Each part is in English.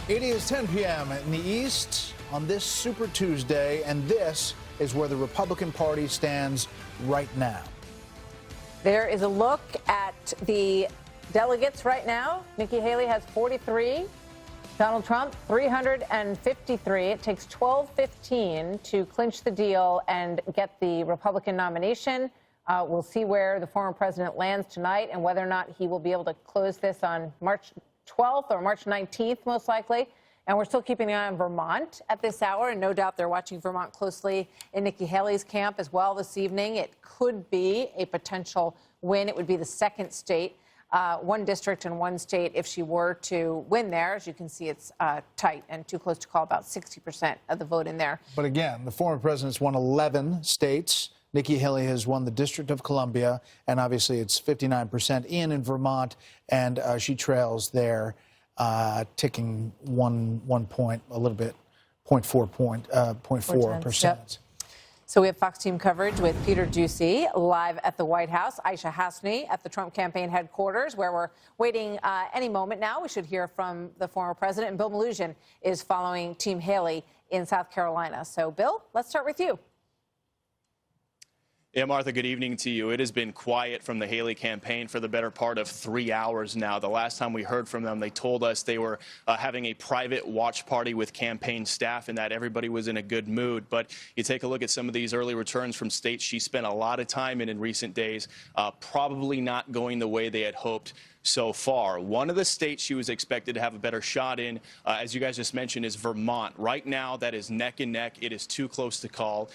It is 10 p.m. in the East on this Super Tuesday, and this is where the Republican Party stands right now. There is a look at the delegates right now. Nikki Haley has 43. Donald Trump, 353. It takes 12-15 to clinch the deal and get the Republican nomination. We'll see where the former president lands tonight and whether or not he will be able to close this on March 12th or March 19th, most likely. And we're still keeping an eye on Vermont at this hour, and no doubt they're watching Vermont closely in Nikki Haley's camp as well this evening. It could be a potential win. It would be the second state, one district in one state if she were to win there. As you can see, it's tight and too close to call, about 60% of the vote in there. But again, the former president's won 11 states. Nikki Haley has won the District of Columbia, and obviously it's 59% in Vermont, and she trails there, ticking one point, a little bit, 0.4%. Yep. So we have Fox team coverage with Peter Doocy live at the White House, Aisha Hasni at the Trump campaign headquarters, where we're waiting any moment now. We should hear from the former president, and Bill Melugin is following Team Haley in South Carolina. So, Bill, let's start with you. Yeah, Martha, good evening to you. It has been quiet from the Haley campaign for the better part of 3 hours now. The last time we heard from them, they told us they were having a private watch party with campaign staff and that everybody was in a good mood. But you take a look at some of these early returns from states she spent a lot of time in recent days, probably not going the way they had hoped so far. One of the states she was expected to have a better shot in, as you guys just mentioned, is Vermont. Right now, that is neck and neck. It is too close to call.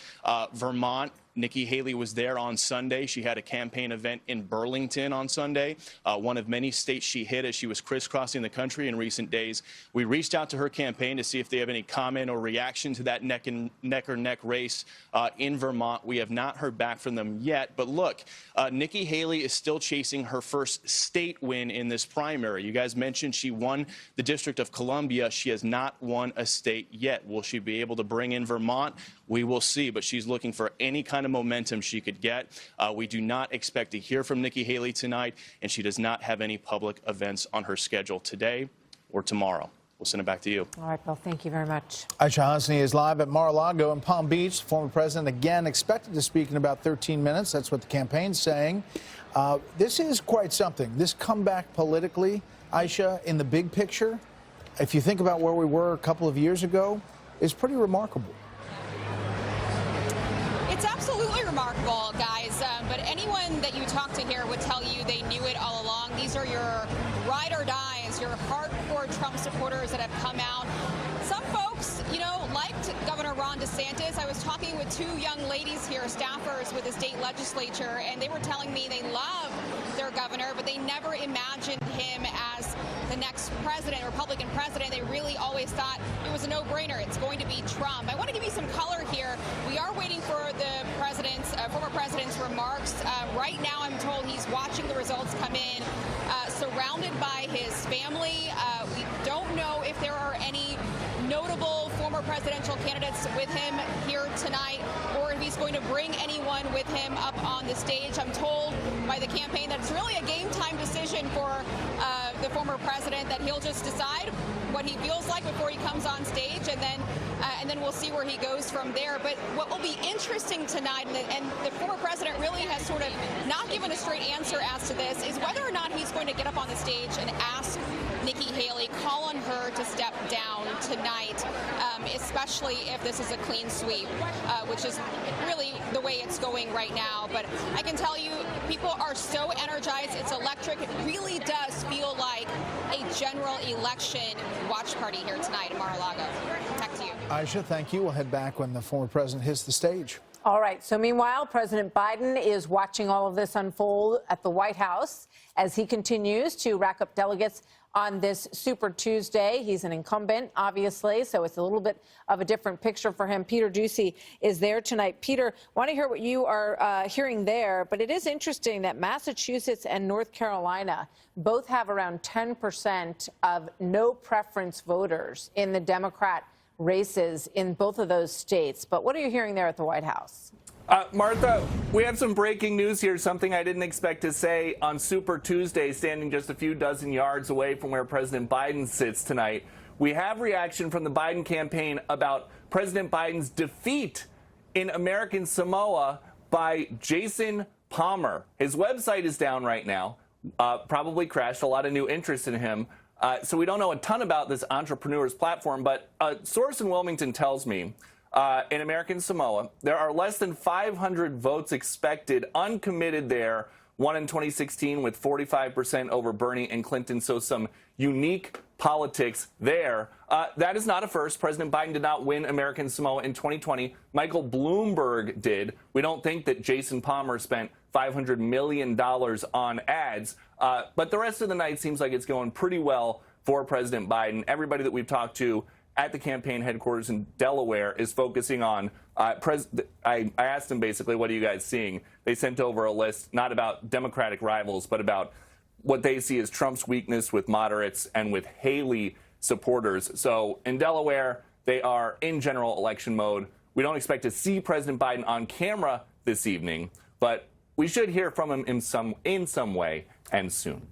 Vermont, Nikki Haley was there on Sunday. She had a campaign event in Burlington on Sunday, one of many states she hit as she was crisscrossing the country in recent days. We reached out to her campaign to see if they have any comment or reaction to that neck or neck race in Vermont. We have not heard back from them yet. But look, Nikki Haley is still chasing her first state win in this primary. You guys mentioned she won the District of Columbia. She has not won a state yet. Will she be able to bring in Vermont? We will see, but she's looking for any kind of momentum she could get. We do not expect to hear from Nikki Haley tonight, and she does not have any public events on her schedule today or tomorrow. We'll send it back to you. All right, Bill, thank you very much. Aisha Hasni is live at Mar-a-Lago in Palm Beach. The former president again expected to speak in about 13 minutes. That's what the campaign's saying. This is quite something. This comeback politically, Aisha, in the big picture, if you think about where we were a couple of years ago, is pretty remarkable. It's absolutely remarkable, guys, but anyone that you talk to here would tell you they knew it all along. These are your ride or dies, your hardcore Trump supporters that have come out. Some folks, liked Governor Ron DeSantis. I was talking with two young ladies here, staffers with the state legislature, and they were telling me they love their governor, but they never imagined him as the next president, Republican president. They really always thought it was a no-brainer. It's going to be Trump. I want to give you some color here. We are waiting for the former president's remarks. Right now, I'm told he's watching the results come in, surrounded by his family. We don't know if there are any notable former presidential candidates with him here tonight, or if he's going to bring anyone with him up on the stage. I'm told by the campaign that it's really a game-time decision for the former president, that he'll just decide what he feels like before he comes on stage, and then we'll see where he goes from there. But what will be interesting tonight, and the former president really has sort of not given a straight answer as to this, is whether or not he's going to get up on the stage and ask Nikki Haley, call on her to step down tonight, especially if this is a clean sweep, which is really the way it's going right now. But I can tell you, people are so energized. It's electric. It really does feel like a general election watch party here tonight in Mar-a-Lago. Back to you. Aisha, thank you. We'll head back when the former president hits the stage. All right. So meanwhile, President Biden is watching all of this unfold at the White House as he continues to rack up delegates on this Super Tuesday. He's an incumbent, obviously, so it's a little bit of a different picture for him. Peter Doocy is there tonight. Peter, want to hear what you are hearing there, but it is interesting that Massachusetts and North Carolina both have around 10% of no preference voters in the Democrat races in both of those states. But what are you hearing there at the White House? Martha, we have some breaking news here, something I didn't expect to say on Super Tuesday, standing just a few dozen yards away from where President Biden sits tonight. we have reaction from the Biden campaign about President Biden's defeat in American Samoa by Jason Palmer. His website is down right now, probably crashed, a lot of new interest in him. So we don't know a ton about this entrepreneur's platform, but a source in Wilmington tells me in American Samoa, there are less than 500 votes expected, uncommitted there, won in 2016 with 45% over Bernie and Clinton, so some unique politics there. That is not a first. President Biden did not win American Samoa in 2020. Michael Bloomberg did. We don't think that Jason Palmer spent $500 million on ads, but the rest of the night seems like it's going pretty well for President Biden. Everybody that we've talked to at the campaign headquarters in Delaware is focusing on, I asked them basically, what are you guys seeing? They sent over a list, not about Democratic rivals, but about what they see as Trump's weakness with moderates and with Haley supporters. So in Delaware, they are in general election mode. We don't expect to see President Biden on camera this evening, but we should hear from him in some way and soon.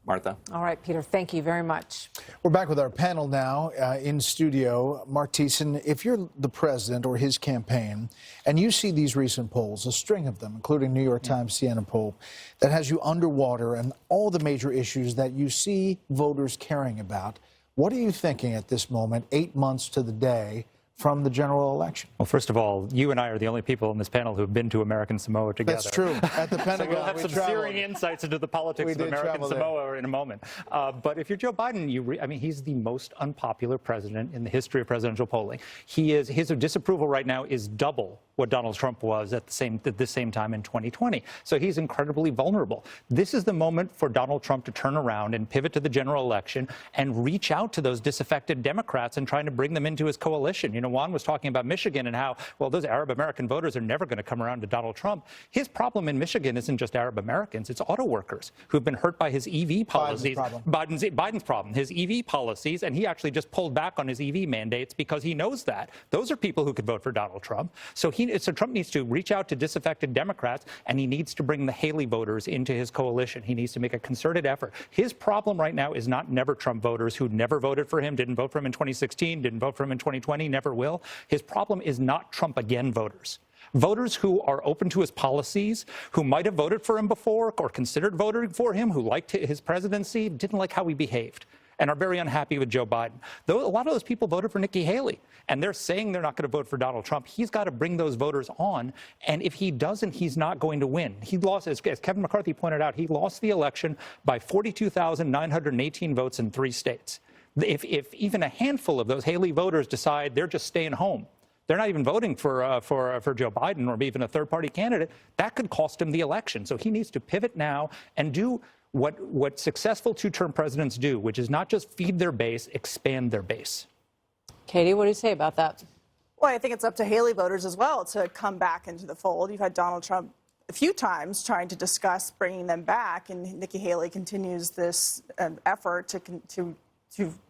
Martha. All right, Peter, thank you very much. We're back with our panel now in studio. Mark Thiessen, if you're the president or his campaign and you see these recent polls, a string of them, including New York Times CNN poll, that has you underwater and all the major issues that you see voters caring about, what are you thinking at this moment, 8 months to the day from the general election? Well, first of all, you and I are the only people on this panel who have been to American Samoa together. That's true. At the Pentagon, so we'll have some searing insights into the politics of American Samoa in a moment. But if you're Joe Biden, I mean, he's the most unpopular president in the history of presidential polling. His disapproval right now is double what Donald Trump was at the same time in 2020. So he's incredibly vulnerable. This is the moment for Donald Trump to turn around and pivot to the general election and reach out to those disaffected Democrats and trying to bring them into his coalition. You know, Juan was talking about Michigan and how, well, those Arab American voters are never going to come around to Donald Trump. His problem in Michigan isn't just Arab Americans, it's auto workers who've been hurt by his EV policies. Biden's problem, his EV policies, and he actually just pulled back on his EV mandates because he knows that. Those are people who could vote for Donald Trump. So Trump needs to reach out to disaffected Democrats, and he needs to bring the Haley voters into his coalition. He needs to make a concerted effort. His problem right now is not never Trump voters who never voted for him, didn't vote for him in 2016, didn't vote for him in 2020, never will. His problem is not Trump again voters. Voters who are open to his policies, who might have voted for him before or considered voting for him, who liked his presidency, didn't like how he behaved, and are very unhappy with Joe Biden. Though a lot of those people voted for Nikki Haley, and they're saying they're not going to vote for Donald Trump. He's got to bring those voters on, and if he doesn't, he's not going to win. He lost, as Kevin McCarthy pointed out, he lost the election by 42,918 votes in 3 states. If even a handful of those Haley voters decide they're just staying home, they're not even voting for Joe Biden or even a third-party candidate, that could cost him the election. So he needs to pivot now and do what successful two-term presidents do, which is not just feed their base, expand their base. Katie, what do you say about that? Well, I think it's up to Haley voters as well to come back into the fold. You've had Donald Trump a few times trying to discuss bringing them back, and Nikki Haley continues this effort to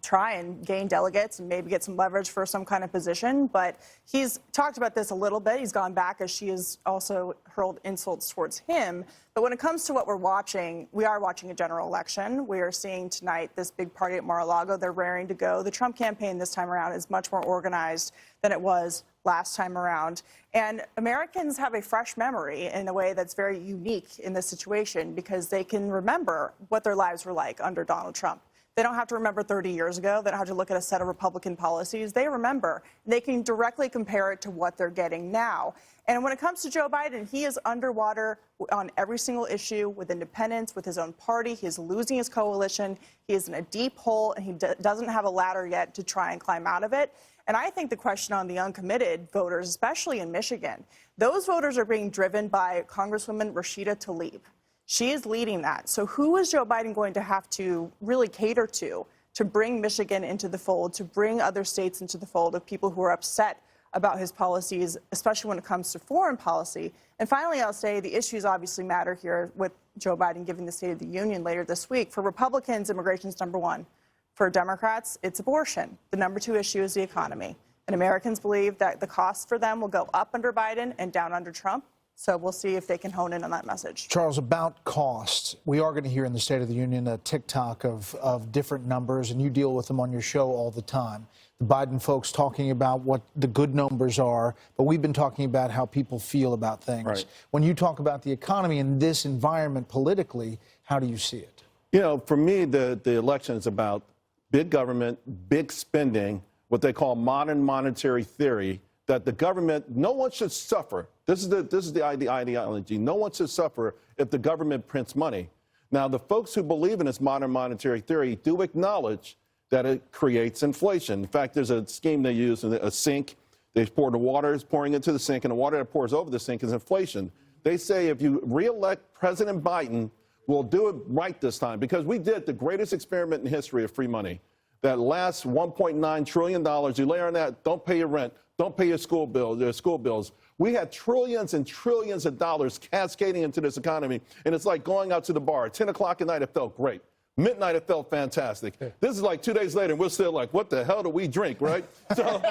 try and gain delegates and maybe get some leverage for some kind of position. But he's talked about this a little bit. He's gone back as she has also hurled insults towards him. But when it comes to what we're watching, we are watching a general election. We are seeing tonight this big party at Mar-a-Lago. They're raring to go. The Trump campaign this time around is much more organized than it was last time around. And Americans have a fresh memory in a way that's very unique in this situation because they can remember what their lives were like under Donald Trump. They don't have to remember 30 years ago. They don't have to look at a set of Republican policies. They remember. They can directly compare it to what they're getting now. And when it comes to Joe Biden, he is underwater on every single issue with independents, with his own party. He is losing his coalition. He is in a deep hole, and he doesn't have a ladder yet to try and climb out of it. And I think the question on the uncommitted voters, especially in Michigan, those voters are being driven by Congresswoman Rashida Tlaib. She is leading that. So who is Joe Biden going to have to really cater to bring Michigan into the fold, to bring other states into the fold of people who are upset about his policies, especially when it comes to foreign policy? And finally, I'll say the issues obviously matter here with Joe Biden giving the State of the Union later this week. For Republicans, immigration is #1. For Democrats, it's abortion. The #2 issue is the economy. And Americans believe that the costs for them will go up under Biden and down under Trump. So we'll see if they can hone in on that message. Charles, about costs, we are going to hear in the State of the Union a tick-tock of different numbers, and you deal with them on your show all the time. The Biden folks talking about what the good numbers are, but we've been talking about how people feel about things. Right. When you talk about the economy in this environment politically, how do you see it? You know, for me, the election is about big government, big spending, what they call modern monetary theory, that the government, no one should suffer. This is the ideology. No one should suffer if the government prints money. Now, the folks who believe in this modern monetary theory do acknowledge that it creates inflation. In fact, there's a scheme they use, a sink. They pour the water, is pouring into the sink, and the water that pours over the sink is inflation. They say if you reelect President Biden, we'll do it right this time, because we did the greatest experiment in history of free money. That last $1.9 trillion, you layer on that, don't pay your rent, don't pay your school bills. We had trillions and trillions of dollars cascading into this economy, and it's like going out to the bar. At 10 o'clock at night, it felt great. Midnight, it felt fantastic. This is like 2 days later, and we're still like, what the hell do we drink, right? So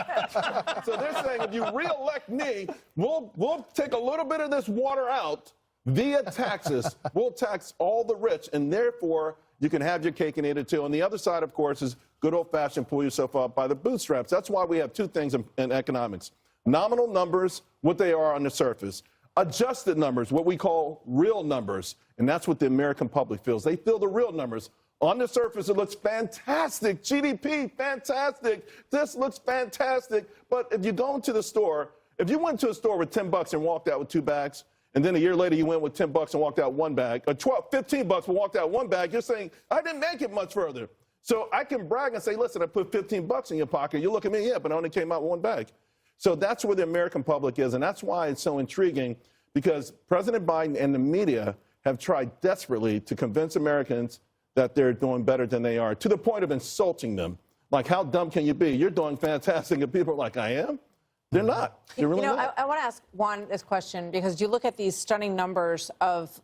they're saying, if you reelect me, we'll take a little bit of this water out via taxes. We'll tax all the rich, and therefore, you can have your cake and eat it too. On the other side, of course, is good old-fashioned pull yourself up by the bootstraps. That's why we have two things in economics. Nominal numbers, what they are on the surface. Adjusted numbers, what we call real numbers. And that's what the American public feels. They feel the real numbers. On the surface, it looks fantastic. GDP, fantastic. This looks fantastic. But if you go into the store, if you went to a store with $10 and walked out with 2 bags, and then a year later you went with $10 and walked out 1 bag, or $15 and walked out 1 bag, you're saying, I didn't make it much further. So I can brag and say, listen, I put $15 in your pocket. You look at me, yeah, but I only came out with 1 bag. So that's where the American public is, and that's why it's so intriguing, because President Biden and the media have tried desperately to convince Americans that they're doing better than they are, to the point of insulting them. Like, how dumb can you be? You're doing fantastic, and people are like, I am? They're not. They're really not. I want to ask Juan this question, because you look at these stunning numbers of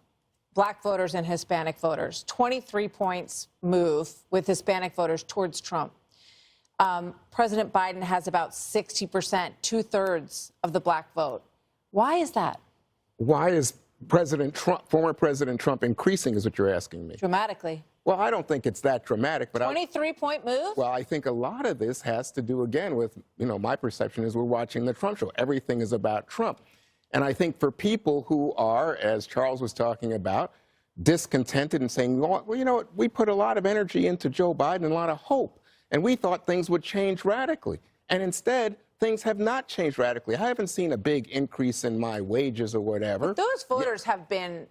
black voters and Hispanic voters. 23 points move with Hispanic voters towards Trump. President Biden has about 60%, 2/3 of the black vote. Why is that? Why is President Trump, former President Trump, increasing, is what you're asking me? Dramatically. Well, I don't think it's that dramatic, but 23-point move? Well, I think a lot of this has to do, again, with, my perception is we're watching the Trump show. Everything is about Trump. And I think for people who are, as Charles was talking about, discontented and saying, well, you know what, we put a lot of energy into Joe Biden and a lot of hope, and we thought things would change radically. And instead, things have not changed radically. I haven't seen a big increase in my wages or whatever. But those voters have been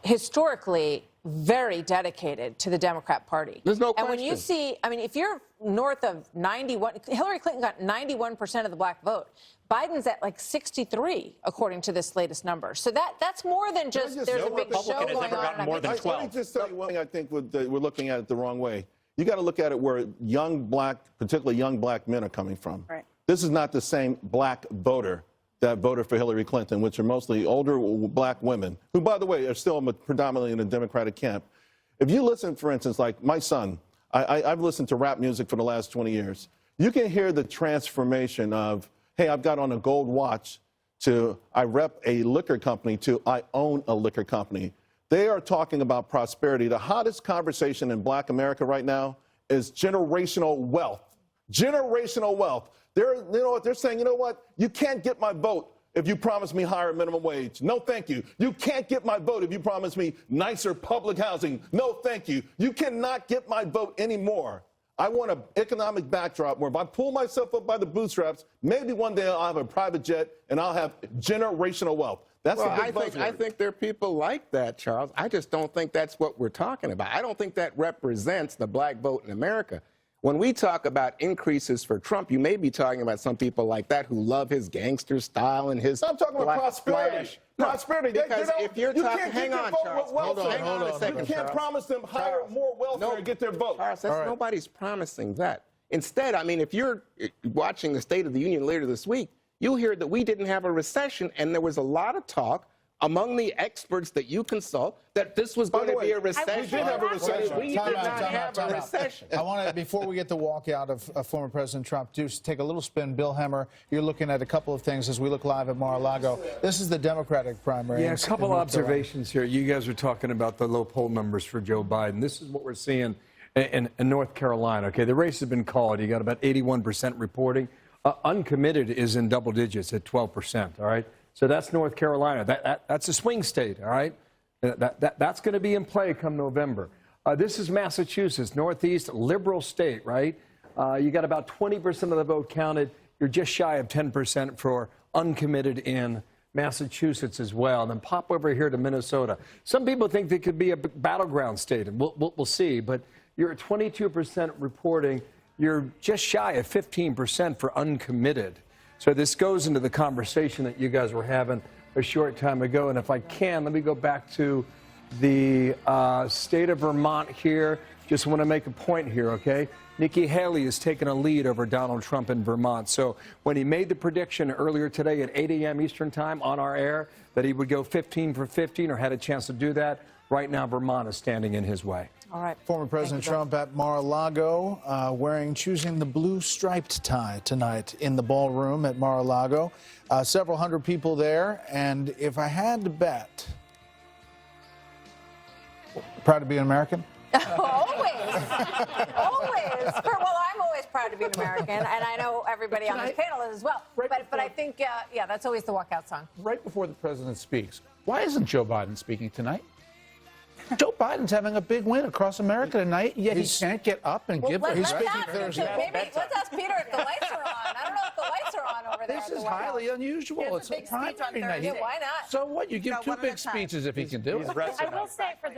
historically very dedicated to the Democrat Party. There's no question. And when you see, I mean, if you're north of 91, Hillary Clinton got 91% of the black vote. Biden's at like 63, according to this latest number. So that's more than just there's a big show going on. More than 12. Let me just tell you one thing I think we're looking at it the wrong way. You got to look at it where young black, particularly young black men are coming from. Right. This is not the same black voter that voted for Hillary Clinton, which are mostly older black women, who, by the way, are still predominantly in the Democratic camp. If you listen, for instance, like my son, I've listened to rap music for the last 20 years. You can hear the transformation of, hey, I've got on a gold watch, to I rep a liquor company, to I own a liquor company. They are talking about prosperity. The hottest conversation in black America right now is generational wealth. Generational wealth. They're saying, you know what? You can't get my vote if you promise me higher minimum wage. No, thank you. You can't get my vote if you promise me nicer public housing. No, thank you. You cannot get my vote anymore. I want an economic backdrop where if I pull myself up by the bootstraps, maybe one day I'll have a private jet and I'll have generational wealth. That's the big buzzword. I think there are people like that, Charles. I just don't think that's what we're talking about. I don't think that represents the black vote in America. When we talk about increases for Trump, you may be talking about some people like that who love his gangster style and his. I'm talking about prosperity. Prosperity. Because if you're talking, hang on, Charles. Hold on a second. You can't promise them higher, more welfare to get their vote. Charles, nobody's promising that. Instead, I mean, if you're watching the State of the Union later this week, you'll hear that we didn't have a recession, and there was a lot of talk among the experts that you consult that this was going to be a recession. we did have a recession. We did not have a recession. I want to, before we get the walkout of former President Trump, just take a little spin. Bill Hemmer, you're looking at a couple of things as we look live at Mar-a-Lago. This is the Democratic primary. Yeah, a couple observations here. You guys are talking about the low poll numbers for Joe Biden. This is what we're seeing in North Carolina. Okay, the race has been called. You got about 81% reporting. Uncommitted is in double digits at 12%. All right, so that's North Carolina. That's a swing state. All right, that's going to be in play come November. This is Massachusetts, Northeast liberal state. Right, you got about 20% of the vote counted. You're just shy of 10% for uncommitted in Massachusetts as well. And then pop over here to Minnesota. Some people think they could be a battleground state, and we'll see. But you're at 22% reporting. You're just shy of 15% for uncommitted. So this goes into the conversation that you guys were having a short time ago. And if I can, let me go back to the state of Vermont here. Just want to make a point here, okay? Nikki Haley is taking a lead over Donald Trump in Vermont. So when he made the prediction earlier today at 8 a.m. Eastern time on our air that he would go 15 for 15 or had a chance to do that, right now Vermont is standing in his way. All right. Former President Trump at Mar-a-Lago choosing the blue striped tie tonight in the ballroom at Mar-a-Lago. Several hundred people there. And if I had to bet, proud to be an American? Always. Always. Well, I'm always proud to be an American, and I know everybody on this panel is as well. But I think, yeah, that's always the walkout song. Right before the president speaks, why isn't Joe Biden speaking tonight? Joe Biden's having a big win across America tonight, yet he can't get up and give let's his ask Peter if the lights are on. I don't know if the lights are on over there. This is highly unusual. It's a primary night. Why not? So what? You give two big speeches if he can do it. I will say for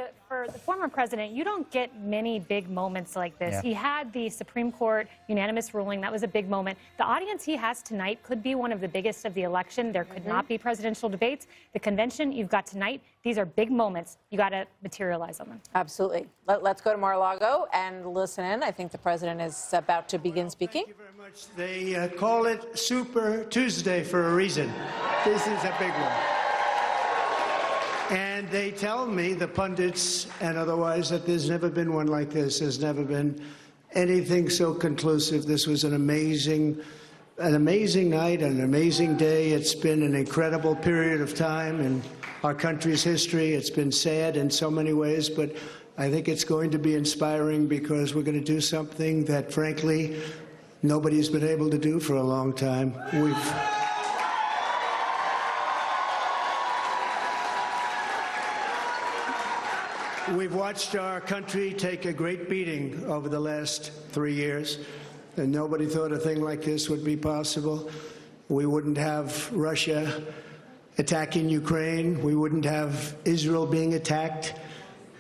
the former president, you don't get many big moments like this. Yeah. He had the Supreme Court unanimous ruling. That was a big moment. The audience he has tonight could be one of the biggest of the election. There could not be presidential debates. The convention you've got tonight, these are big moments. You got to materialize on them. Absolutely. Let's go to Mar-a-Lago and listen in. I think the president is about to begin speaking. Thank you very much. They call it Super Tuesday for a reason. This is a big one. And they tell me, the pundits and otherwise, that there's never been one like this. There's never been anything so conclusive. This was an amazing night, an amazing day. It's been an incredible period of time in our country's history. It's been sad in so many ways, but I think it's going to be inspiring because we're going to do something that, frankly, nobody's been able to do for a long time. We've watched our country take a great beating over the last 3 years, and nobody thought a thing like this would be possible. We wouldn't have Russia attacking Ukraine. We wouldn't have Israel being attacked.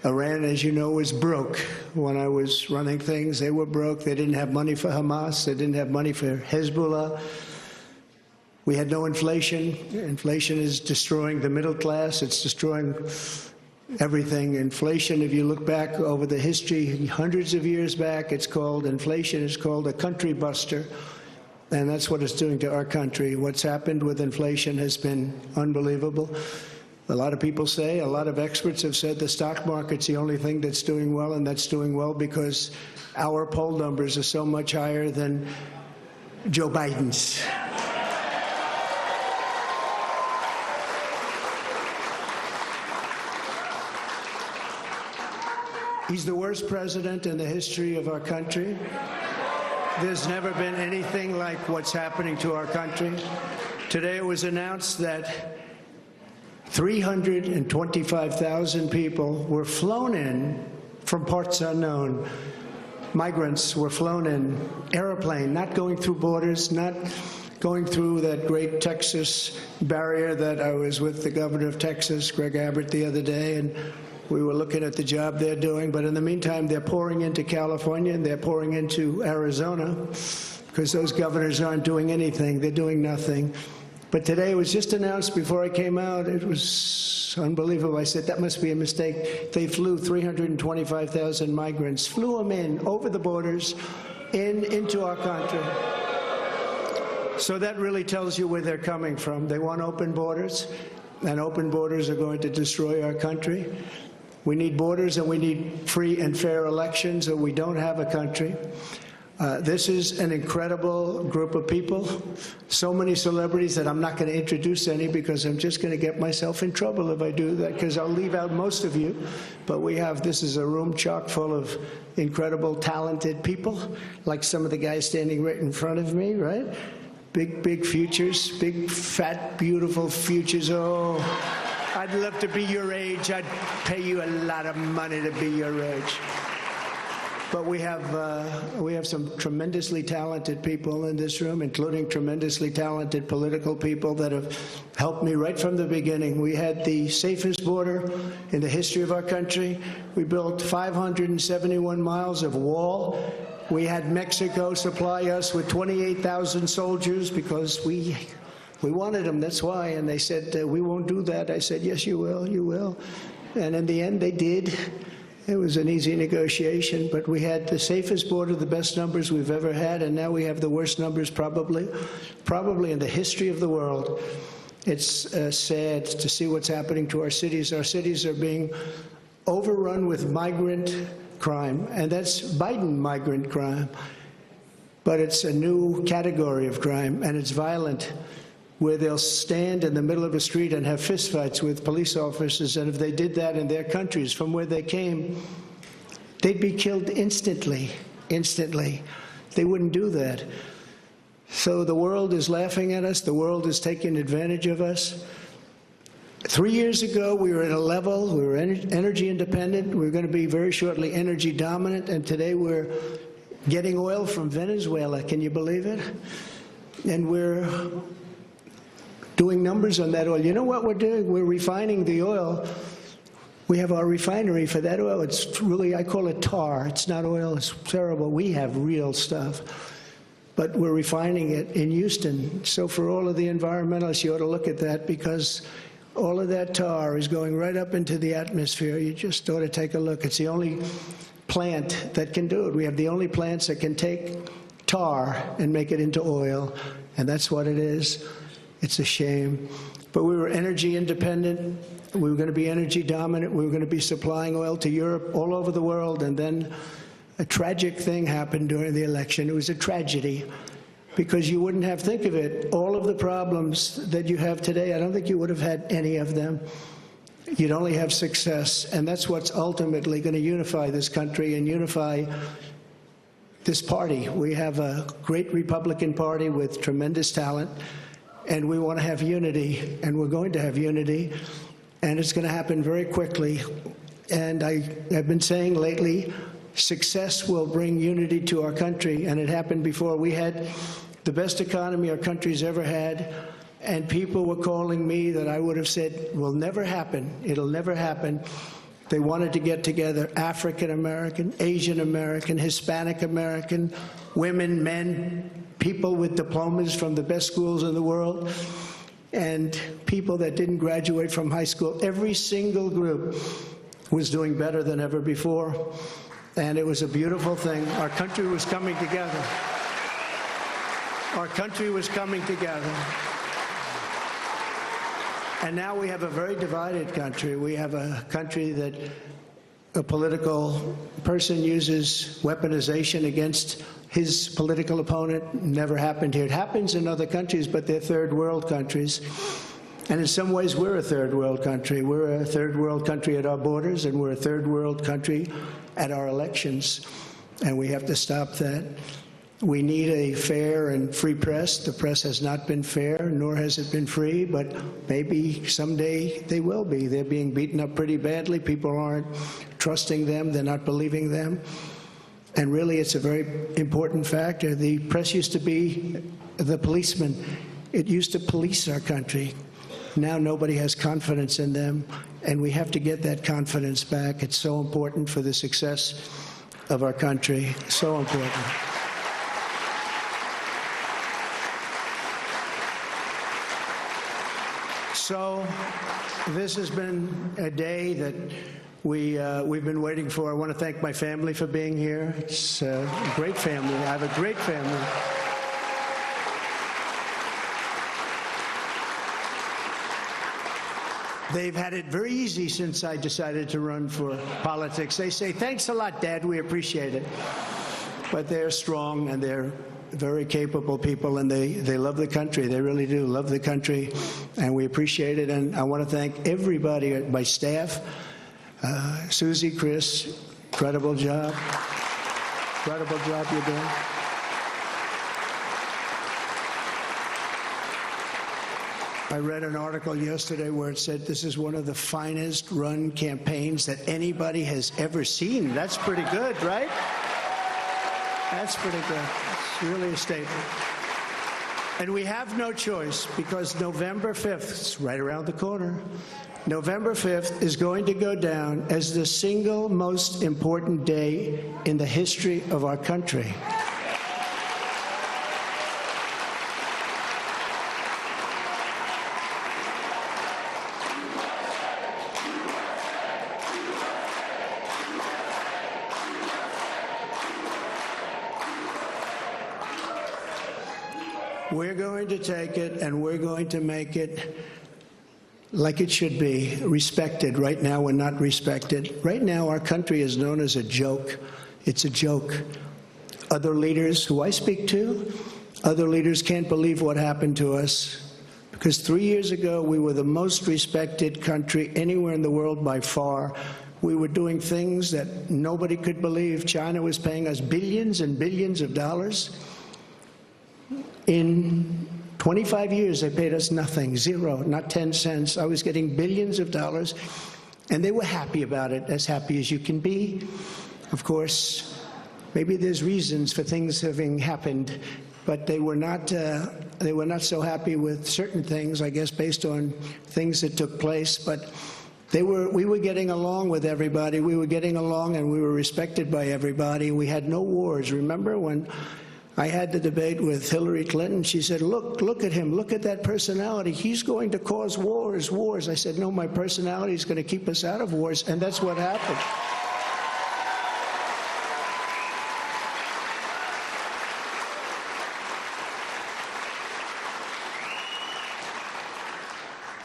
Iran, as you know, was broke. When I was running things, they were broke. They didn't have money for Hamas. They didn't have money for Hezbollah. We had no inflation. Inflation is destroying the middle class. It's destroying everything. Inflation, if you look back over the history, hundreds of years back, inflation is called a country buster. And that's what it's doing to our country. What's happened with inflation has been unbelievable. A lot of people say, a lot of experts have said the stock market's the only thing that's doing well, and that's doing well because our poll numbers are so much higher than Joe Biden's. He's the worst president in the history of our country. There's never been anything like what's happening to our country. Today it was announced that 325,000 people were flown in from parts unknown. Migrants were flown in airplane, not going through borders, not going through that great Texas barrier that I was with the governor of Texas, Greg Abbott, the other day, and we were looking at the job they're doing. But in the meantime, they're pouring into California and they're pouring into Arizona because those governors aren't doing anything. They're doing nothing. But today it was just announced before I came out. It was unbelievable. I said, that must be a mistake. They flew 325,000 migrants, flew them in over the borders into our country. So that really tells you where they're coming from. They want open borders. and open borders are going to destroy our country. We need borders and we need free and fair elections, or we don't have a country. This is an incredible group of people. So many celebrities that I'm not going to introduce any because I'm just going to get myself in trouble if I do that, because I'll leave out most of you. But this is a room chock full of incredible, talented people, like some of the guys standing right in front of me, right? Big futures, big, fat, beautiful futures. Oh, I'd love to be your age. I'd pay you a lot of money to be your age. But we have some tremendously talented people in this room, including tremendously talented political people that have helped me right from the beginning. We had the safest border in the history of our country. We built 571 miles of wall. We had Mexico supply us with 28,000 soldiers because we wanted them, that's why. And they said, we won't do that. I said, yes, you will, you will. And in the end, they did. It was an easy negotiation, but we had the safest border, the best numbers we've ever had, and now we have the worst numbers probably in the history of the world. It's sad to see what's happening to our cities. Our cities are being overrun with migrant crime, and that's Biden migrant crime. But it's a new category of crime, and it's violent, where they'll stand in the middle of a street and have fistfights with police officers, and if they did that in their countries from where they came, they'd be killed instantly. They wouldn't do that. So the world is laughing at us. The world is taking advantage of us. 3 years ago, we were at a level, we were energy independent. We were going to be very shortly energy dominant, and today we're getting oil from Venezuela. Can you believe it? And we're doing numbers on that oil. You know what we're doing? We're refining the oil. We have our refinery for that oil. It's really, I call it tar. It's not oil. It's terrible. We have real stuff. But we're refining it in Houston. So for all of the environmentalists, you ought to look at that, because all of that tar is going right up into the atmosphere. You just ought to take a look. It's the only plant that can do it. We have the only plants that can take tar and make it into oil, and that's what it is. It's a shame. But we were energy independent. We were going to be energy dominant. We were going to be supplying oil to Europe, all over the world. And then a tragic thing happened during the election. It was a tragedy, because you wouldn't have, think of it, all of the problems that you have today, I don't think you would have had any of them. You'd only have success. And that's what's ultimately going to unify this country and unify this party. We have a great Republican Party with tremendous talent. And we want to have unity, and we're going to have unity, and it's going to happen very quickly. And I have been saying lately, success will bring unity to our country, and it happened before. We had the best economy our country's ever had, and people were calling me that I would have said will never happen. It'll never happen. They wanted to get together African American, Asian American, Hispanic American, women, men, people with diplomas from the best schools in the world, and people that didn't graduate from high school. Every single group was doing better than ever before, and it was a beautiful thing. Our country was coming together. Our country was coming together. And now we have a very divided country. We have a country that a political person uses weaponization against his political opponent. Never happened here. It happens in other countries, but they're third world countries. And in some ways, we're a third world country. We're a third world country at our borders, and we're a third world country at our elections. And we have to stop that. We need a fair and free press. The press has not been fair, nor has it been free, but maybe someday they will be. They're being beaten up pretty badly. People aren't trusting them. They're not believing them. And really, it's a very important factor. The press used to be the policeman. It used to police our country. Now nobody has confidence in them, and we have to get that confidence back. It's so important for the success of our country. So important. So this has been a day that we've been waiting for. I want to thank my family for being here. It's a great family. I have a great family. They've had it very easy since I decided to run for politics. They say, thanks a lot, Dad, we appreciate it. But they're strong and they're very capable people, and they love the country. They really do love the country, and we appreciate it. And I want to thank everybody, my staff, Susie, Chris, incredible job. Incredible job you're doing. I read an article yesterday where it said this is one of the finest run campaigns that anybody has ever seen. That's pretty good, right? That's pretty good. It's really a statement. And we have no choice, because November 5th, it's right around the corner, November 5th is going to go down as the single most important day in the history of our country. We're going to take it and we're going to make it like it should be, respected. Right now, we're not respected. Right now, our country is known as a joke. It's a joke. Other leaders who I speak to, other leaders can't believe what happened to us, because 3 years ago, we were the most respected country anywhere in the world by far. We were doing things that nobody could believe. China was paying us billions and billions of dollars. In 25 years, they paid us nothing, zero, not 10 cents. I was getting billions of dollars, and they were happy about it, as happy as you can be. Of course, maybe there's reasons for things having happened, but they were not so happy with certain things, I guess, based on things that took place. But we were getting along with everybody. We were getting along, and we were respected by everybody. We had no wars. Remember when I had the debate with Hillary Clinton? She said, look at him, look at that personality. He's going to cause wars. I said, no, my personality is going to keep us out of wars, and that's what happened.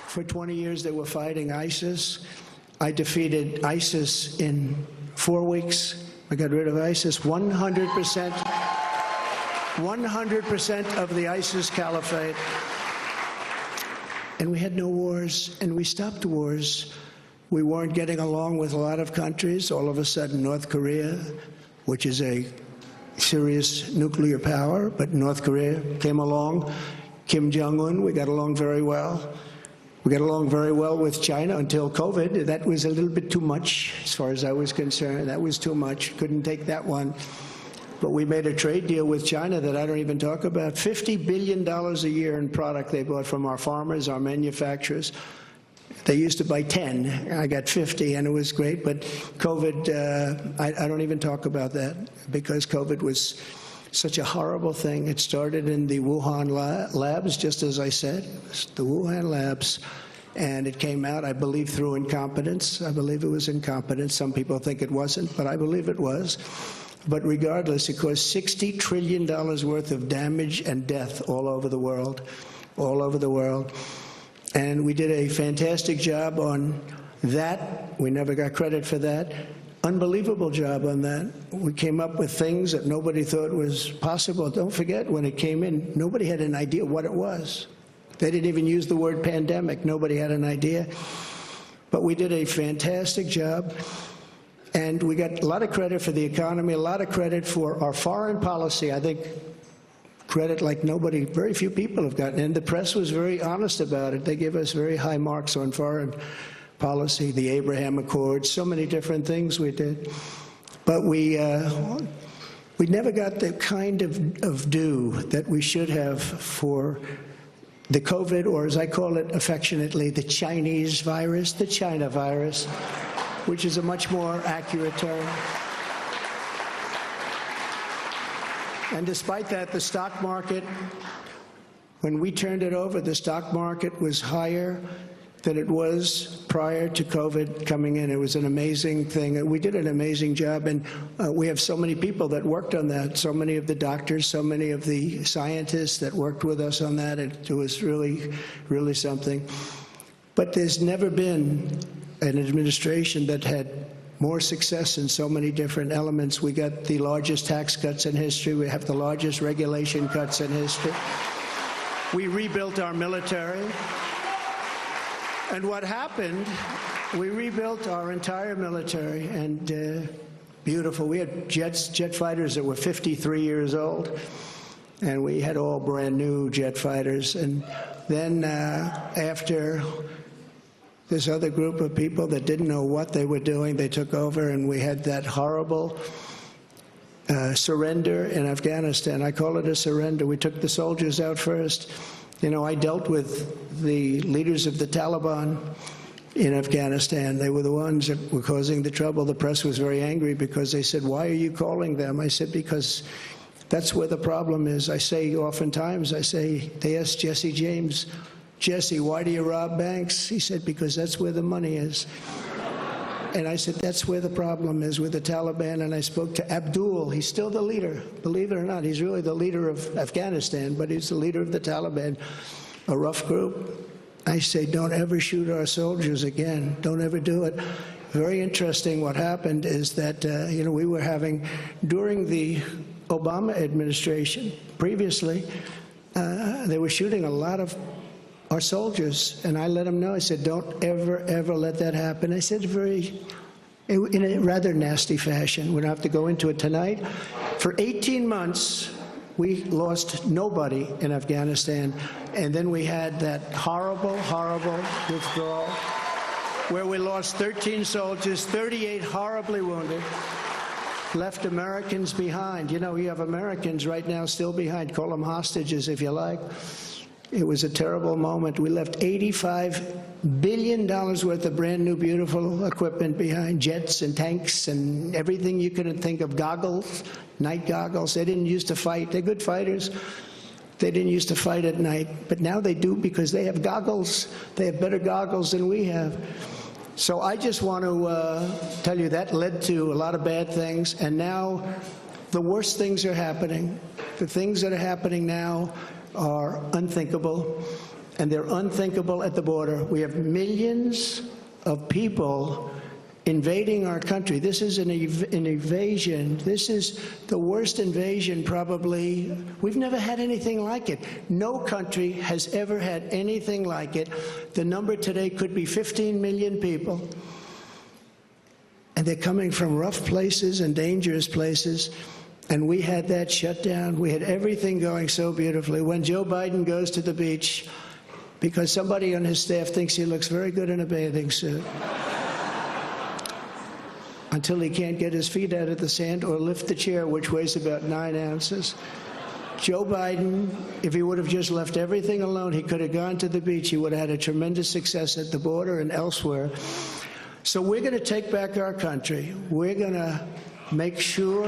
For 20 years, they were fighting ISIS. I defeated ISIS in 4 weeks. I got rid of ISIS 100%. 100% of the ISIS caliphate. And we had no wars, and we stopped wars. We weren't getting along with a lot of countries. All of a sudden, North Korea, which is a serious nuclear power, but North Korea came along. Kim Jong-un, we got along very well. We got along very well with China until COVID. That was a little bit too much, as far as I was concerned. That was too much. Couldn't take that one. But we made a trade deal with China that I don't even talk about. $50 billion a year in product they bought from our farmers, our manufacturers. They used to buy 10. I got 50, and it was great. But COVID, I don't even talk about that, because COVID was such a horrible thing. It started in the Wuhan labs, just as I said, the Wuhan labs. And it came out, I believe, through incompetence. I believe it was incompetence. Some people think it wasn't, but I believe it was. But regardless, it caused $60 trillion worth of damage and death all over the world, all over the world. And we did a fantastic job on that. We never got credit for that. Unbelievable job on that. We came up with things that nobody thought was possible. Don't forget, when it came in, nobody had an idea what it was. They didn't even use the word pandemic. Nobody had an idea. But we did a fantastic job. And we got a lot of credit for the economy, a lot of credit for our foreign policy. I think credit like nobody, very few people have gotten. And the press was very honest about it. They gave us very high marks on foreign policy, the Abraham Accords, so many different things we did. But we never got the kind of due that we should have for the COVID, or as I call it affectionately, the Chinese virus, the China virus, which is a much more accurate term. And despite that, the stock market, when we turned it over, the stock market was higher than it was prior to COVID coming in. It was an amazing thing. We did an amazing job, and we have so many people that worked on that, so many of the doctors, so many of the scientists that worked with us on that. It was really, really something. But there's never been an administration that had more success in so many different elements. We got the largest tax cuts in history. We have the largest regulation cuts in history. We rebuilt our military. And what happened, we rebuilt our entire military, and beautiful. We had jet fighters that were 53 years old, and we had all brand new jet fighters. And then after this other group of people that didn't know what they were doing, they took over, and we had that horrible surrender in Afghanistan. I call it a surrender. We took the soldiers out first. You know, I dealt with the leaders of the Taliban in Afghanistan. They were the ones that were causing the trouble. The press was very angry because they said, "Why are you calling them?" I said, "Because that's where the problem is." I say oftentimes, they asked Jesse James, "Jesse, why do you rob banks?" He said, "Because that's where the money is." And I said, that's where the problem is with the Taliban. And I spoke to Abdul. He's still the leader. Believe it or not, he's really the leader of Afghanistan, but he's the leader of the Taliban, a rough group. I say, don't ever shoot our soldiers again. Don't ever do it. Very interesting what happened is that, we were having, during the Obama administration, previously, they were shooting a lot of our soldiers, and I let them know. I said, don't ever, ever let that happen. I said in a rather nasty fashion. We don't have to go into it tonight. For 18 months, we lost nobody in Afghanistan, and then we had that horrible, horrible withdrawal where we lost 13 soldiers, 38 horribly wounded, left Americans behind. You know, you have Americans right now still behind. Call them hostages if you like. It was a terrible moment. We left $85 billion worth of brand new, beautiful equipment behind, jets and tanks and everything you could think of, goggles, night goggles. They didn't used to fight. They're good fighters. They didn't used to fight at night, but now they do because they have goggles. They have better goggles than we have. So I just want to tell you that led to a lot of bad things, and now the worst things are happening. The things that are happening now are unthinkable, and they're unthinkable at the border. We have millions of people invading our country. This is an invasion. This is the worst invasion probably. We've never had anything like it. No country has ever had anything like it. The number today could be 15 million people, and they're coming from rough places and dangerous places. And we had that shut down. We had everything going so beautifully. When Joe Biden goes to the beach, because somebody on his staff thinks he looks very good in a bathing suit, until he can't get his feet out of the sand or lift the chair, which weighs about 9 ounces. Joe Biden, if he would have just left everything alone, he could have gone to the beach. He would have had a tremendous success at the border and elsewhere. So we're going to take back our country. We're going to make sure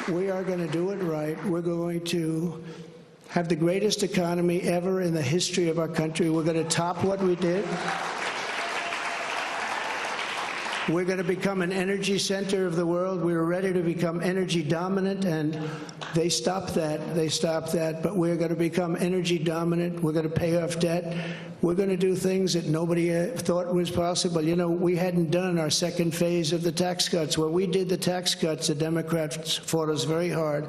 we are going to do it right. We're going to have the greatest economy ever in the history of our country. We're going to top what we did. We're going to become an energy center of the world. We were ready to become energy dominant, and they stopped that. They stopped that. But we're going to become energy dominant. We're going to pay off debt. We're going to do things that nobody thought was possible. You know, we hadn't done our second phase of the tax cuts. When we did the tax cuts, the Democrats fought us very hard.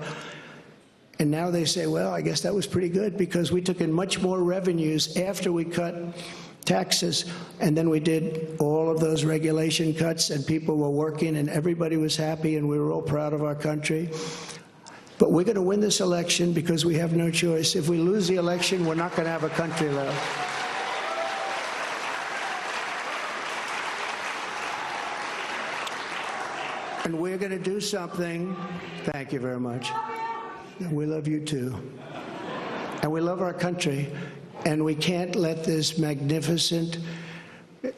And now they say, well, I guess that was pretty good because we took in much more revenues after we cut taxes, and then we did all of those regulation cuts, and people were working, and everybody was happy, and we were all proud of our country. But we're going to win this election because we have no choice. If we lose the election, we're not going to have a country left. And we're going to do something. Thank you very much. We love you too. And we love our country. And we can't let this magnificent,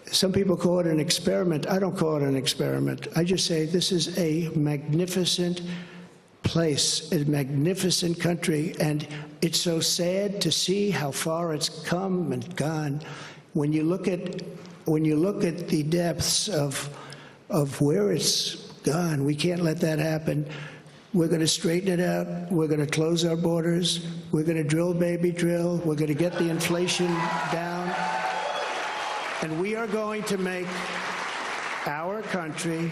some people call it an experiment. I don't call it an experiment. I just say this is a magnificent place, a magnificent country. And it's so sad to see how far it's come and gone. When you look at the depths of where it's gone, we can't let that happen. We're going to straighten it out. We're going to close our borders. We're going to drill, baby, drill. We're going to get the inflation down. And we are going to make our country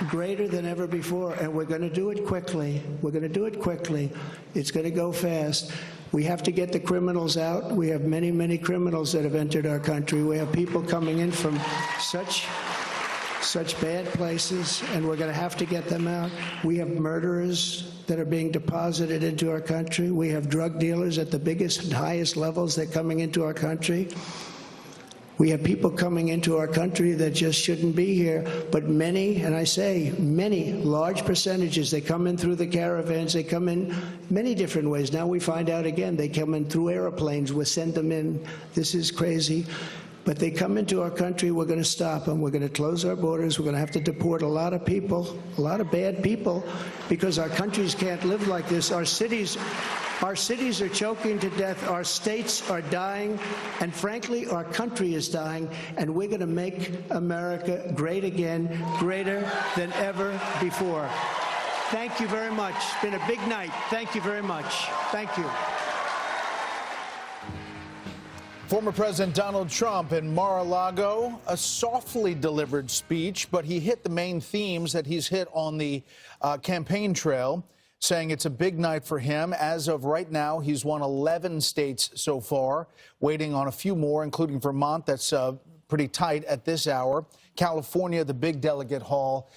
greater than ever before. And we're going to do it quickly. We're going to do it quickly. It's going to go fast. We have to get the criminals out. We have many, many criminals that have entered our country. We have people coming in from such bad places, and we're going to have to get them out. We have murderers that are being deposited into our country. We have drug dealers at the biggest and highest levels that are coming into our country. We have people coming into our country that just shouldn't be here, but many, and I say many, large percentages, they come in through the caravans, they come in many different ways. Now we find out again, they come in through airplanes, we send them in. This is crazy. But they come into our country, we're going to stop them. We're going to close our borders. We're going to have to deport a lot of people, a lot of bad people, because our countries can't live like this. Our cities are choking to death. Our states are dying. And frankly, our country is dying. And we're going to make America great again, greater than ever before. Thank you very much. It's been a big night. Thank you very much. Thank you. Former President Donald Trump in Mar-a-Lago, a softly delivered speech, but he hit the main themes that he's hit on the campaign trail, saying it's a big night for him. As of right now, he's won 11 states so far, waiting on a few more, including Vermont. That's pretty tight at this hour. California, the big delegate hall,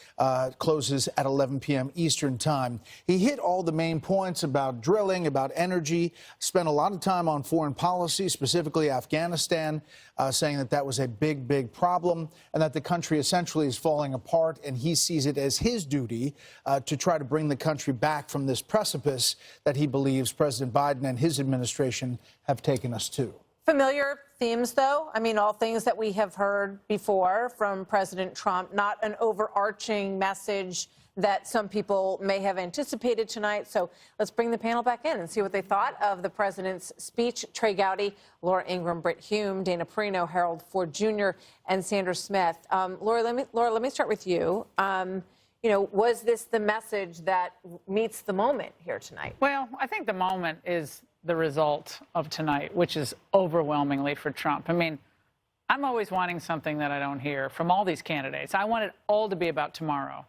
closes at 11 p.m. Eastern time. He hit all the main points about drilling, about energy, spent a lot of time on foreign policy, specifically Afghanistan, saying that that was a big, big problem and that the country essentially is falling apart, and he sees it as his duty to try to bring the country back from this precipice that he believes President Biden and his administration have taken us to. Familiar themes, though. I mean, all things that we have heard before from President Trump, not an overarching message that some people may have anticipated tonight. So let's bring the panel back in and see what they thought of the president's speech. Trey Gowdy, Laura Ingraham, Britt Hume, Dana Perino, Harold Ford Jr., and Sandra Smith. Laura, let me start with you. Was this the message that meets the moment here tonight? Well, I think the moment is the result of tonight, which is overwhelmingly for Trump. I mean, I'm always wanting something that I don't hear from all these candidates. I want it all to be about tomorrow.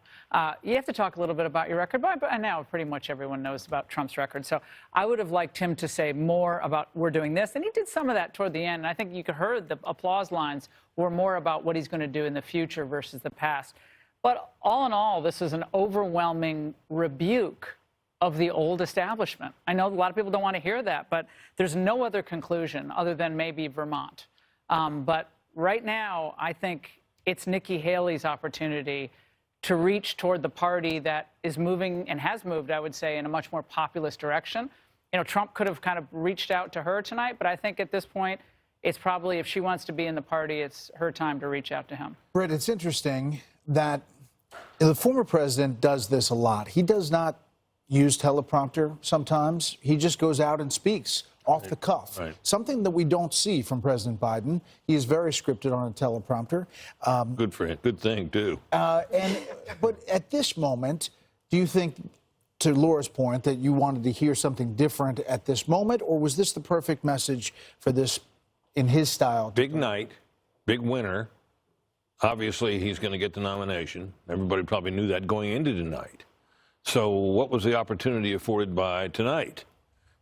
You have to talk a little bit about your record, but now pretty much everyone knows about Trump's record. So I would have liked him to say more about we're doing this, and he did some of that toward the end. And I think you could heard the applause lines were more about what he's going to do in the future versus the past. But all in all, this is an overwhelming rebuke of the old establishment. I know a lot of people don't want to hear that, but there's no other conclusion other than maybe Vermont. But right now, I think it's Nikki Haley's opportunity to reach toward the party that is moving and has moved, I would say, in a much more populist direction. You know, Trump could have kind of reached out to her tonight, but I think at this point, it's probably, if she wants to be in the party, it's her time to reach out to him. Britt, it's interesting that the former president does this a lot. He does not use teleprompter sometimes. He just goes out and speaks off the cuff. Right. Something that we don't see from President Biden. He is very scripted on a teleprompter. Good for him. Good thing, too. But at this moment, do you think, to Laura's point, that you wanted to hear something different at this moment, or was this the perfect message for this, in his style? Big night, big winner. Obviously, he's going to get the nomination. Everybody probably knew that going into tonight. So what was the opportunity afforded by tonight?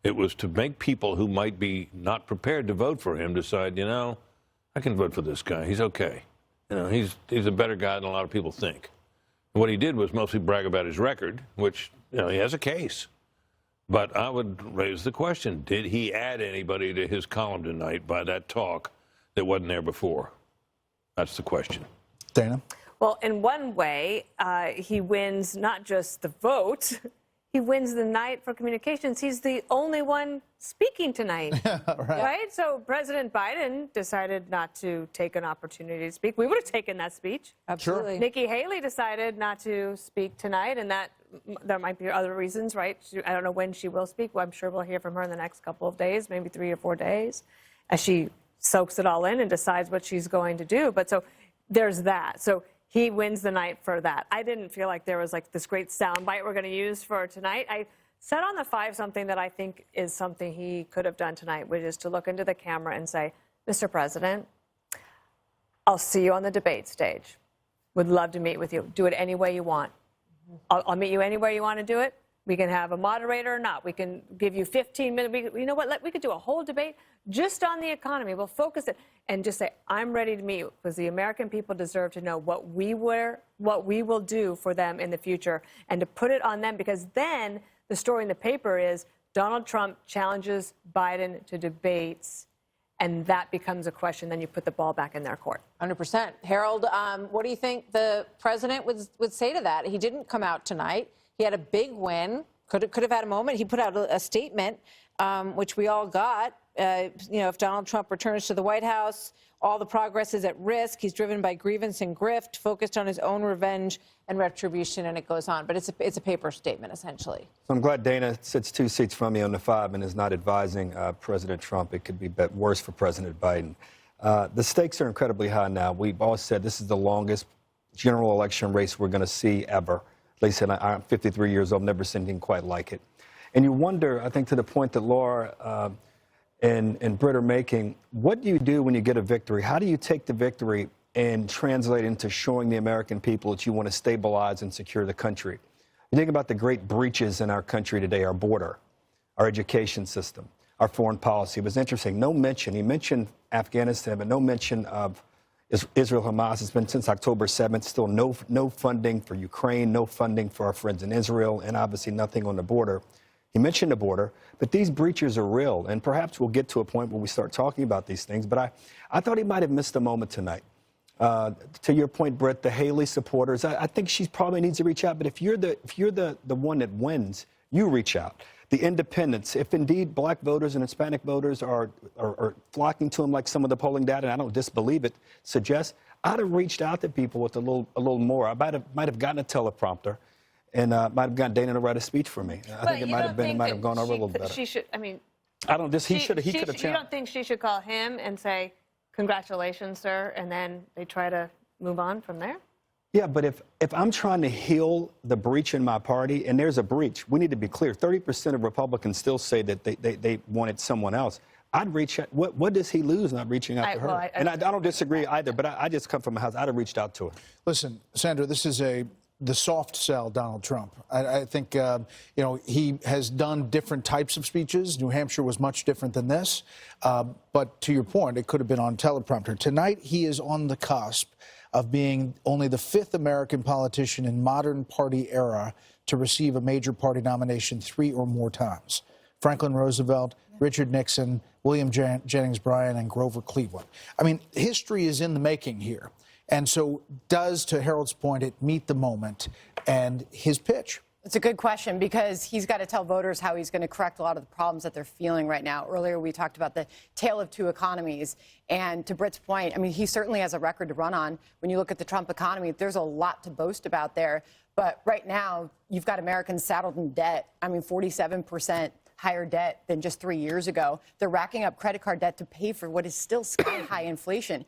It was to make people who might be not prepared to vote for him decide, you know, I can vote for this guy. He's okay. You know, he's a better guy than a lot of people think. What he did was mostly brag about his record, which, you know, he has a case. But I would raise the question, did he add anybody to his column tonight by that talk that wasn't there before? That's the question. Dana? Well, in one way, he wins not just the vote, he wins the night for communications. He's the only one speaking tonight, right? So President Biden decided not to take an opportunity to speak. We would have taken that speech. Absolutely. Nikki Haley decided not to speak tonight, and that there might be other reasons, right? I don't know when she will speak. Well, I'm sure we'll hear from her in the next couple of days, maybe 3 or 4 days, as she soaks it all in and decides what she's going to do. But so there's that. So he wins the night for that. I didn't feel like there was like this great soundbite we're going to use for tonight. I said on the 5 something that I think is something he could have done tonight, which is to look into the camera and say, Mr. President, I'll see you on the debate stage. Would love to meet with you. Do it any way you want. I'll meet you anywhere you want to do it. We can have a moderator or not. We can give you 15 minutes. You know what? We could do a whole debate just on the economy. We'll focus it and just say, I'm ready to meet you, because the American people deserve to know what we will do for them in the future, and to put it on them, because then the story in the paper is Donald Trump challenges Biden to debates, and that becomes a question. Then you put the ball back in their court. 100%. Harold, what do you think the president would say to that? He didn't come out tonight. He had a big win. Could have had a moment. He put out a statement, which we all got. If Donald Trump returns to the White House, all the progress is at risk. He's driven by grievance and grift, focused on his own revenge and retribution, and it goes on. But it's a paper statement, essentially. So I'm glad Dana sits 2 seats from me on the 5 and is not advising President Trump. It could be worse for President Biden. The stakes are incredibly high now. We've all said this is the longest general election race we're going to see ever. At least I'm 53 years old, never seen anything quite like it. And you wonder, I think, to the point that Laura and Britt are making, what do you do when you get a victory? How do you take the victory and translate into showing the American people that you want to stabilize and secure the country? You think about the great breaches in our country today, our border, our education system, our foreign policy. It was interesting. No mention. He mentioned Afghanistan, but no mention of Israel, Hamas. It's been since October 7th. Still no funding for Ukraine, no funding for our friends in Israel, and obviously nothing on the border. He mentioned the border, but these breaches are real, and perhaps we'll get to a point where we start talking about these things. But I thought he might have missed a moment tonight. To your point, Britt, the Haley supporters, I think she probably needs to reach out. But if you're the one that wins, you reach out. The independents, if indeed black voters and Hispanic voters are flocking to him like some of the polling data, and I don't disbelieve it, suggests, I'd have reached out to people with a little more. I might have gotten a teleprompter, and might have gotten Dana to write a speech for me. I think it might have gone over a little better. She should. I mean, I don't. He could have. You don't think she should call him and say, "Congratulations, sir," and then they try to move on from there? Yeah, but if I'm trying to heal the breach in my party, and there's a breach, we need to be clear. 30% of Republicans still say that they wanted someone else. I'd reach out. What does he lose not reaching out to her? I don't disagree either, but I just come from a house. I'd have reached out to her. Listen, Sandra, this is the soft sell Donald Trump. I think, he has done different types of speeches. New Hampshire was much different than this. But to your point, it could have been on teleprompter. Tonight, he is on the cusp of being only the 5th American politician in modern party era to receive a major party nomination 3 or more times. Franklin Roosevelt, Richard Nixon, William Jennings Bryan, and Grover Cleveland. I mean, history is in the making here. And so does, to Harold's point, it meet the moment and his pitch? It's a good question, because he's got to tell voters how he's going to correct a lot of the problems that they're feeling right now. Earlier, we talked about the tale of two economies. And to Britt's point, I mean, he certainly has a record to run on. When you look at the Trump economy, there's a lot to boast about there. But right now, you've got Americans saddled in debt. I mean, 47% higher debt than just 3 years ago. They're racking up credit card debt to pay for what is still sky-high inflation.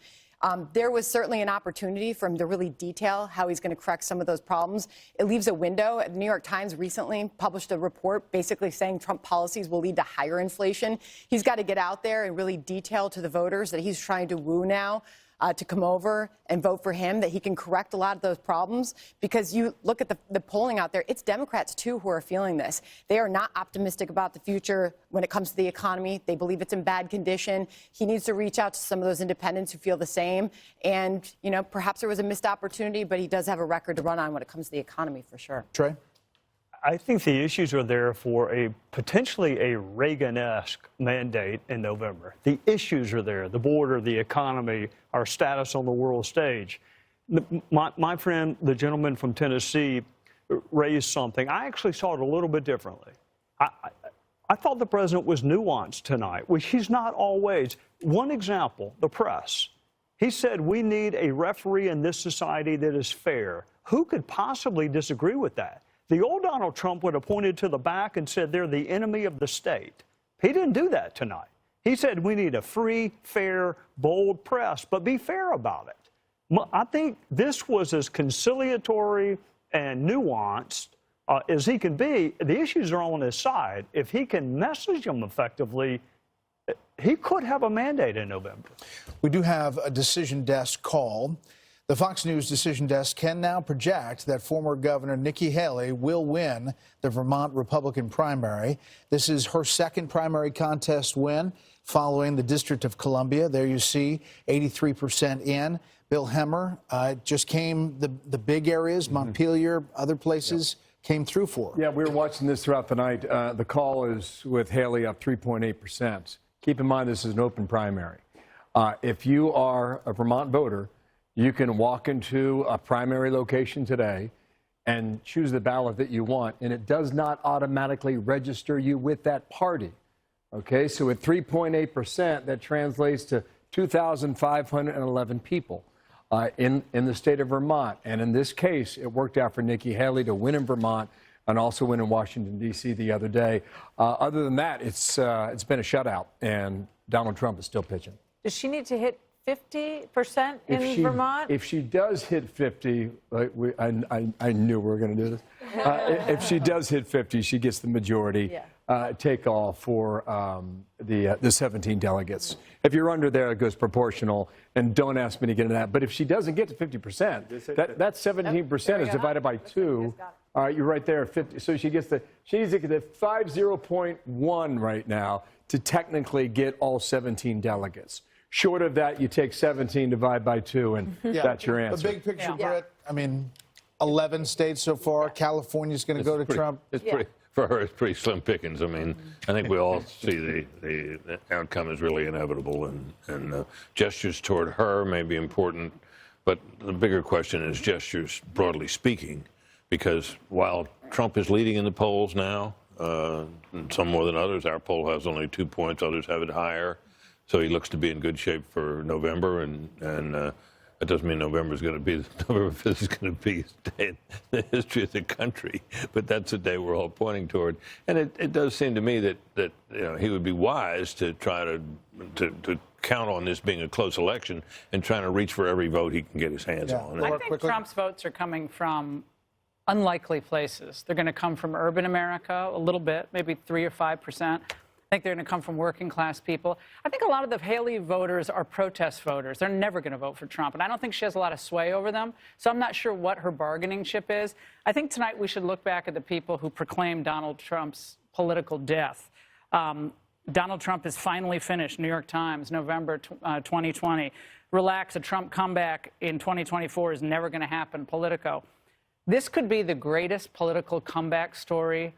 There was certainly an opportunity for him to really detail how he's going to correct some of those problems. It leaves a window. The New York Times recently published a report basically saying Trump policies will lead to higher inflation. He's got to get out there and really detail to the voters that he's trying to woo now to come over and vote for him, that he can correct a lot of those problems. Because you look at the polling out there, it's Democrats, too, who are feeling this. They are not optimistic about the future when it comes to the economy. They believe it's in bad condition. He needs to reach out to some of those independents who feel the same. And, perhaps there was a missed opportunity, but he does have a record to run on when it comes to the economy, for sure. Trey? I think the issues are there for potentially a Reagan-esque mandate in November. The issues are there: the border, the economy, our status on the world stage. My friend, the gentleman from Tennessee, raised something. I actually saw it a little bit differently. I thought the president was nuanced tonight, which he's not always. One example, the press. He said we need a referee in this society that is fair. Who could possibly disagree with that? The old Donald Trump would have pointed to the back and said they're the enemy of the state. He didn't do that tonight. He said we need a free, fair, bold press, but be fair about it. I think this was as conciliatory and nuanced as he can be. The issues are on his side. If he can message them effectively, he could have a mandate in November. We do have a decision desk call. The Fox News decision desk can now project that former Governor Nikki Haley will win the Vermont Republican primary. This is her second primary contest win following the District of Columbia. There you see 83% in. Bill Hemmer just came, the big areas, Montpelier, other places came through for her. Yeah, we were watching this throughout the night. The call is with Haley up 3.8%. Keep in mind this is an open primary. If you are a Vermont voter, you can walk into a primary location today and choose the ballot that you want, and it does not automatically register you with that party. Okay, so at 3.8%, that translates to 2,511 people in the state of Vermont. And in this case, it worked out for Nikki Haley to win in Vermont and also win in Washington, D.C. the other day. Other than that, it's been a shutout, and Donald Trump is still pitching. Does she need to hit 50% in Vermont? If she does hit 50, like I knew we were going to do this. If she does hit 50, she gets the majority take all for the 17 delegates. If you're under there, it goes proportional, and don't ask me to get into that. But if she doesn't get to 50%, that 17% is divided by 2. All right, you're right there at 50. So she needs to get to 50.1 right now to technically get all 17 delegates. Short of that, you take 17, divide by 2, and that's your answer. The big picture, Brett, I mean, 11 states so far. California's going to go to Trump. It's pretty, for her, it's pretty slim pickings. I mean, I think we all see the outcome is really inevitable, and gestures toward her may be important, but the bigger question is gestures broadly speaking, because while Trump is leading in the polls now, some more than others, our poll has only 2 points, others have it higher. So he looks to be in good shape for November, and that doesn't mean November 5th is going to be a day in the history of the country, but that's the day we're all pointing toward. And it does seem to me that he would be wise to try to count on this being a close election and trying to reach for every vote he can get his hands on. I think Trump's votes are coming from unlikely places. They're going to come from urban America a little bit, maybe 3 or 5%. I think they're going to come from working class people. I think a lot of the Haley voters are protest voters. They're never going to vote for Trump, and I don't think she has a lot of sway over them. So I'm not sure what her bargaining chip is. I think tonight we should look back at the people who proclaimed Donald Trump's political death. Donald Trump is finally finished. New York Times, November 2020. Relax, a Trump comeback in 2024 is never going to happen. Politico. This could be the greatest political comeback story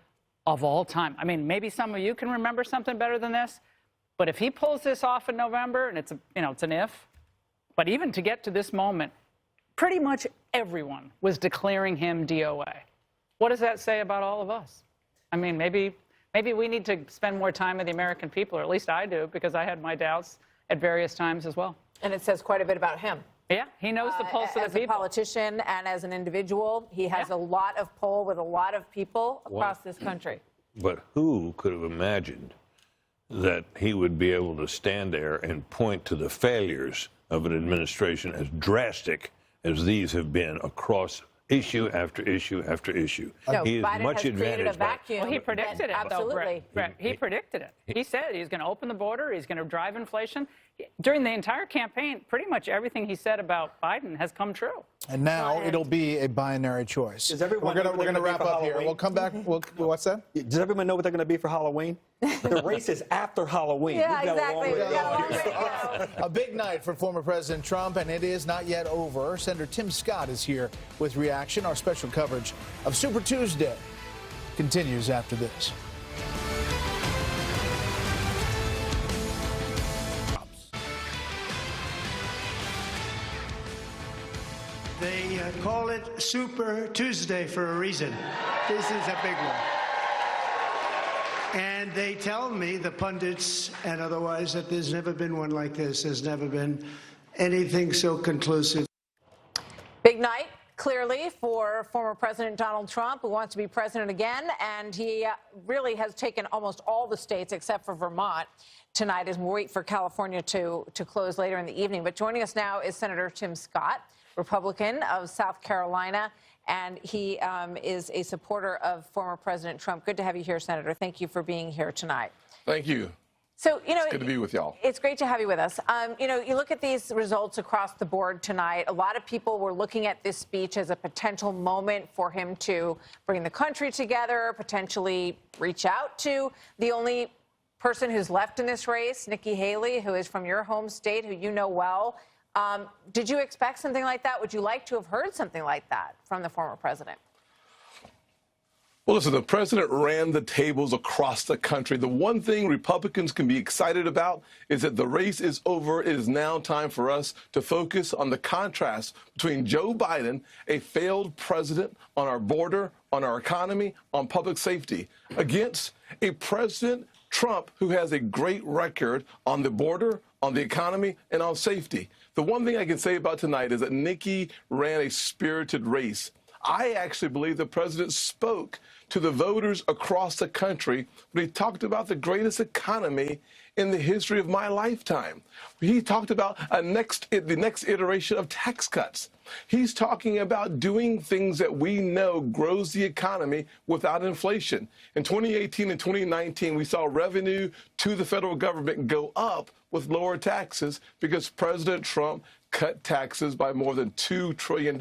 of all time. I mean, maybe some of you can remember something better than this, but if he pulls this off in November, and it's an if, but even to get to this moment, pretty much everyone was declaring him DOA. What does that say about all of us? I mean, maybe we need to spend more time with the American people, or at least I do, because I had my doubts at various times as well. And it says quite a bit about him. Yeah, he knows the pulse of the people. As a politician and as an individual, he has a lot of pull with a lot of people across this country. But who could have imagined that he would be able to stand there and point to the failures of an administration as drastic as these have been across issue after issue after issue? No, he is Biden much has created a advantaged by vacuum. Well, he predicted it. Absolutely. Brett, he predicted it. He said he's going to open the border. He's going to drive inflation. During the entire campaign, pretty much everything he said about Biden has come true. And now it'll be a binary choice. We're going to wrap up here. We'll come back. What's that? Does everyone know what they're going to be for Halloween? The race is after Halloween. Yeah, exactly. A big night for former President Trump, and it is not yet over. Senator Tim Scott is here with reaction. Our special coverage of Super Tuesday continues after this. They call it Super Tuesday for a reason. This is a big one. And they tell me, the pundits and otherwise, that there's never been one like this. There's never been anything so conclusive. Big night, clearly, for former President Donald Trump, who wants to be president again. And he really has taken almost all the states except for Vermont tonight, as we wait for California to close later in the evening. But joining us now is Senator Tim Scott. Republican of South Carolina, and he is a supporter of former President Trump. Good to have you here, Senator. Thank you for being here tonight. Thank you. So, it's good to be with y'all. It's great to have you with us. You look at these results across the board tonight. A lot of people were looking at this speech as a potential moment for him to bring the country together, potentially reach out to the only person who's left in this race, Nikki Haley, who is from your home state, who you know well. Did you expect something like that? Would you like to have heard something like that from the former president? Well, listen, the president ran the tables across the country. The one thing Republicans can be excited about is that the race is over. It is now time for us to focus on the contrast between Joe Biden, a failed president on our border, on our economy, on public safety, against a President Trump who has a great record on the border, on the economy, and on safety. The one thing I can say about tonight is that Nikki ran a spirited race. I actually believe the president spoke to the voters across the country when he talked about the greatest economy in the history of my lifetime. He talked about the next iteration of tax cuts. He's talking about doing things that we know grows the economy without inflation. In 2018 and 2019, we saw revenue to the federal government go up with lower taxes because President Trump cut taxes by more than $2 trillion.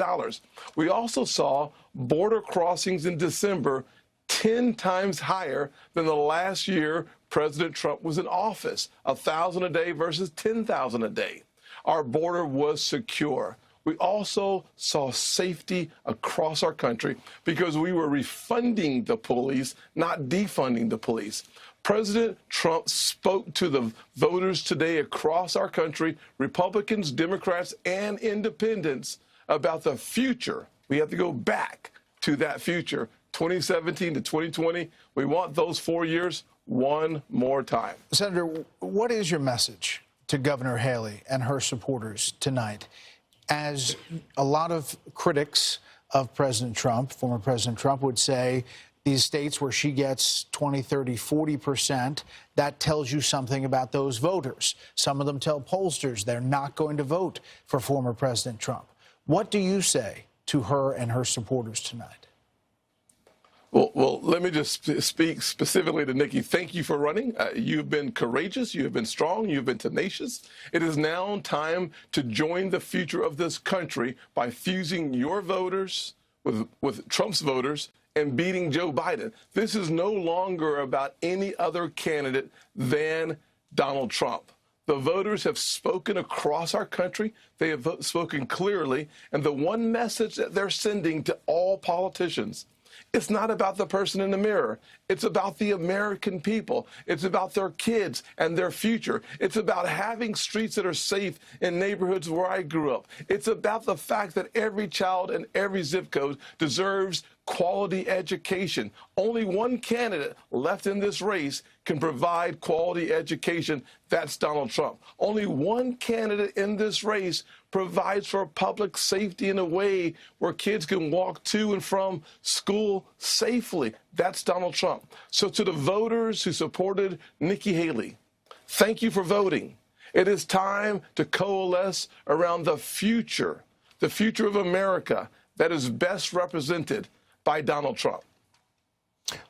We also saw border crossings in December 10 times higher than the last year President Trump was in office, 1,000 a day versus 10,000 a day. Our border was secure. We also saw safety across our country because we were refunding the police, not defunding the police. President Trump spoke to the voters today across our country, Republicans, Democrats, and independents, about the future. We have to go back to that future, 2017 to 2020. We want those 4 years one more time. Senator, what is your message to Governor Haley and her supporters tonight? As a lot of critics of President Trump, former President Trump, would say, these states where she gets 20, 30, 40%, that tells you something about those voters. Some of them tell pollsters they're not going to vote for former President Trump. What do you say to her and her supporters tonight? Well, let me just speak specifically to Nikki. Thank you for running. You've been courageous. You've been strong. You've been tenacious. It is now time to join the future of this country by fusing your voters with Trump's voters and beating Joe Biden. This is no longer about any other candidate than Donald Trump. The voters have spoken across our country. They have spoken clearly. And the one message that they're sending to all politicians, it's not about the person in the mirror. It's about the American people. It's about their kids and their future. It's about having streets that are safe in neighborhoods where I grew up. It's about the fact that every child in every zip code deserves quality education. Only one candidate left in this race can provide quality education. That's Donald Trump. Only one candidate in this race provides for public safety in a way where kids can walk to and from school safely. That's Donald Trump. So to the voters who supported Nikki Haley, thank you for voting. It is time to coalesce around the future of America that is best represented by Donald Trump.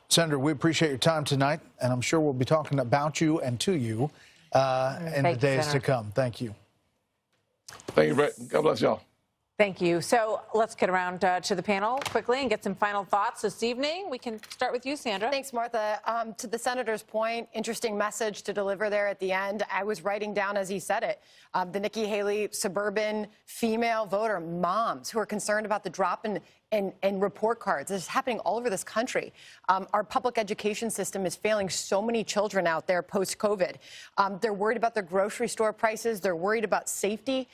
Senator, we appreciate your time tonight, and I'm sure we'll be talking about you and to you in the days to come. Thank you. Thank you, Brett. God bless y'all. Thank you. So let's get around to the panel quickly and get some final thoughts this evening. We can start with you, Sandra. Thanks, Martha. To the senator's point, interesting message to deliver there at the end. I was writing down as he said it. The Nikki Haley suburban female voter, moms who are concerned about the drop in report cards. This is happening all over this country. Our public education system is failing so many children out there post-COVID. They're worried about their grocery store prices. They're worried about safety.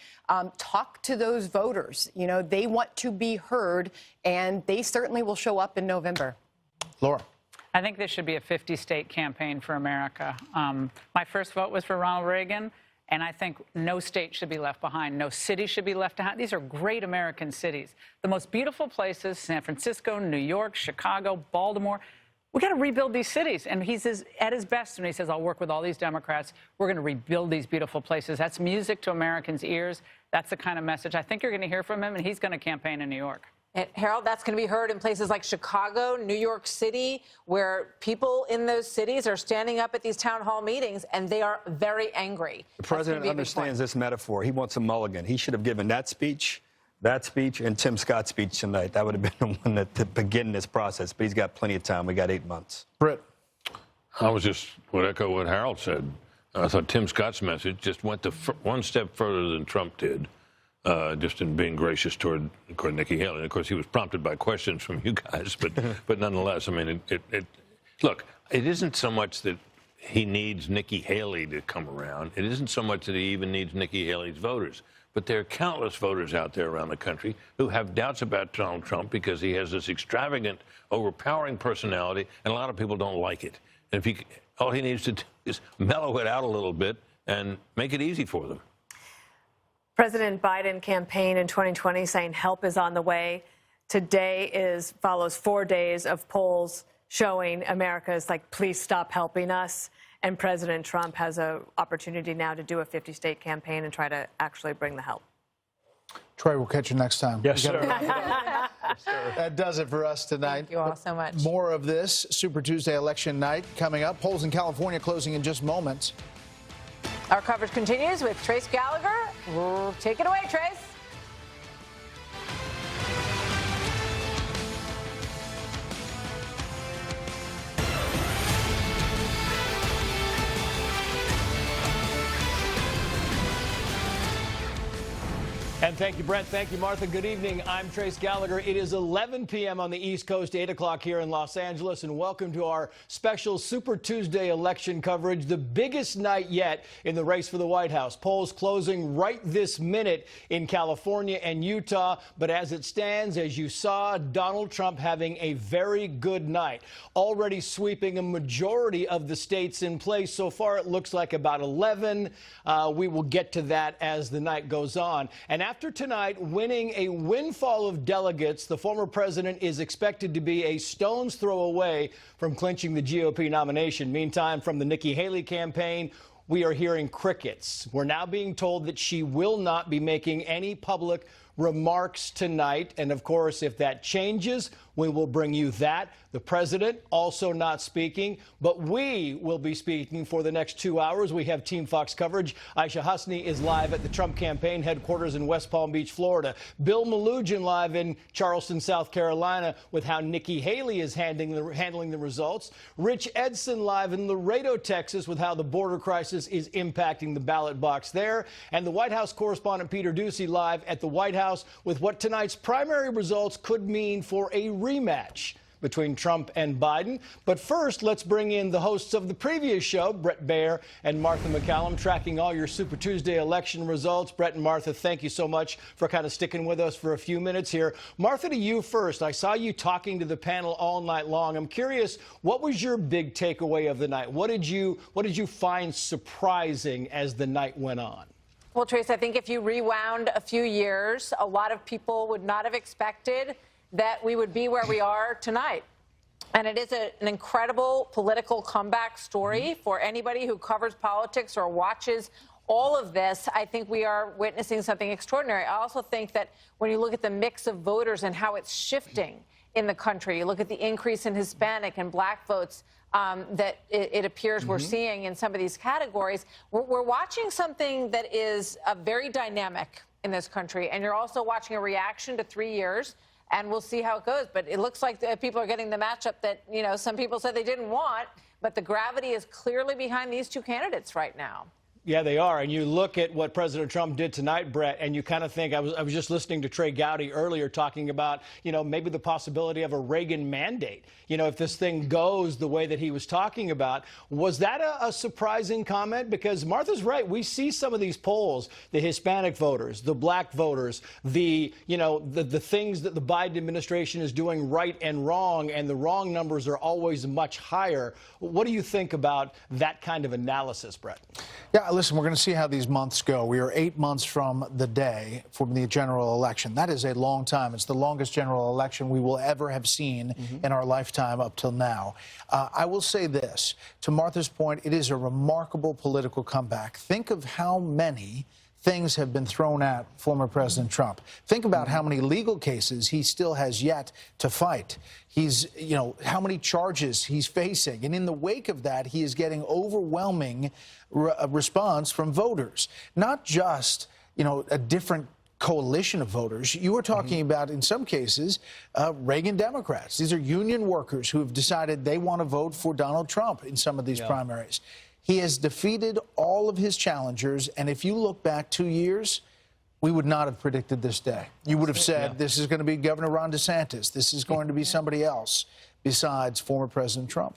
Talk to those voters. You know, they want to be heard, and they certainly will show up in November. Laura. I think this should be a 50-state campaign for America. My first vote was for Ronald Reagan. And I think no state should be left behind. No city should be left behind. These are great American cities. The most beautiful places, San Francisco, New York, Chicago, Baltimore. We got to rebuild these cities. And he's at his best when he says, I'll work with all these Democrats. We're going to rebuild these beautiful places. That's music to Americans' ears. That's the kind of message I think you're going to hear from him, and he's going to campaign in New York. And Harold, that's going to be heard in places like Chicago, New York City, where people in those cities are standing up at these town hall meetings, and they are very angry. The president understands this metaphor. He wants a mulligan. He should have given that speech, and Tim Scott's speech tonight. That would have been the one that to begin this process. But he's got plenty of time. We got 8 months. Britt. I would echo what Harold said. I thought Tim Scott's message just went one step further than Trump did, just in being gracious toward Nikki Haley. And of course, he was prompted by questions from you guys, but nonetheless, I mean, look, it isn't so much that he needs Nikki Haley to come around. It isn't so much that he even needs Nikki Haley's voters. But there are countless voters out there around the country who have doubts about Donald Trump because he has this extravagant, overpowering personality, and a lot of people don't like it. And all he needs to do is mellow it out a little bit and make it easy for them. President Biden campaign in 2020 saying help is on the way. Today follows 4 days of polls showing America is like, please stop helping us. And President Trump has an opportunity now to do a 50-state campaign and try to actually bring the help. Troy, we'll catch you next time. Yes, sir. That does it for us tonight. Thank you all so much. More of this Super Tuesday election night coming up. Polls in California closing in just moments. Our coverage continues with Trace Gallagher. Take it away, Trace. And thank you, Brent. Thank you, Martha. Good evening. I'm Trace Gallagher. It is 11 p.m. on the East Coast, 8 o'clock here in Los Angeles, and welcome to our special Super Tuesday election coverage, the biggest night yet in the race for the White House. Polls closing right this minute in California and Utah, but as it stands, as you saw, Donald Trump having a very good night, already sweeping a majority of the states in place. So far, it looks like about 11. We will get to that as the night goes on. And after tonight winning a windfall of delegates, the former president is expected to be a stone's throw away from clinching the GOP nomination. Meantime, from the Nikki Haley campaign, we are hearing crickets. We're now being told that she will not be making any public remarks tonight. And of course, if that changes, we will bring you that. The president also not speaking, but we will be speaking for the next 2 hours. We have Team Fox coverage. Aisha Husney is live at the Trump campaign headquarters in West Palm Beach, Florida. Bill Malugin live in Charleston, South Carolina, with how Nikki Haley is handling the results. Rich Edson live in Laredo, Texas, with how the border crisis is impacting the ballot box there. And the White House correspondent Peter Doocy live at the White House with what tonight's primary results could mean for a rematch between Trump and Biden. But first, let's bring in the hosts of the previous show, Bret Baier and Martha McCallum, tracking all your Super Tuesday election results. Bret and Martha, thank you so much for kind of sticking with us for a few minutes here. Martha, to you first. I saw you talking to the panel all night long. I'm curious, what was your big takeaway of the night? What did you find surprising as the night went on? Well, Trace, I think if you rewound a few years, a lot of people would not have expected that we would be where we are tonight. And it is an incredible political comeback story for anybody who covers politics or watches all of this. I think we are witnessing something extraordinary. I also think that when you look at the mix of voters and how it's shifting in the country, you look at the increase in Hispanic and black votes that it appears we're seeing in some of these categories, we're watching something that is very dynamic in this country. And you're also watching a reaction to 3 years. And we'll see how it goes. But it looks like people are getting the matchup that, some people said they didn't want. But the gravity is clearly behind these two candidates right now. Yeah, they are. And you look at what President Trump did tonight, Brett, and you kind of think, I was just listening to Trey Gowdy earlier talking about, maybe the possibility of a Reagan mandate, if this thing goes the way that he was talking about. Was that a surprising comment? Because Martha's right. We see some of these polls, the Hispanic voters, the black voters, the things that the Biden administration is doing right and wrong, and the wrong numbers are always much higher. What do you think about that kind of analysis, Brett? Yeah, Listen, we're going to see how these months go. We are 8 months from the day for the general election. That is a long time. It's the longest general election we will ever have seen in our lifetime up till now. I will say this. To Martha's point, it is a remarkable political comeback. Think of how many things have been thrown at former President Trump. Think about how many legal cases he still has yet to fight. He's, how many charges he's facing. And in the wake of that, he is getting overwhelming response from voters. Not just, a different coalition of voters. You are talking about, in some cases, Reagan Democrats. These are union workers who have decided they want to vote for Donald Trump in some of these primaries. He has defeated all of his challengers, and if you look back 2 years, we would not have predicted this day. You would have said, this is going to be Governor Ron DeSantis. This is going to be somebody else besides former President Trump.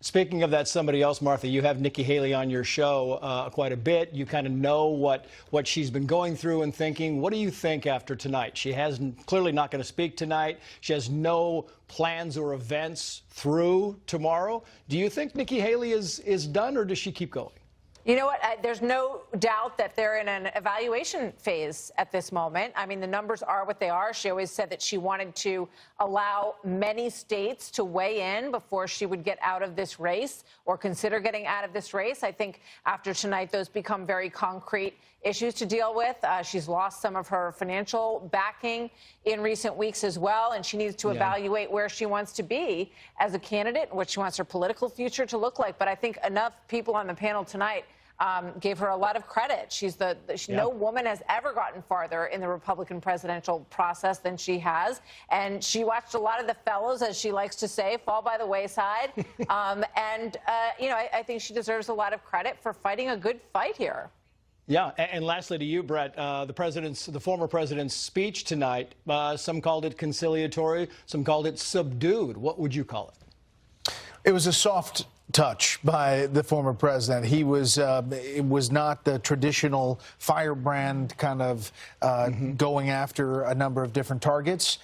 Speaking of that somebody else, Martha, you have Nikki Haley on your show quite a bit. You kind of know what she's been going through and thinking. What do you think after tonight? She has clearly not going to speak tonight. She has no plans or events through tomorrow. Do you think Nikki Haley is done, or does she keep going? You know what? There's no doubt that they're in an evaluation phase at this moment. I mean, the numbers are what they are. She always said that she wanted to allow many states to weigh in before she would get out of this race or consider getting out of this race. I think after tonight, those become very concrete issues to deal with. She's lost some of her financial backing in recent weeks as well, and she needs to evaluate where she wants to be as a candidate and what she wants her political future to look like. But I think enough people on the panel tonight gave her a lot of credit. No woman has ever gotten farther in the Republican presidential process than she has. And she watched a lot of the fellows, as she likes to say, fall by the wayside. I think she deserves a lot of credit for fighting a good fight here. Yeah, and lastly to you, Brett, the former president's speech tonight, some called it conciliatory, some called it subdued. What would you call it? It was a soft touch by the former president. He was, it was not the traditional firebrand kind of going after a number of different targets.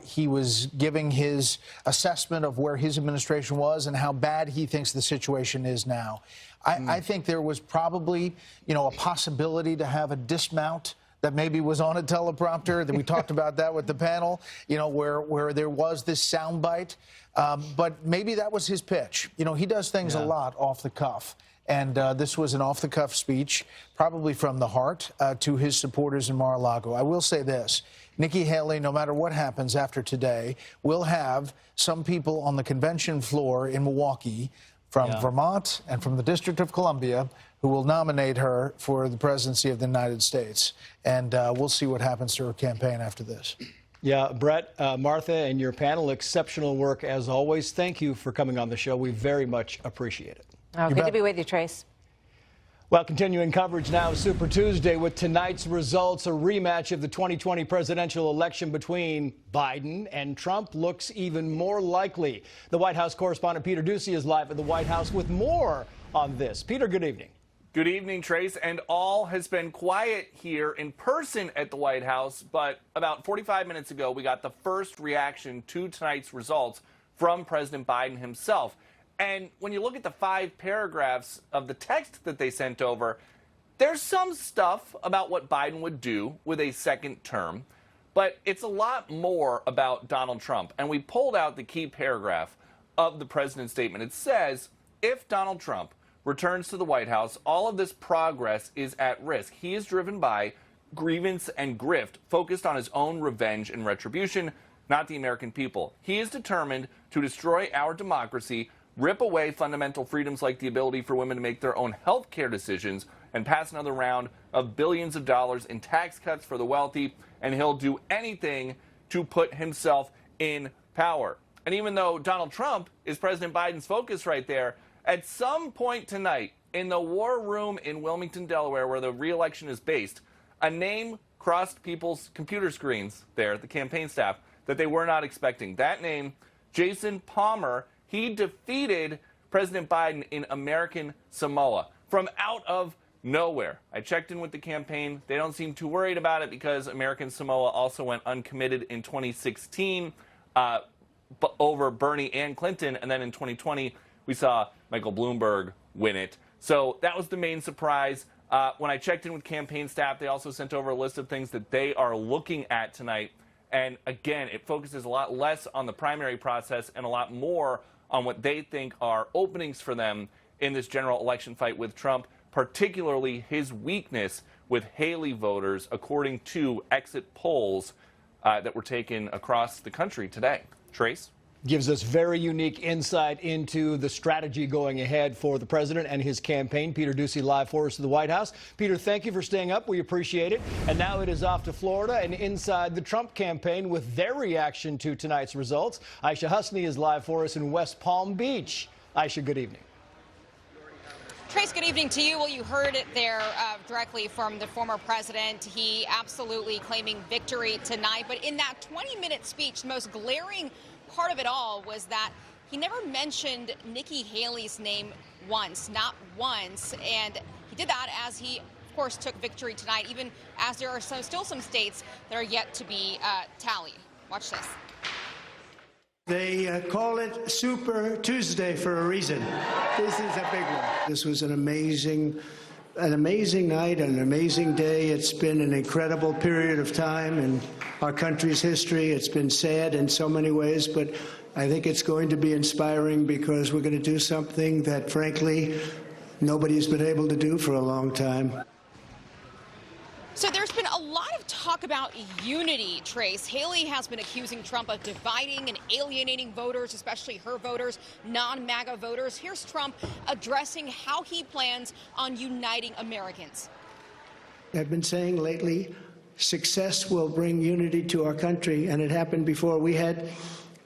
He was giving his assessment of where his administration was and how bad he thinks the situation is now. I think there was probably, a possibility to have a dismount that maybe was on a teleprompter. That we talked about that with the panel, where there was this soundbite. But maybe that was his pitch. He does things a lot off the cuff. And this was an off-the-cuff speech, probably from the heart, to his supporters in Mar-a-Lago. I will say this. Nikki Haley, no matter what happens after today, will have some people on the convention floor in Milwaukee from Vermont and from the District of Columbia who will nominate her for the presidency of the United States. And we'll see what happens to her campaign after this. Yeah, Brett, Martha, and your panel, exceptional work as always. Thank you for coming on the show. We very much appreciate it. Oh, good to be with you, Trace. Well, continuing coverage now, Super Tuesday with tonight's results. A rematch of the 2020 presidential election between Biden and Trump looks even more likely. The White House correspondent Peter Ducey is live at the White House with more on this. Peter, good evening. Good evening, Trace. And all has been quiet here in person at the White House. But about 45 minutes ago, we got the first reaction to tonight's results from President Biden himself. And when you look at the 5 paragraphs of the text that they sent over, there's some stuff about what Biden would do with a second term, but it's a lot more about Donald Trump. And we pulled out the key paragraph of the president's statement. It says, if Donald Trump returns to the White House, all of this progress is at risk. He is driven by grievance and grift, focused on his own revenge and retribution, not the American people. He is determined to destroy our democracy, rip away fundamental freedoms like the ability for women to make their own health care decisions, and pass another round of billions of dollars in tax cuts for the wealthy, and he'll do anything to put himself in power. And even though Donald Trump is President Biden's focus right there, at some point tonight in the war room in Wilmington, Delaware, where the re-election is based, a name crossed people's computer screens there, the campaign staff, that they were not expecting. That name, Jason Palmer. He defeated President Biden in American Samoa from out of nowhere. I checked in with the campaign. They don't seem too worried about it because American Samoa also went uncommitted in 2016 over Bernie and Clinton. And then in 2020, we saw Michael Bloomberg win it. So that was the main surprise. When I checked in with campaign staff, they also sent over a list of things that they are looking at tonight. And again, it focuses a lot less on the primary process and a lot more on what they think are openings for them in this general election fight with Trump, particularly his weakness with Haley voters, according to exit polls that were taken across the country today. Trace? Gives us very unique insight into the strategy going ahead for the president and his campaign. Peter Ducey live for us at the White House. Peter, thank you for staying up. We appreciate it. And now it is off to Florida and inside the Trump campaign with their reaction to tonight's results. Aisha Husney is live for us in West Palm Beach. Aisha, good evening. Trace, good evening to you. Well, you heard it there directly from the former president. He absolutely claiming victory tonight. But in that 20-minute speech, the most glaring part of it all was that he never mentioned Nikki Haley's name once, not once. And he did that as he, of course, took victory tonight, even as there are still some states that are yet to be tallied. Watch this. They call it Super Tuesday for a reason. This is a big one. This was an amazing night, an amazing day. It's been an incredible period of time in our country's history. It's been sad in so many ways, but I think it's going to be inspiring because we're going to do something that, frankly, nobody's been able to do for a long time. So there's been a lot of talk about unity, Trace. Haley has been accusing Trump of dividing and alienating voters, especially her voters, non-MAGA voters. Here's Trump addressing how he plans on uniting Americans. I've been saying lately, success will bring unity to our country, and it happened before. We had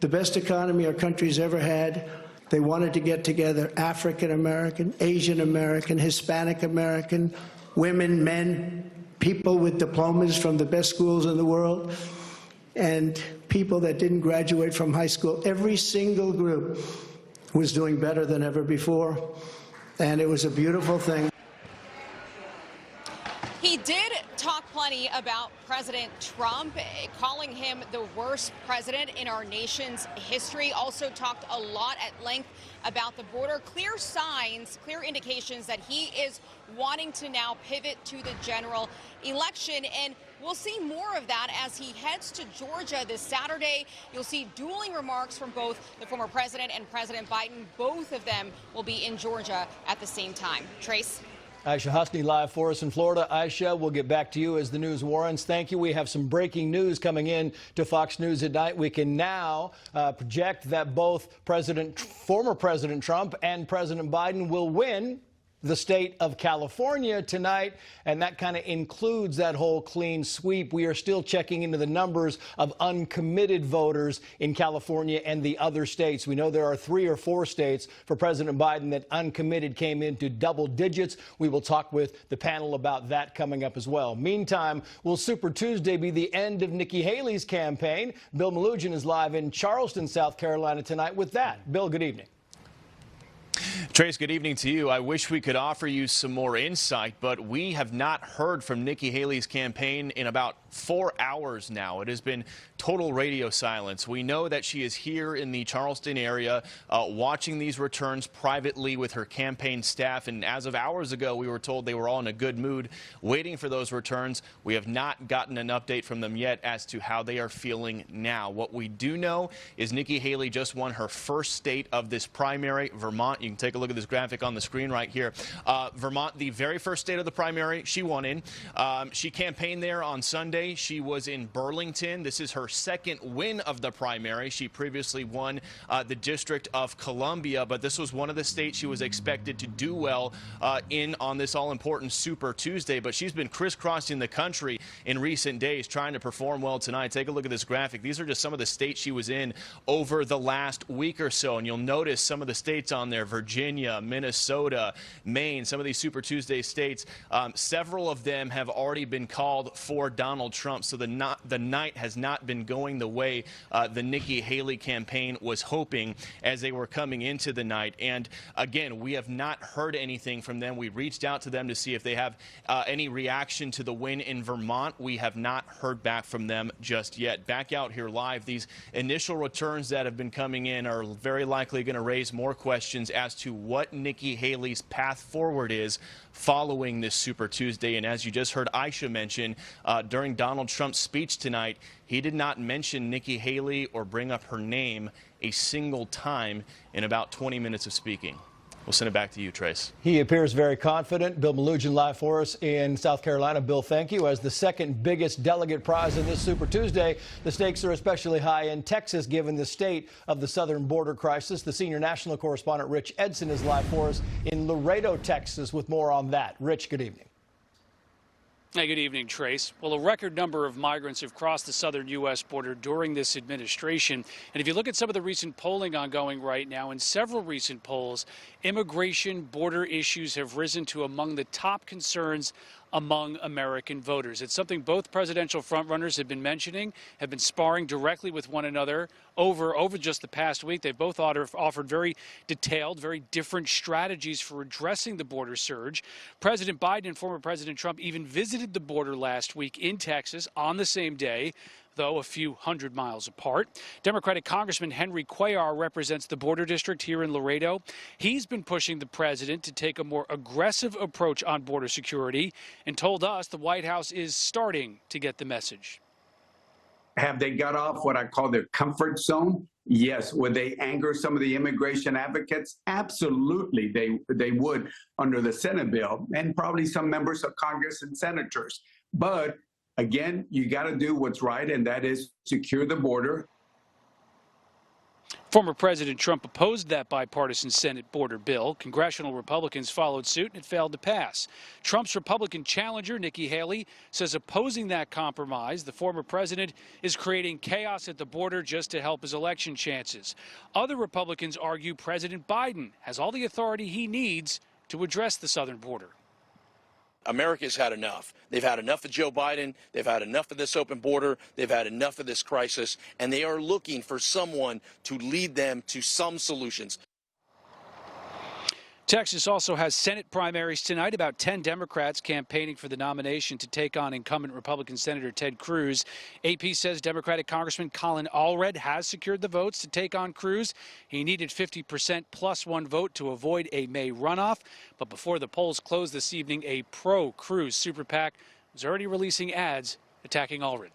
the best economy our country's ever had. They wanted to get together African American, Asian American, Hispanic American, women, men, people with diplomas from the best schools in the world, and people that didn't graduate from high school. Every single group was doing better than ever before, and it was a beautiful thing. He did talk plenty about President Trump, calling him the worst president in our nation's history. Also talked a lot at length about the border. Clear signs, clear indications that he is wanting to now pivot to the general election. And we'll see more of that as he heads to Georgia this Saturday. You'll see dueling remarks from both the former president and President Biden. Both of them will be in Georgia at the same time. Trace? Aisha Husney live for us in Florida. Aisha, we'll get back to you as the news warrants. Thank you. We have some breaking news coming in to Fox News at night. We can now project that both former President Trump and President Biden will win the state of California tonight, and that kind of includes that whole clean sweep. We are still checking into the numbers of uncommitted voters in California and the other states. We know there are 3 or 4 states for President Biden that uncommitted came into double digits. We will talk with the panel about that coming up as well. Meantime, will Super Tuesday be the end of Nikki Haley's campaign? Bill Melugin is live in Charleston, South Carolina tonight with that. Bill, good evening. Trace, good evening to you. I wish we could offer you some more insight, but we have not heard from Nikki Haley's campaign in about 4 hours now. It has been total radio silence. We know that she is here in the Charleston area watching these returns privately with her campaign staff, and as of hours ago, we were told they were all in a good mood waiting for those returns. We have not gotten an update from them yet as to how they are feeling now. What we do know is Nikki Haley just won her first state of this primary, Vermont. You can take a look at this graphic on the screen right here. Vermont, the very first state of the primary, she won in. She campaigned there on Sunday. She was in Burlington. This is her second win of the primary. She previously won the District of Columbia, but this was one of the states she was expected to do well in on this all-important Super Tuesday. But she's been crisscrossing the country in recent days trying to perform well tonight. Take a look at this graphic. These are just some of the states she was in over the last week or so, and you'll notice some of the states on there: Virginia, Minnesota, Maine, some of these Super Tuesday states. Several of them have already been called for Donald Trump, so the night has not been been going the way the Nikki Haley campaign was hoping as they were coming into the night. And again, we have not heard anything from them. We reached out to them to see if they have any reaction to the win in Vermont. We have not heard back from them just yet. Back out here live, these initial returns that have been coming in are very likely going to raise more questions as to what Nikki Haley's path forward is following this Super Tuesday. And as you just heard Aisha mention, during Donald Trump's speech tonight, he did not mention Nikki Haley or bring up her name a single time in about 20 minutes of speaking. We'll send it back to you, Trace. He appears very confident. Bill Melugin live for us in South Carolina. Bill, thank you. As the second biggest delegate prize in this Super Tuesday, the stakes are especially high in Texas, given the state of the southern border crisis. The senior national correspondent Rich Edson is live for us in Laredo, Texas, with more on that. Rich, good evening. Hey, good evening, Trace. Well, a record number of migrants have crossed the southern U.S. border during this administration. And if you look at some of the recent polling ongoing right now, in several recent polls, immigration, border issues have risen to among the top concerns among American voters. It's something both presidential frontrunners have been mentioning, have been sparring directly with one another over just the past week. They've both offered very detailed, very different strategies for addressing the border surge. President Biden and former President Trump even visited the border last week in Texas on the same day, though a few hundred miles apart. Democratic Congressman Henry Cuellar represents the border district here in Laredo. He's been pushing the president to take a more aggressive approach on border security and told us the White House is starting to get the message. Have they got off what I call their comfort zone? Yes. Would they anger some of the immigration advocates? Absolutely, they would under the Senate bill, and probably some members of Congress and senators. But again, you got to do what's right, and that is secure the border. Former President Trump opposed that bipartisan Senate border bill. Congressional Republicans followed suit and it failed to pass. Trump's Republican challenger, Nikki Haley, says opposing that compromise, the former president is creating chaos at the border just to help his election chances. Other Republicans argue President Biden has all the authority he needs to address the southern border. America's had enough. They've had enough of Joe Biden. They've had enough of this open border. They've had enough of this crisis. And they are looking for someone to lead them to some solutions. Texas also has Senate primaries tonight. About 10 Democrats campaigning for the nomination to take on incumbent Republican Senator Ted Cruz. AP says Democratic Congressman Colin Allred has secured the votes to take on Cruz. He needed 50% plus one vote to avoid a May runoff. But before the polls close this evening, a pro-Cruz super PAC was already releasing ads attacking Allred.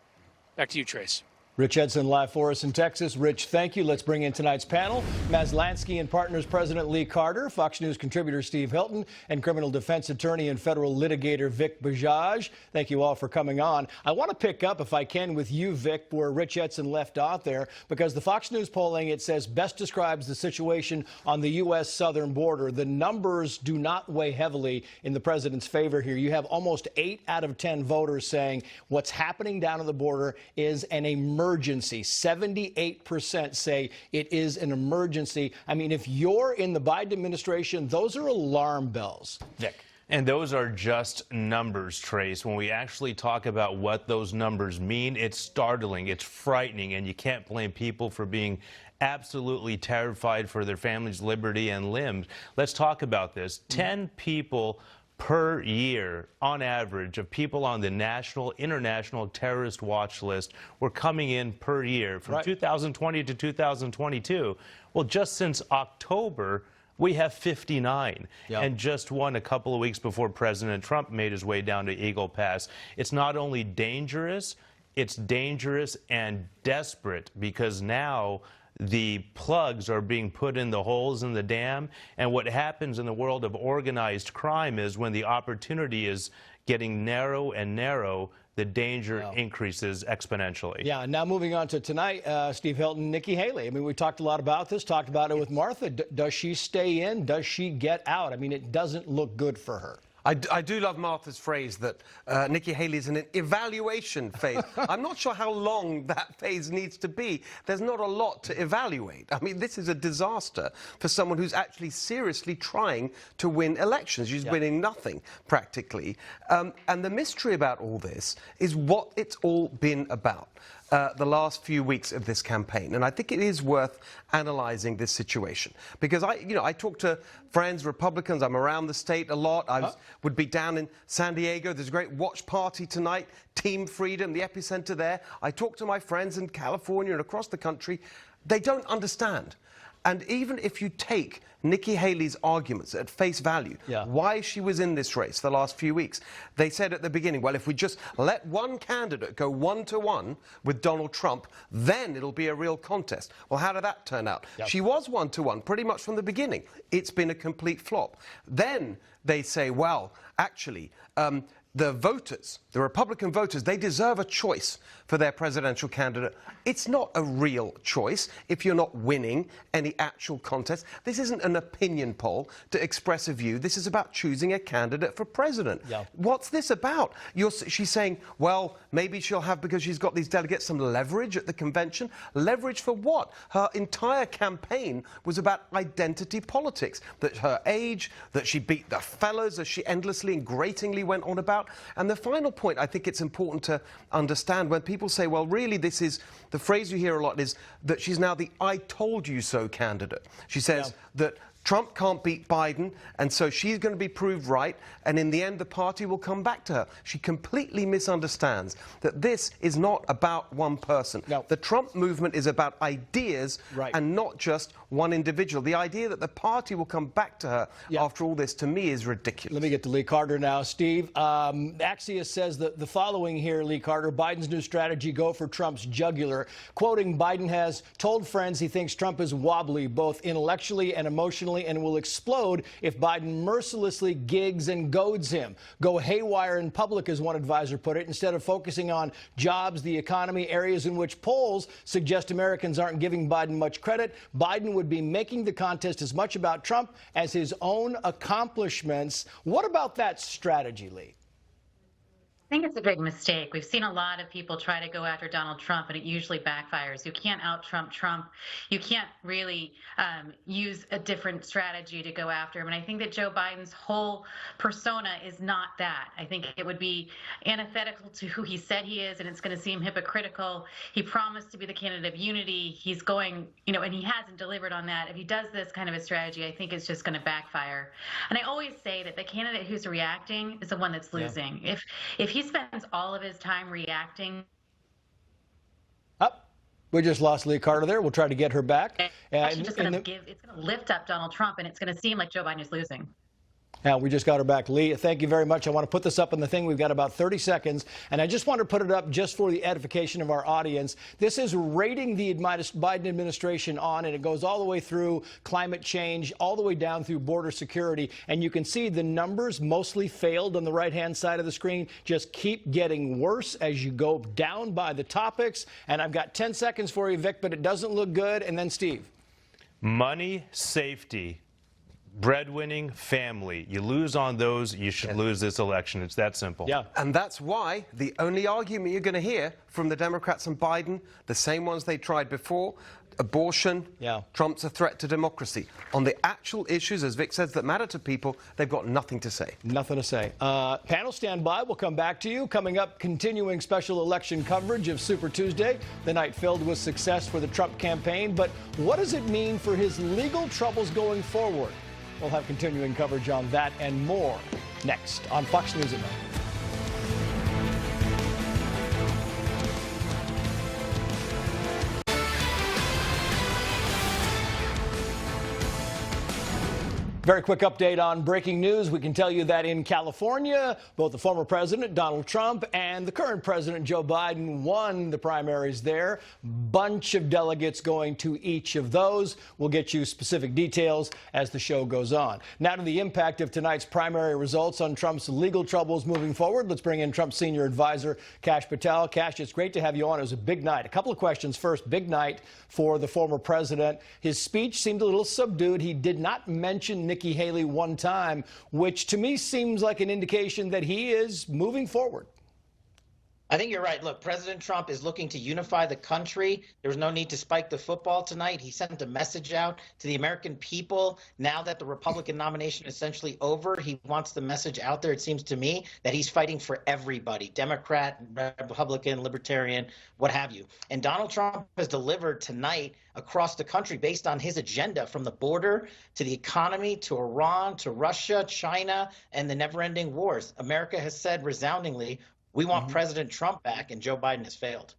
Back to you, Trace. Rich Edson live for us in Texas. Rich, thank you. Let's bring in tonight's panel. Maslansky and Partners President Lee Carter, Fox News contributor Steve Hilton, and criminal defense attorney and federal litigator Vic Bajaj. Thank you all for coming on. I want to pick up, if I can, with you, Vic, where Rich Edson left off there, because the Fox News polling, it says, best describes the situation on the U.S. southern border. The numbers do not weigh heavily in the president's favor here. You have almost 8 out of 10 voters saying what's happening down at the border is an emergency. 78% say it is an emergency. I mean, if you're in the Biden administration, those are alarm bells. Vic. And those are just numbers, Trace. When we actually talk about what those numbers mean, it's startling, it's frightening, and you can't blame people for being absolutely terrified for their family's liberty and limbs. Let's talk about this. 10 people per year, on average, of people on the national, international terrorist watch list were coming in per year from 2020 to 2022. Well, just since October, we have 59, and just one a couple of weeks before President Trump made his way down to Eagle Pass. It's not only dangerous, it's dangerous and desperate, because now the plugs are being put in the holes in the dam. And what happens in the world of organized crime is when the opportunity is getting narrow and narrow, the danger increases exponentially. Yeah, now moving on to tonight, Steve Hilton, Nikki Haley. I mean, we talked a lot about this, talked about it with Martha. Does she stay in? Does she get out? I mean, it doesn't look good for her. I do love Martha's phrase that Nikki Haley is in an evaluation phase. I'm not sure how long that phase needs to be. There's not a lot to evaluate. I mean, this is a disaster for someone who's actually seriously trying to win elections. She's winning nothing, practically. And the mystery about all this is what it's all been about. the last few weeks of this campaign, and I think it is worth analyzing this situation because I talk to friends, Republicans. I'm around the state a lot. Would be down in San Diego. There's a great watch party tonight. Team Freedom, the epicenter there. I talk to my friends in California and across the country. They don't understand. And even if you take Nikki Haley's arguments at face value, why she was in this race the last few weeks, they said at the beginning, well, if we just let one candidate go 1-to-1 with Donald Trump, then it'll be a real contest. Well, how did that turn out? She was 1-to-1 pretty much from the beginning. It's been a complete flop. Then they say, well, actually, the voters, the Republican voters, they deserve a choice for their presidential candidate. It's not a real choice if you're not winning any actual contest. This isn't an opinion poll to express a view. This is about choosing a candidate for president. What's this about? She's saying, well, maybe she'll have, because she's got these delegates, some leverage at the convention. Leverage for what? Her entire campaign was about identity politics, that her age, that she beat the fellas, as she endlessly and gratingly went on about. And the final point I think it's important to understand when people say, well, really, this is the phrase you hear a lot is that she's now the I told you so candidate. She says that Trump can't beat Biden, and so she's going to be proved right, and in the end, the party will come back to her. She completely misunderstands that this is not about one person. The Trump movement is about ideas and not just one individual. The idea that the party will come back to her after all this, to me, is ridiculous. Let me get to Lee Carter now. Steve, Axios says the following here, Lee Carter, Biden's new strategy, go for Trump's jugular. Quoting, Biden has told friends he thinks Trump is wobbly, both intellectually and emotionally, and will explode if Biden mercilessly gigs and goads him. Go haywire in public, as one advisor put it, instead of focusing on jobs, the economy, areas in which polls suggest Americans aren't giving Biden much credit. Biden would be making the contest as much about Trump as his own accomplishments. What about that strategy, Lee? I think it's a big mistake. We've seen a lot of people try to go after Donald Trump, and it usually backfires. You can't out-Trump Trump. You can't really use a different strategy to go after him. And I think that Joe Biden's whole persona is not that. I think it would be antithetical to who he said he is, and it's going to seem hypocritical. He promised to be the candidate of unity. He's going, and he hasn't delivered on that. If he does this kind of a strategy, I think it's just going to backfire. And I always say that the candidate who's reacting is the one that's losing. If he spends all of his time reacting. We just lost Lee Carter there. We'll try to get her back. It's just going to lift up Donald Trump, and it's going to seem like Joe Biden is losing. Now, we just got her back. Lee, thank you very much. I want to put this up on the thing. We've got about 30 seconds, and I just want to put it up just for the edification of our audience. This is rating the Biden administration on, and it goes all the way through climate change, all the way down through border security. And you can see the numbers mostly failed on the right-hand side of the screen. Just keep getting worse as you go down by the topics. And I've got 10 seconds for you, Vic, but it doesn't look good. And then Steve. Money, safety, breadwinning, family. You lose on those, you should lose this election. It's that simple. And that's why the only argument you're going to hear from the Democrats and Biden, the same ones they tried before, abortion, Trump's a threat to democracy. On the actual issues, as Vic says, that matter to people, they've got nothing to say. Nothing to say. Panel, stand by. We'll come back to you. Coming up, continuing special election coverage of Super Tuesday, the night filled with success for the Trump campaign. But what does it mean for his legal troubles going forward? We'll have continuing coverage on that and more next on Fox News at Night. Very quick update on breaking news. We can tell you that in California, both the former president, Donald Trump, and the current president, Joe Biden, won the primaries there. Bunch of delegates going to each of those. We'll get you specific details as the show goes on. Now to the impact of tonight's primary results on Trump's legal troubles moving forward. Let's bring in Trump's senior advisor, Kash Patel. Kash, it's great to have you on. It was a big night. A couple of questions. First, big night for the former president. His speech seemed a little subdued. He did not mention Nikki Haley one time, which to me seems like an indication that he is moving forward. I think you're right. Look, President Trump is looking to unify the country. There's no need to spike the football tonight. He sent a message out to the American people. Now that the Republican nomination is essentially over, he wants the message out there, it seems to me, that he's fighting for everybody, Democrat, Republican, Libertarian, what have you. And Donald Trump has delivered tonight across the country based on his agenda, from the border to the economy to Iran to Russia, China, and the never-ending wars. America has said resoundingly, we want President Trump back, and Joe Biden has failed.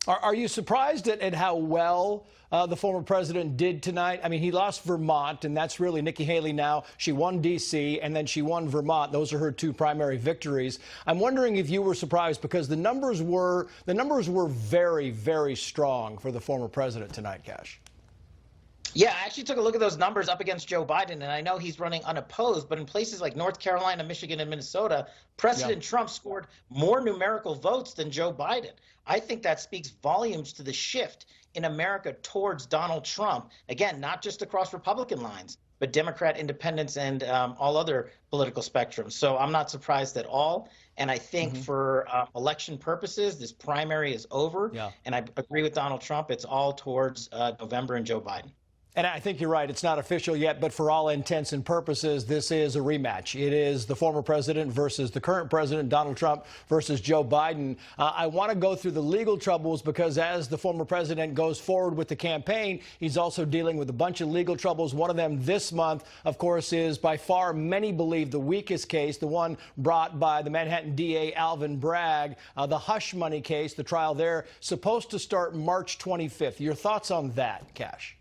Are you surprised at how well the former president did tonight? I mean, he lost Vermont, and that's really Nikki Haley now. She won D.C., and then she won Vermont. Those are her two primary victories. I'm wondering if you were surprised, because the numbers were very, very strong for the former president tonight, Cash. Yeah, I actually took a look at those numbers up against Joe Biden, and I know he's running unopposed, but in places like North Carolina, Michigan, and Minnesota, President Trump scored more numerical votes than Joe Biden. I think that speaks volumes to the shift in America towards Donald Trump. Again, not just across Republican lines, but Democrat, independents, and all other political spectrums. So I'm not surprised at all. And I think for election purposes, this primary is over. Yeah. And I agree with Donald Trump. It's all towards November and Joe Biden. And I think you're right. It's not official yet, but for all intents and purposes, this is a rematch. It is the former president versus the current president, Donald Trump versus Joe Biden. I want to go through the legal troubles, because as the former president goes forward with the campaign, he's also dealing with a bunch of legal troubles. One of them this month, of course, is by far, many believe, the weakest case, the one brought by the Manhattan DA Alvin Bragg, the hush money case. The trial there supposed to start March 25th. Your thoughts on that, Cash?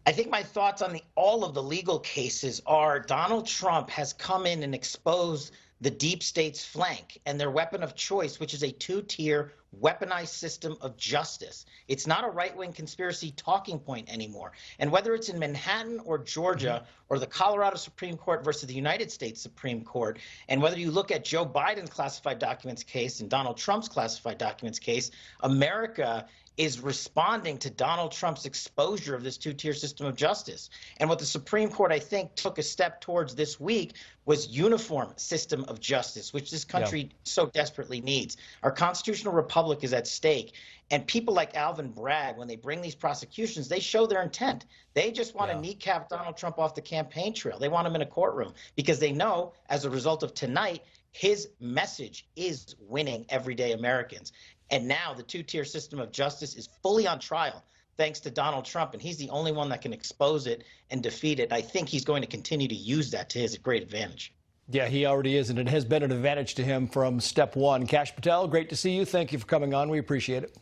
I think my thoughts on all of the legal cases are Donald Trump has come in and exposed the deep state's flank and their weapon of choice, which is a two-tier weaponized system of justice. It's not a right-wing conspiracy talking point anymore. And whether it's in Manhattan or Georgia or the Colorado Supreme Court versus the United States Supreme Court, and whether you look at Joe Biden's classified documents case and Donald Trump's classified documents case, America is responding to Donald Trump's exposure of this two-tier system of justice. And what the Supreme Court, I think, took a step towards this week was uniform system of justice, which this country so desperately needs. Our constitutional republic is at stake. And people like Alvin Bragg, when they bring these prosecutions, they show their intent. They just want to kneecap Donald Trump off the campaign trail. They want him in a courtroom because they know, as a result of tonight, his message is winning everyday Americans. And now the two-tier system of justice is fully on trial thanks to Donald Trump, and he's the only one that can expose it and defeat it. I think he's going to continue to use that to his great advantage. Yeah, he already is, and it has been an advantage to him from step one. Cash Patel, great to see you. Thank you for coming on. We appreciate it.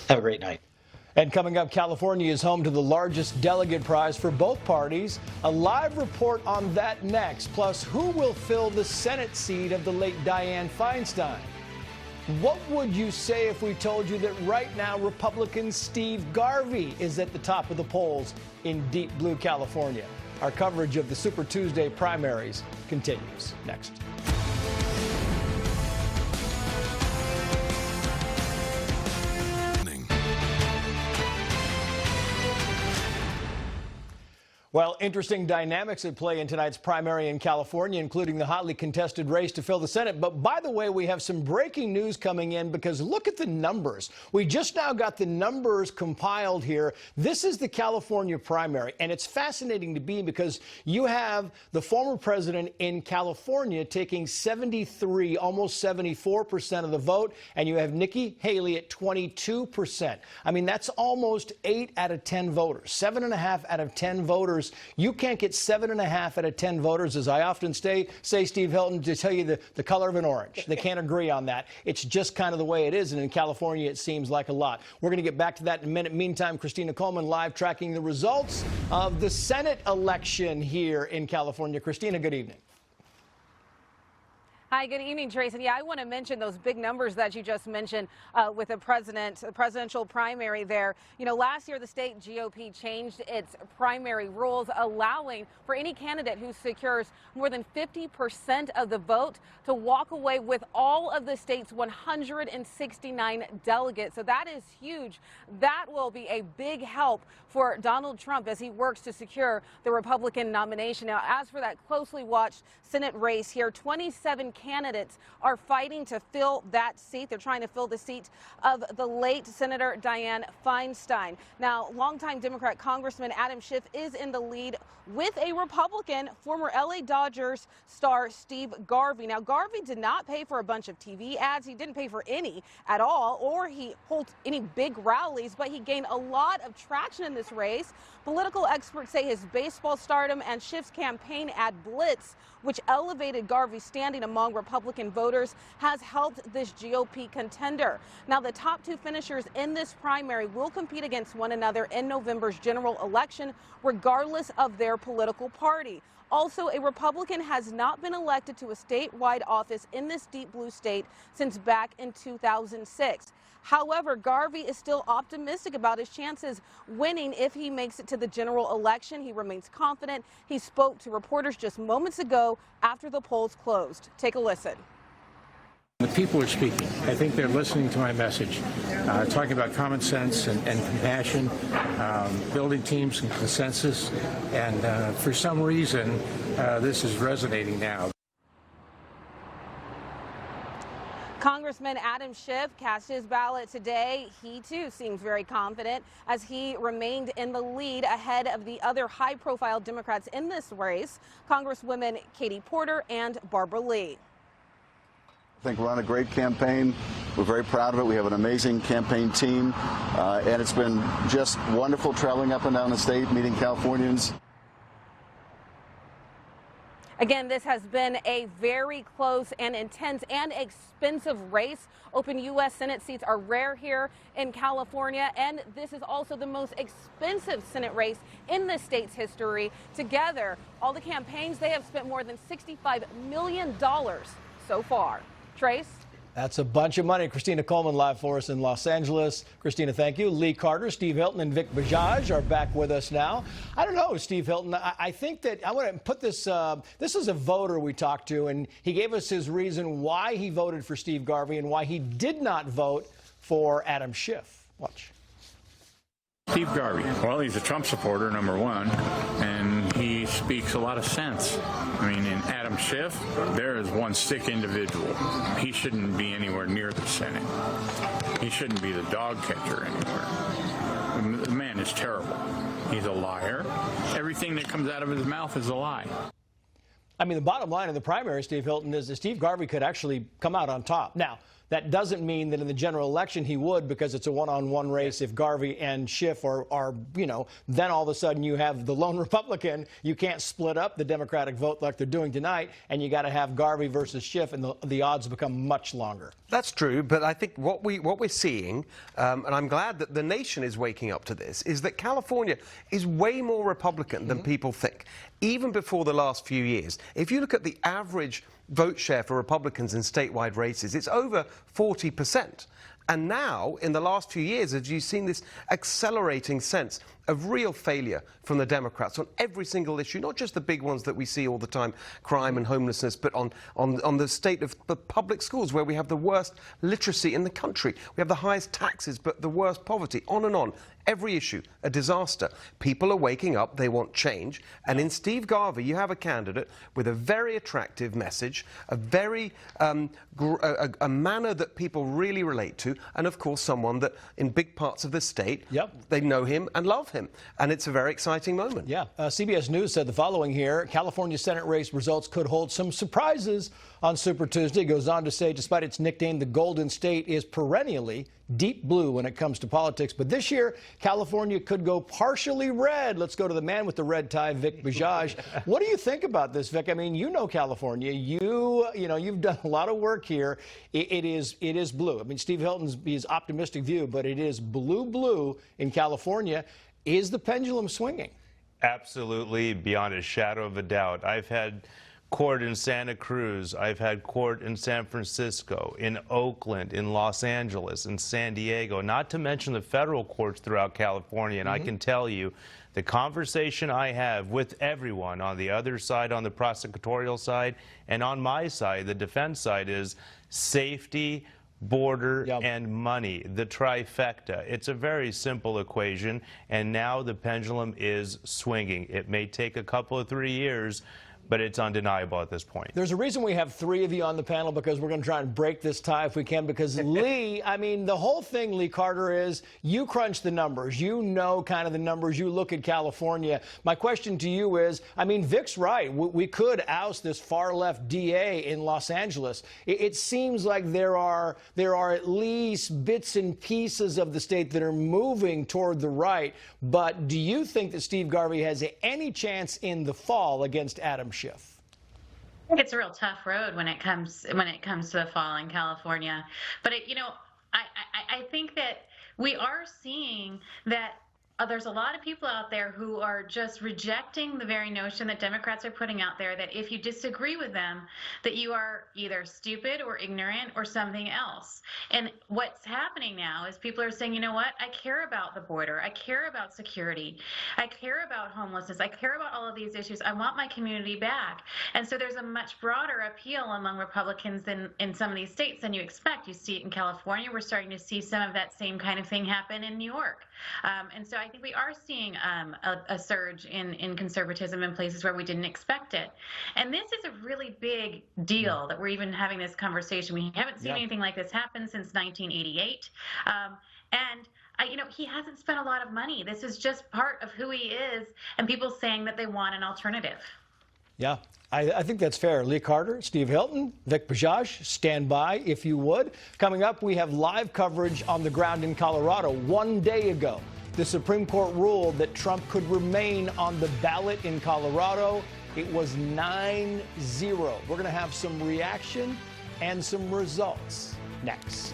Have a great night. And coming up, California is home to the largest delegate prize for both parties. A live report on that next. Plus, who will fill the Senate seat of the late Dianne Feinstein? What would you say if we told you that right now Republican Steve Garvey is at the top of the polls in deep blue California? Our coverage of the Super Tuesday primaries continues next. Well, interesting dynamics at play in tonight's primary in California, including the hotly contested race to fill the Senate. But by the way, we have some breaking news coming in, because look at the numbers. We just now got the numbers compiled here. This is the California primary, and it's fascinating to be because you have the former president in California taking 73, almost 74% of the vote, and you have Nikki Haley at 22%. I mean, that's almost 8 out of 10 voters, 7.5 out of 10 voters. You can't get 7.5 out of 10 voters, as I often say, Steve Hilton, to tell you the color of an orange. They can't agree on that. It's just kind of the way it is, and in California, it seems like a lot. We're going to get back to that in a minute. Meantime, Christina Coleman live tracking the results of the Senate election here in California. Christina, good evening. Hi, good evening, Trace. And yeah, I want to mention those big numbers that you just mentioned with the presidential primary there. You know, last year the state GOP changed its primary rules, allowing for any candidate who secures more than 50% of the vote to walk away with all of the state's 169 delegates. So that is huge. That will be a big help for Donald Trump as he works to secure the Republican nomination. Now, as for that closely watched Senate race here, 27 candidates are fighting to fill that seat. They're trying to fill the seat of the late Senator Dianne Feinstein. Now, longtime Democrat Congressman Adam Schiff is in the lead with a Republican, former LA Dodgers star Steve Garvey. Now, Garvey did not pay for a bunch of TV ads. He didn't pay for any at all, or he holds any big rallies, but he gained a lot of traction in this race. Political experts say his baseball stardom and Schiff's campaign ad blitz, which elevated Garvey's standing among Republican voters, has helped this GOP contender. Now, the top two finishers in this primary will compete against one another in November's general election, regardless of their political party. Also, a Republican has not been elected to a statewide office in this deep blue state since back in 2006. However, Garvey is still optimistic about his chances winning if he makes it to the general election. He remains confident. He spoke to reporters just moments ago after the polls closed. Take a listen. The people are speaking. I think they're listening to my message, talking about common sense and compassion, building teams and consensus, and for some reason, this is resonating now. Congressman Adam Schiff cast his ballot today. He, too, seems very confident as he remained in the lead ahead of the other high-profile Democrats in this race, Congresswomen Katie Porter and Barbara Lee. I think we're on a great campaign. We're very proud of it. We have an amazing campaign team, and it's been just wonderful traveling up and down the state, meeting Californians. Again, this has been a very close and intense and expensive race. Open U.S. Senate seats are rare here in California, and this is also the most expensive Senate race in the state's history. Together, all the campaigns, they have spent more than $65 million so far. Trace? That's a bunch of money. Christina Coleman live for us in Los Angeles. Christina, thank you. Lee Carter, Steve Hilton, and Vic Bajaj are back with us now. I don't know, Steve Hilton. I think that I want to put this. This is a voter we talked to, and he gave us his reason why he voted for Steve Garvey and why he did not vote for Adam Schiff. Watch. Steve Garvey. Well, he's a Trump supporter, number one, and he speaks a lot of sense. I mean, in Adam Schiff, there is one sick individual. He shouldn't be anywhere near the Senate. He shouldn't be the dog catcher anywhere. The man is terrible. He's a liar. Everything that comes out of his mouth is a lie. I mean, the bottom line in the primary, Steve Hilton, is that Steve Garvey could actually come out on top. Now, that doesn't mean that in the general election he would, because it's a one-on-one race. If Garvey and Schiff are, you know, then all of a sudden you have the lone Republican. You can't split up the Democratic vote like they're doing tonight, and you got to have Garvey versus Schiff, and the odds become much longer. That's true, but I think what we're seeing, and I'm glad that the nation is waking up to this, is that California is way more Republican than people think. Even before the last few years, if you look at the average vote share for Republicans in statewide races, it's over 40%. And now, in the last few years, have you seen this accelerating sense of real failure from the Democrats on every single issue, not just the big ones that we see all the time, crime and homelessness, but on the state of the public schools, where we have the worst literacy in the country. We have the highest taxes, but the worst poverty, on and on. Every issue, a disaster. People are waking up, they want change. And in Steve Garvey, you have a candidate with a very attractive message, a very, a manner that people really relate to, and of course someone that in big parts of the state, they know him and love him. And it's a very exciting moment. Yeah. CBS News said the following here: California Senate race results could hold some surprises on Super Tuesday. Goes on to say, despite its nickname, the Golden State is perennially deep blue when it comes to politics. But this year, California could go partially red. Let's go to the man with the red tie, Vic Bajaj. What do you think about this, Vic? I mean, you know California. You know, you've done a lot of work here. It is blue. I mean, Steve Hilton's his optimistic view, but it is blue in California. Is the pendulum swinging? Absolutely, beyond a shadow of a doubt. I've had court in Santa Cruz, I've had court in San Francisco, in Oakland, in Los Angeles, in San Diego, not to mention the federal courts throughout California. And I can tell you, the conversation I have with everyone on the other side, on the prosecutorial side, and on my side, the defense side, is safety, border, and money, the trifecta. It's a very simple equation, and now the pendulum is swinging. It may take a couple of 3 years, but it's undeniable at this point. There's a reason we have three of you on the panel, because we're going to try and break this tie if we can, because Lee, I mean, the whole thing, Lee Carter, is you crunch the numbers. You know kind of the numbers. You look at California. My question to you is, I mean, Vic's right. We could oust this far-left DA in Los Angeles. It seems like there are at least bits and pieces of the state that are moving toward the right. But do you think that Steve Garvey has any chance in the fall against Adam Schiff? I think it's a real tough road when it comes to the fall in California. But I think that we are seeing that there's a lot of people out there who are just rejecting the very notion that Democrats are putting out there, that if you disagree with them, that you are either stupid or ignorant or something else. And what's happening now is people are saying, you know what, I care about the border, I care about security, I care about homelessness, I care about all of these issues, I want my community back. And so there's a much broader appeal among Republicans than in some of these states than you expect. You see it in California. We're starting to see some of that same kind of thing happen in New York. And so I think we are seeing a surge in conservatism in places where we didn't expect it. And this is a really big deal that we're even having this conversation. We haven't seen anything like this happen since 1988. He hasn't spent a lot of money. This is just part of who he is, and people saying that they want an alternative. Yeah, I think that's fair. Lee Carter, Steve Hilton, Vic Bajaj, stand by if you would. Coming up, we have live coverage on the ground in Colorado. 1 day ago, the Supreme Court ruled that Trump could remain on the ballot in Colorado. It was 9-0. We're going to have some reaction and some results next.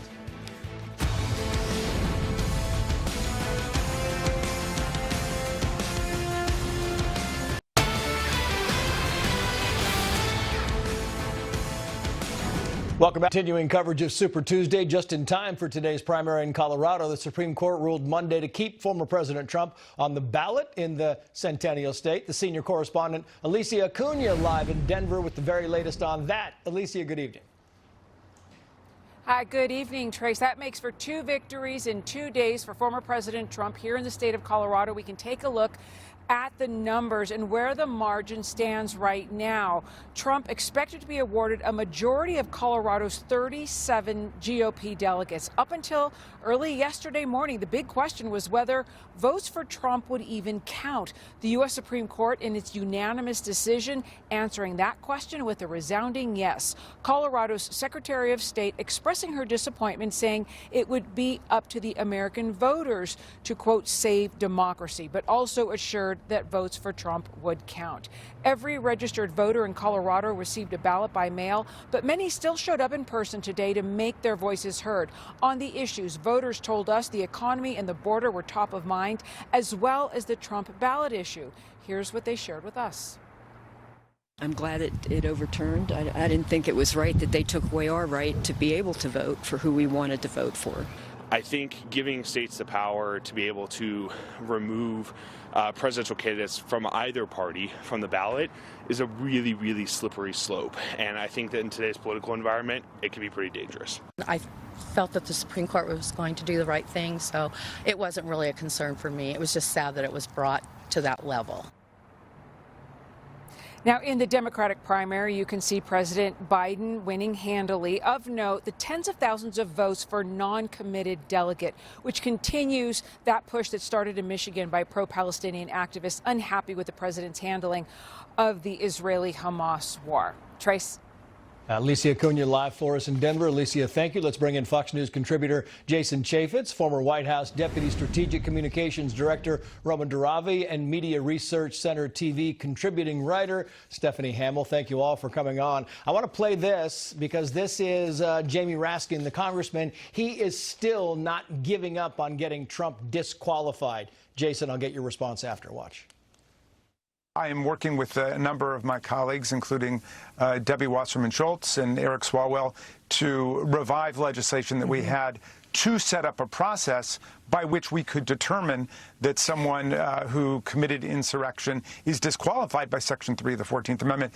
Welcome back. Continuing coverage of Super Tuesday, just in time for today's primary in Colorado. The Supreme Court ruled Monday to keep former President Trump on the ballot in the Centennial State. The senior correspondent Alicia Acuna live in Denver with the very latest on that. Alicia, good evening. Hi, good evening, Trace. That makes for 2 victories in 2 days for former President Trump here in the state of Colorado. We can take a look at the numbers and where the margin stands right now. Trump expected to be awarded a majority of Colorado's 37 GOP delegates. Up until early yesterday morning, the big question was whether votes for Trump would even count. The U.S. Supreme Court, in its unanimous decision, answering that question with a resounding yes. Colorado's Secretary of State expressing her disappointment, saying it would be up to the American voters to, quote, save democracy, but also assured that votes for Trump would count. Every registered voter in Colorado received a ballot by mail, but many still showed up in person today to make their voices heard. On the issues, voters told us the economy and the border were top of mind, as well as the Trump ballot issue. Here's what they shared with us. I'm glad it overturned. I didn't think it was right that they took away our right to be able to vote for who we wanted to vote for. I think giving states the power to be able to remove presidential candidates from either party from the ballot is a really, really slippery slope. And I think that in today's political environment, it can be pretty dangerous. I felt that the Supreme Court was going to do the right thing, so it wasn't really a concern for me. It was just sad that it was brought to that level. Now, in the Democratic primary, you can see President Biden winning handily. Of note, the tens of thousands of votes for non-committed delegate, which continues that push that started in Michigan by pro-Palestinian activists unhappy with the president's handling of the Israeli-Hamas war. Trace? Alicia Acuna live for us in Denver. Alicia, thank you. Let's bring in Fox News contributor Jason Chaffetz, former White House Deputy Strategic Communications Director Roman Duravi, and Media Research Center TV contributing writer Stephanie Hamill. Thank you all for coming on. I want to play this because this is Jamie Raskin, the congressman. He is still not giving up on getting Trump disqualified. Jason, I'll get your response after. Watch. I am working with a number of my colleagues, including Debbie Wasserman Schultz and Eric Swalwell, to revive legislation that we had to set up a process by which we could determine that someone who committed insurrection is disqualified by Section 3 of the 14th Amendment.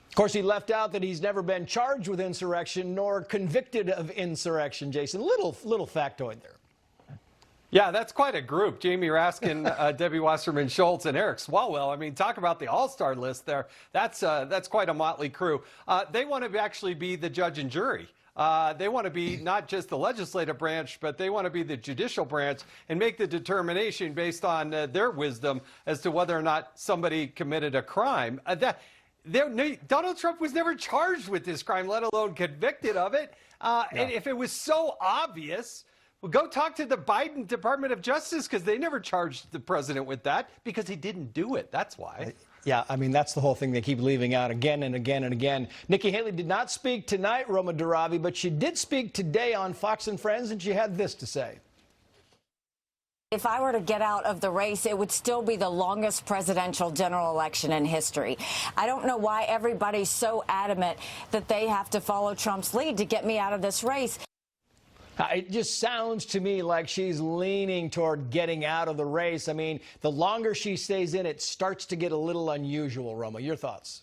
Of course, he left out that he's never been charged with insurrection nor convicted of insurrection, Jason. Little factoid there. Yeah, that's quite a group. Jamie Raskin, Debbie Wasserman Schultz, and Eric Swalwell. I mean, talk about the all-star list there. That's quite a motley crew. They want to actually be the judge and jury. They want to be not just the legislative branch, but they want to be the judicial branch and make the determination based on their wisdom as to whether or not somebody committed a crime. Donald Trump was never charged with this crime, let alone convicted of it. And if it was so obvious, well, go talk to the Biden Department of Justice, because they never charged the president with that because he didn't do it. That's why. Yeah, I mean, that's the whole thing they keep leaving out again and again and again. Nikki Haley did not speak tonight, Roma Duravi, but she did speak today on Fox and Friends, and she had this to say. If I were to get out of the race, it would still be the longest presidential general election in history. I don't know why everybody's so adamant that they have to follow Trump's lead to get me out of this race. It just sounds to me like she's leaning toward getting out of the race. I mean, the longer she stays in, it starts to get a little unusual. Roma, your thoughts?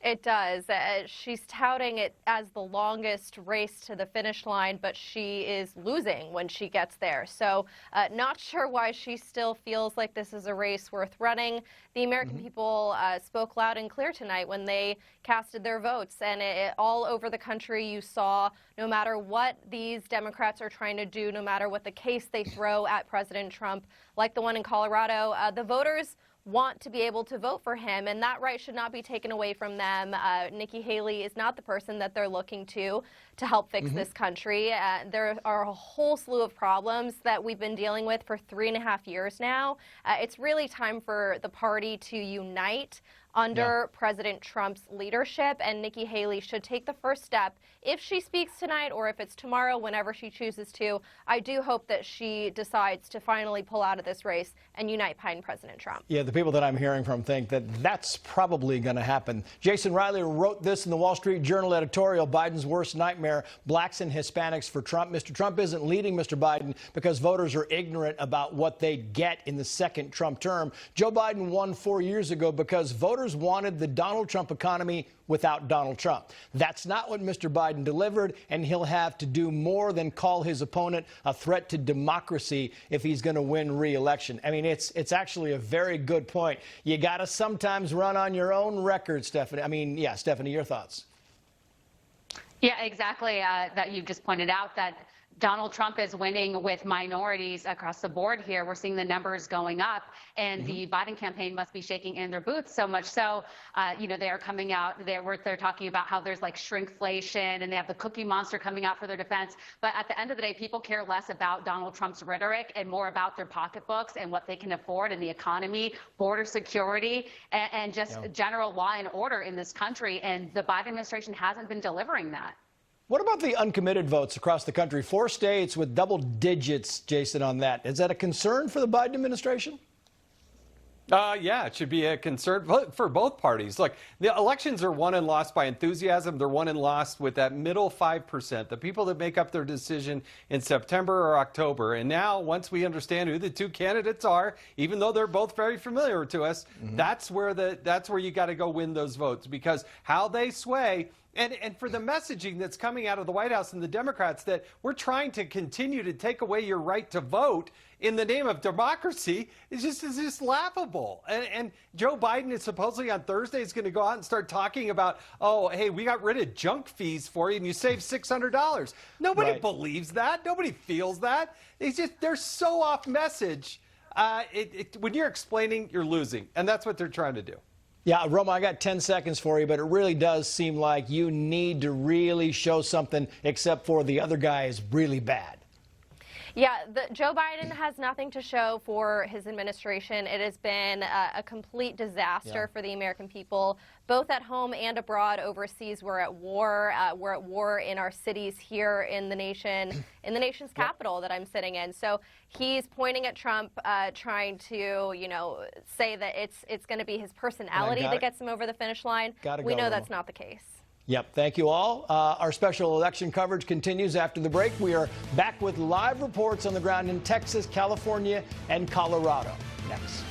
It does. She's touting it as the longest race to the finish line, but she is losing when she gets there. So not sure why she still feels like this is a race worth running. The American people spoke loud and clear tonight when they casted their votes. And all over the country, you saw no matter what these Democrats are trying to do, no matter what the case they throw at President Trump, like the one in Colorado, the voters want to be able to vote for him, and that right should not be taken away from them. Nikki Haley is not the person that they're looking to help fix this country. There are a whole slew of problems that we've been dealing with for 3.5 years now. It's really time for the party to unite under President Trump's leadership, and Nikki Haley should take the first step. If she speaks tonight or if it's tomorrow, whenever she chooses to, I do hope that she decides to finally pull out of this race and unite behind President Trump. Yeah, the people that I'm hearing from think that that's probably going to happen. Jason Riley wrote this in the Wall Street Journal editorial, Biden's worst nightmare, blacks and Hispanics for Trump. Mr. Trump isn't leading Mr. Biden because voters are ignorant about what they'd get in the second Trump term. Joe Biden won 4 years ago because voters wanted the Donald Trump economy without Donald Trump. That's not what Mr. Biden delivered, and he'll have to do more than call his opponent a threat to democracy if he's going to win re-election. I mean, it's actually a very good point. You got to sometimes run on your own record, Stephanie. I mean, yeah, Stephanie, your thoughts? Yeah, exactly. That you just pointed out that Donald Trump is winning with minorities across the board here. We're seeing the numbers going up, and the Biden campaign must be shaking in their boots so much so, they are coming out, they're talking about how there's like shrinkflation, and they have the Cookie Monster coming out for their defense. But at the end of the day, people care less about Donald Trump's rhetoric and more about their pocketbooks and what they can afford in the economy, border security, and just general law and order in this country. And the Biden administration hasn't been delivering that. What about the uncommitted votes across the country? 4 states with double digits, Jason, on that. Is that a concern for the Biden administration? Yeah, it should be a concern for both parties. Look, the elections are won and lost by enthusiasm. They're won and lost with that middle 5%, the people that make up their decision in September or October. And now, once we understand who the two candidates are, even though they're both very familiar to us, that's where you got to go win those votes, because how they sway. And for the messaging that's coming out of the White House and the Democrats that we're trying to continue to take away your right to vote in the name of democracy is just laughable. And Joe Biden is supposedly on Thursday is going to go out and start talking about, oh, hey, we got rid of junk fees for you and you saved $600. Nobody believes that. Nobody feels that. They're so off message. When you're explaining, you're losing. And that's what they're trying to do. Yeah, Roma, I got 10 seconds for you, but it really does seem like you need to really show something, except for the other guy is really bad. Yeah, Joe Biden has nothing to show for his administration. It has been a complete disaster for the American people, both at home and abroad. Overseas, we're at war. We're at war in our cities here in the nation, in the nation's capital that I'm sitting in. So he's pointing at Trump, trying to, say that it's going to be his personality that gets him over the finish line. We know that's not the case. Yep. Thank you all. Our special election coverage continues after the break. We are back with live reports on the ground in Texas, California, and Colorado. Next.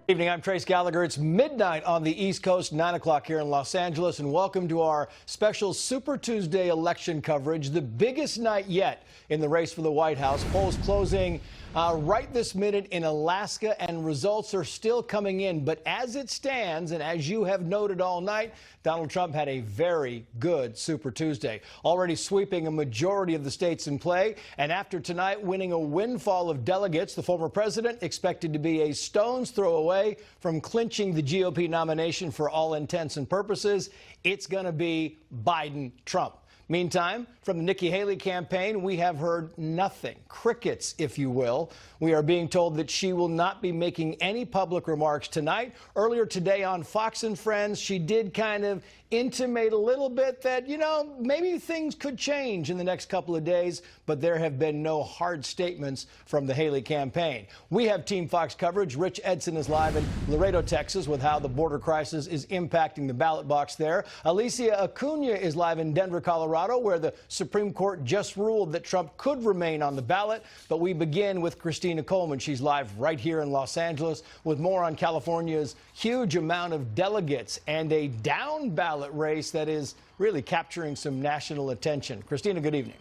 Good evening, I'm Trace Gallagher. It's midnight on the East Coast, 9 o'clock here in Los Angeles, and welcome to our special Super Tuesday election coverage, the biggest night yet in the race for the White House. Polls closing right this minute in Alaska, and results are still coming in. But as it stands, and as you have noted all night, Donald Trump had a very good Super Tuesday, already sweeping a majority of the states in play. And after tonight winning a windfall of delegates, the former president expected to be a stone's throw away from clinching the GOP nomination for all intents and purposes. It's going to be Biden-Trump. Meantime, from the Nikki Haley campaign, we have heard nothing. Crickets, if you will. We are being told that she will not be making any public remarks tonight. Earlier today on Fox and Friends, she did kind of intimate a little bit that, you know, maybe things could change in the next couple of days, but there have been no hard statements from the Haley campaign. We have Team Fox coverage. Rich Edson is live in Laredo, Texas, with how the border crisis is impacting the ballot box there. Alicia Acuna is live in Denver, Colorado, where the Supreme Court just ruled that Trump could remain on the ballot. But we begin with Christina Coleman. She's live right here in Los Angeles with more on California's huge amount of delegates and a down ballot race that is really capturing some national attention. Christina, good evening.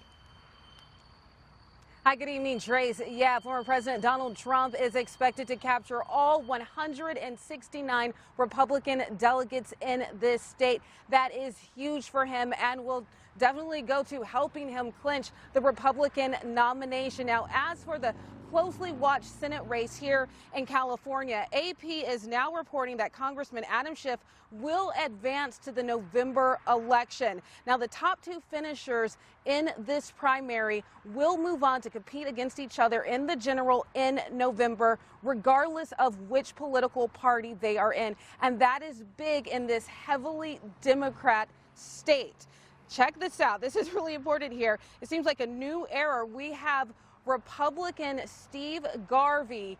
Hi, good evening, Trace. Yeah, former President Donald Trump is expected to capture all 169 Republican delegates in this state. That is huge for him and will definitely go to helping him clinch the Republican nomination. Now, as for the closely watched Senate race here in California, AP is now reporting that Congressman Adam Schiff will advance to the November election. Now, the top two finishers in this primary will move on to compete against each other in the general in November, regardless of which political party they are in. And that is big in this heavily Democrat state. Check this out. This is really important here. It seems like a new era. We have Republican Steve Garvey,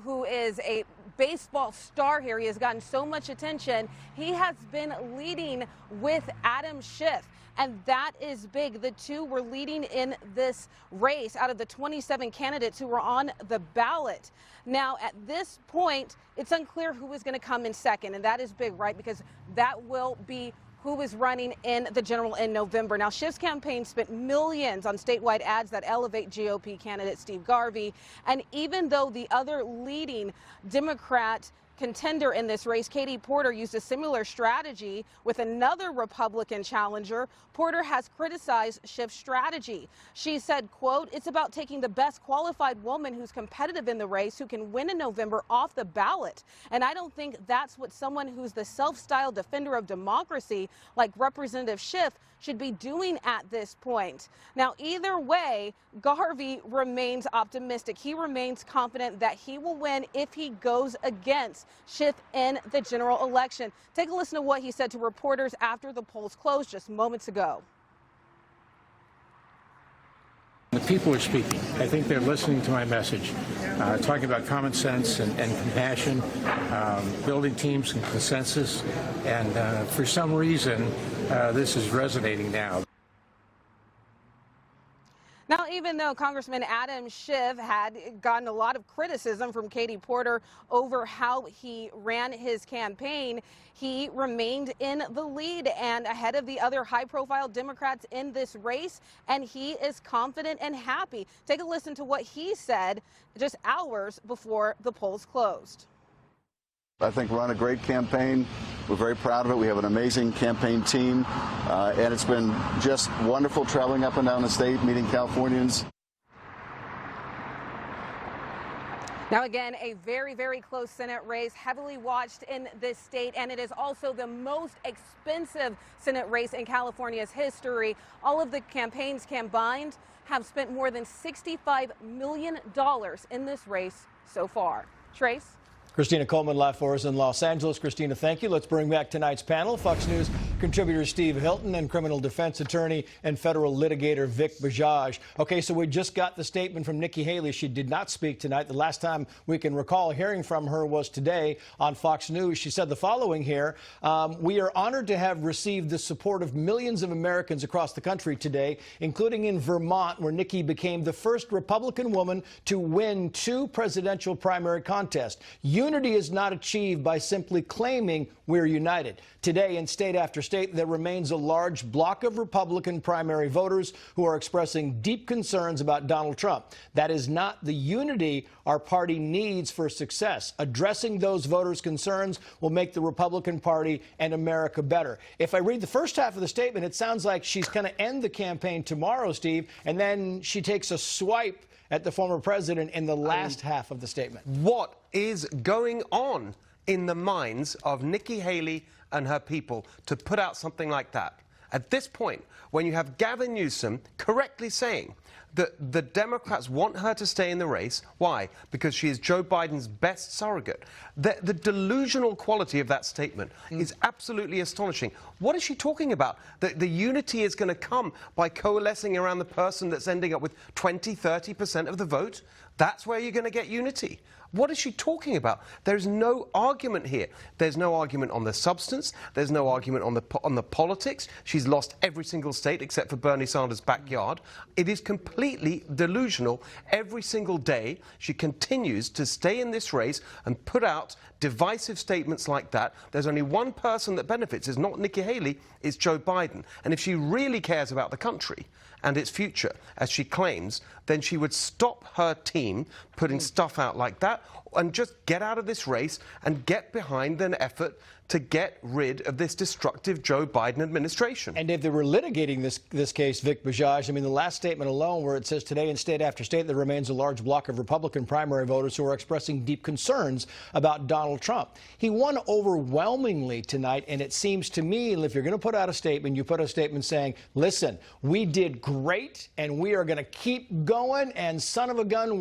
who is a baseball star here. He has gotten so much attention. He has been leading with Adam Schiff, and that is big. The two were leading in this race out of the 27 candidates who were on the ballot. Now, at this point, it's unclear who is going to come in second, and that is big, right? Because that will be who is running in the general in November. Now, Schiff's campaign spent millions on statewide ads that elevate GOP candidate Steve Garvey. And even though the other leading Democrat contender in this race, Katie Porter, used a similar strategy with another Republican challenger, Porter has criticized Schiff's strategy. She said, quote, "It's about taking the best qualified woman who's competitive in the race, who can win in November, off the ballot. And I don't think that's what someone who's the self-styled defender of democracy like Representative Schiff should be doing at this point." Now, either way, Garvey remains optimistic. He remains confident that he will win if he goes against Schiff in the general election. Take a listen to what he said to reporters after the polls closed just moments ago. The people are speaking. I think they're listening to my message, talking about common sense and compassion, building teams and consensus, and for some reason, this is resonating now. Now, even though Congressman Adam Schiff had gotten a lot of criticism from Katie Porter over how he ran his campaign, he remained in the lead and ahead of the other high-profile Democrats in this race, and he is confident and happy. Take a listen to what he said just hours before the polls closed. I think we're on a great campaign. We're very proud of it. We have an amazing campaign team, and it's been just wonderful traveling up and down the state, meeting Californians. Now, again, a very, very close Senate race, heavily watched in this state, and it is also the most expensive Senate race in California's history. All of the campaigns combined have spent more than $65 million in this race so far. Trace? Christina Coleman live for us in Los Angeles. Christina, thank you. Let's bring back tonight's panel. Fox News contributor Steve Hilton and criminal defense attorney and federal litigator Vic Bajaj. Okay, so we just got the statement from Nikki Haley. She did not speak tonight. The last time we can recall hearing from her was today on Fox News. She said the following here: "We are honored to have received the support of millions of Americans across the country today, including in Vermont, where Nikki became the first Republican woman to win 2 presidential primary contests. unity is not achieved by simply claiming we're united. Today, in state after state, there remains a large block of Republican primary voters who are expressing deep concerns about Donald Trump. That is not the unity our party needs for success. Addressing those voters' concerns will make the Republican Party and America better. If I read the first half of the statement, it sounds like she's going to end the campaign tomorrow, Steve, and then she takes a swipe at the former president in the last half of the statement. What is going on in the minds of Nikki Haley and her people to put out something like that? At this point, when you have Gavin Newsom correctly saying that the Democrats want her to stay in the race. Why? Because she is Joe Biden's best surrogate. The delusional quality of that statement is absolutely astonishing. What is she talking about? The unity is going to come by coalescing around the person that's ending up with 20, 30% of the vote? That's where you're going to get unity. What is she talking about? There's no argument here. There's no argument on the substance. There's no argument on the politics. She's lost every single state except for Bernie Sanders' backyard. It is completely delusional. Every single day, she continues to stay in this race and put out divisive statements like that. There's only one person that benefits. It's not Nikki Haley, it's Joe Biden. And if she really cares about the country and its future, as she claims, then she would stop her team putting stuff out like that and just get out of this race and get behind an effort to get rid of this destructive Joe Biden administration. And if they were litigating this case, Vic Bajaj, I mean, the last statement alone where it says today in state after state there remains a large block of Republican primary voters who are expressing deep concerns about Donald Trump. He won overwhelmingly tonight, and it seems to me, if you're going to put out a statement, you put a statement saying, listen, we did great, and we are going to keep going, and son of a gun,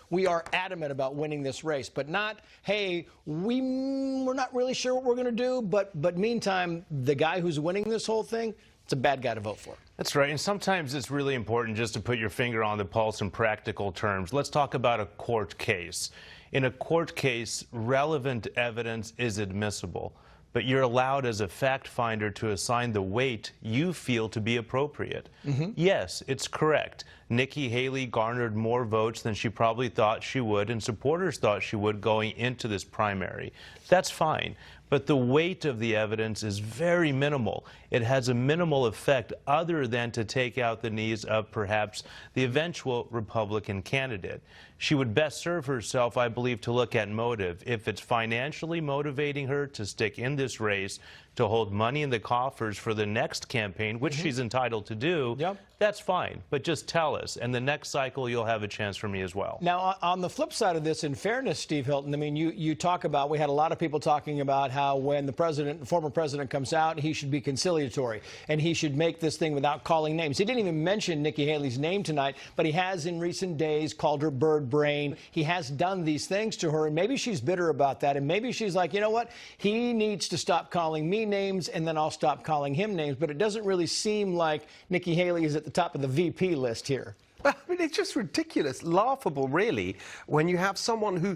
we are adamant about winning this race, but not, hey, we're not really sure what we're going to do, but meantime, the guy who's winning this whole thing, it's a bad guy to vote for. That's right. And sometimes it's really important just to put your finger on the pulse in practical terms. Let's talk about a court case. In a court case, relevant evidence is admissible, but you're allowed as a fact finder to assign the weight you feel to be appropriate. Yes, it's correct. Nikki Haley garnered more votes than she probably thought she would, and supporters thought she would going into this primary. That's fine. But the weight of the evidence is very minimal. It has a minimal effect other than to take out the knees of perhaps the eventual Republican candidate. She would best serve herself, I believe, to look at motive. If it's financially motivating her to stick in this race, to hold money in the coffers for the next campaign, which she's entitled to do, that's fine. But just tell us, and the next cycle you'll have a chance for me as well. Now, on the flip side of this, in fairness, Steve Hilton, I mean, you talk about, we had a lot of people talking about how when the former president comes out, he should be conciliatory, and he should make this thing without calling names. He didn't even mention Nikki Haley's name tonight, but he has in recent days called her bird brain. He has done these things to her, and maybe she's bitter about that, and maybe she's like, you know what, he needs to stop calling me names, and then I'll stop calling him names. But it doesn't really seem like Nikki Haley is at the top of the VP list here. I mean, it's just ridiculous, laughable, really, when you have someone who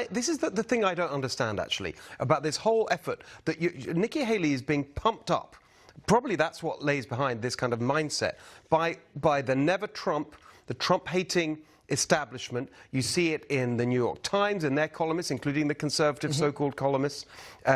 this is the thing I don't understand, actually, about this whole effort that Nikki Haley is being pumped up. Probably that's what lays behind this kind of mindset by the never Trump, the Trump-hating establishment. You see it in the New York Times and their columnists, including the conservative so-called columnists.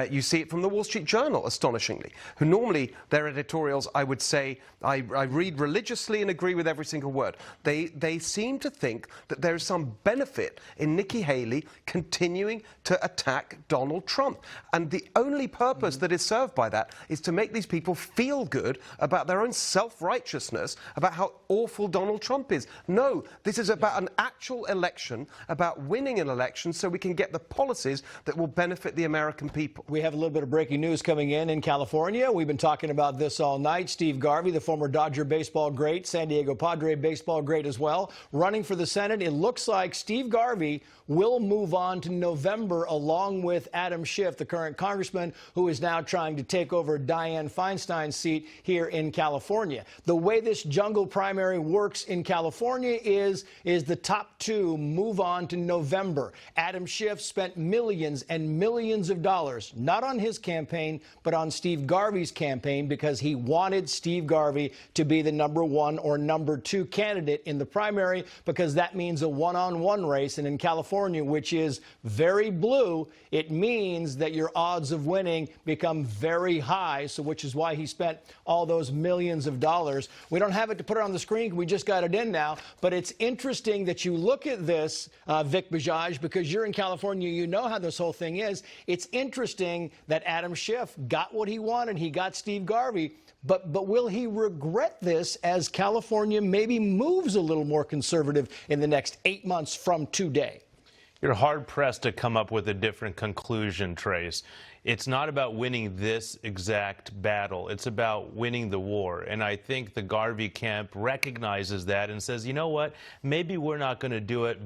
You see it from the Wall Street Journal, astonishingly, who normally their editorials, I would say, I read religiously and agree with every single word. They seem to think that there is some benefit in Nikki Haley continuing to attack Donald Trump. And the only purpose that is served by that is to make these people feel good about their own self-righteousness, about how awful Donald Trump is. No, this is about an actual election, about winning an election so we can get the policies that will benefit the American people. We have a little bit of breaking news coming in California. We've been talking about this all night. Steve Garvey, the former Dodger baseball great, San Diego Padre baseball great as well, running for the Senate. It looks like Steve Garvey will move on to November along with Adam Schiff, the current congressman who is now trying to take over Dianne Feinstein's seat here in California. The way this jungle primary works in California is the top two move on to November. Adam Schiff spent millions and millions of dollars, not on his campaign, but on Steve Garvey's campaign, because he wanted Steve Garvey to be the #1 or #2 candidate in the primary, because that means a one-on-one race. And in California, which is very blue, it means that your odds of winning become very high, so which is why he spent all those millions of dollars. We don't have it to put it on the screen. We just got it in now. But it's interesting that you look at this, Vic Bajaj, because you're in California. You know how this whole thing is. It's interesting that Adam Schiff got what he wanted. He got Steve Garvey. But will he regret this as California maybe moves a little more conservative in the next 8 months from today? You're hard-pressed to come up with a different conclusion, Trace. It's not about winning this exact battle. It's about winning the war. And I think the Garvey camp recognizes that and says, you know what, maybe we're not going to do it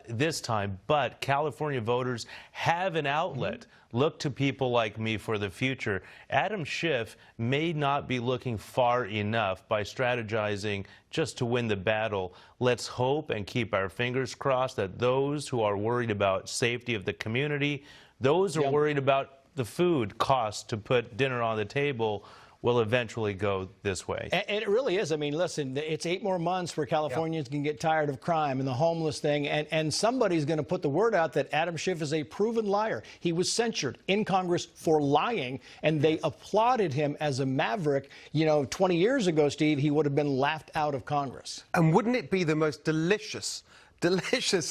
this time, but California voters have an outlet. Look to people like me for the future. Adam Schiff may not be looking far enough by strategizing just to win the battle. Let's hope and keep our fingers crossed that those who are worried about safety of the community, those who are worried about the food cost to put dinner on the table, will eventually go this way. And it really is. I mean, listen, it's 8 more months where Californians can get tired of crime and the homeless thing, and somebody's going to put the word out that Adam Schiff is a proven liar. He was censured in Congress for lying, and they applauded him as a maverick. You know, 20 years ago, Steve, he would have been laughed out of Congress. And wouldn't it be the most delicious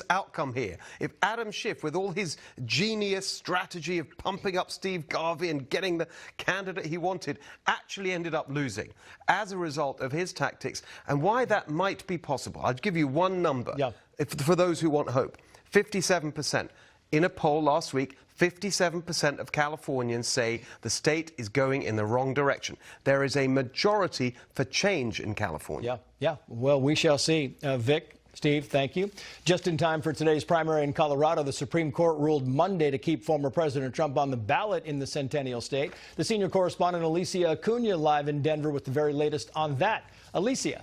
outcome here if Adam Schiff, with all his genius strategy of pumping up Steve Garvey and getting the candidate he wanted, actually ended up losing as a result of his tactics, and why that might be possible? I'll give you one number for those who want hope. 57%. In a poll last week, 57% of Californians say the state is going in the wrong direction. There is a majority for change in California. Yeah. Well, we shall see. Vic, Steve, thank you. Just in time for today's primary in Colorado, the Supreme Court ruled Monday to keep former President Trump on the ballot in the Centennial State. The senior correspondent Alicia Acuna live in Denver with the very latest on that. Alicia.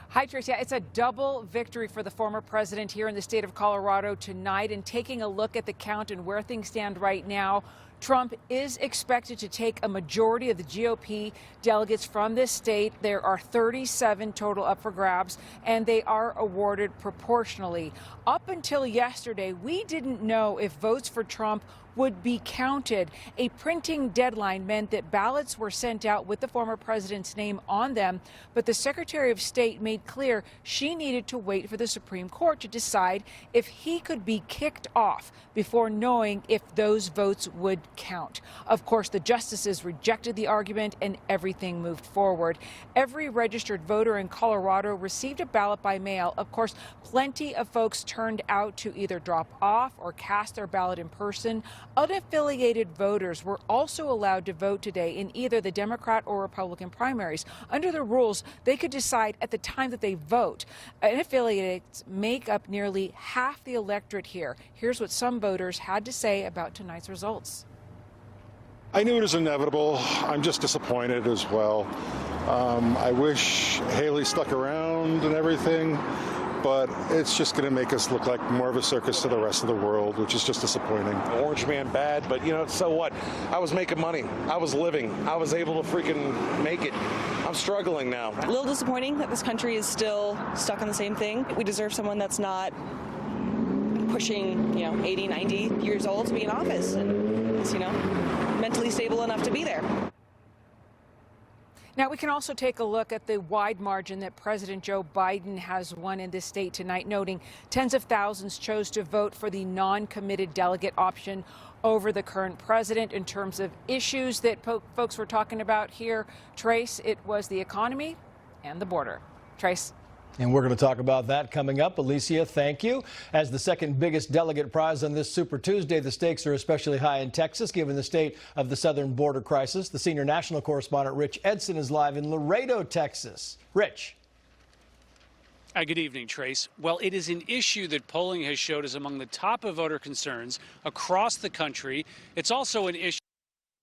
Hi, Trace. Yeah, it's a double victory for the former president here in the state of Colorado tonight. And taking a look at the count and where things stand right now, Trump is expected to take a majority of the GOP delegates from this state. There are 37 total up for grabs, and they are awarded proportionally. Up until yesterday, we didn't know if votes for Trump would be counted. A printing deadline meant that ballots were sent out with the former president's name on them, but the Secretary of State made clear she needed to wait for the Supreme Court to decide if he could be kicked off before knowing if those votes would count. Of course, the justices rejected the argument and everything moved forward. Every registered voter in Colorado received a ballot by mail. Of course, plenty of folks turned out to either drop off or cast their ballot in person. Unaffiliated voters were also allowed to vote today in either the Democrat or Republican primaries. Under the rules, they could decide at the time that they vote. Unaffiliated make up nearly half the electorate here. Here's what some voters had to say about tonight's results. I knew it was inevitable. I'm just disappointed as well. I wish Haley stuck around and everything, but it's just going to make us look like more of a circus to the rest of the world, which is just disappointing. Orange man bad, but you know, so what? I was making money. I was living. I was able to freaking make it. I'm struggling now. A little disappointing that this country is still stuck on the same thing. We deserve someone that's not pushing, 80, 90 years old to be in office and is, mentally stable enough to be there. Now, we can also take a look at the wide margin that President Joe Biden has won in this state tonight, noting tens of thousands chose to vote for the non-committed delegate option over the current president. In terms of issues that folks were talking about here, Trace, it was the economy and the border. Trace. And we're going to talk about that coming up. Alicia, thank you. As the second biggest delegate prize on this Super Tuesday, the stakes are especially high in Texas, given the state of the southern border crisis. The senior national correspondent Rich Edson is live in Laredo, Texas. Rich. Good evening, Trace. Well, it is an issue that polling has showed is among the top of voter concerns across the country. It's also an issue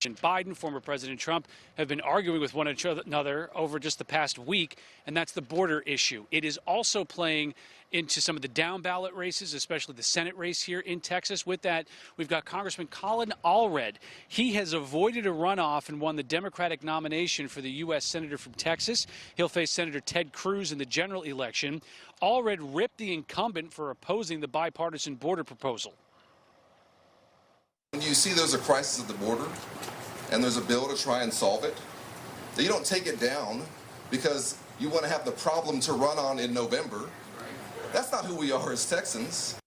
Biden, former President Trump, have been arguing with one another over just the past week, and that's the border issue. It is also playing into some of the down ballot races, especially the Senate race here in Texas. With that, we've got Congressman Colin Allred. He has avoided a runoff and won the Democratic nomination for the U.S. Senator from Texas. He'll face Senator Ted Cruz in the general election. Allred ripped the incumbent for opposing the bipartisan border proposal. When you see there's a crisis at the border and there's a bill to try and solve it, you don't take it down because you want to have the problem to run on in November. That's not who we are as Texans.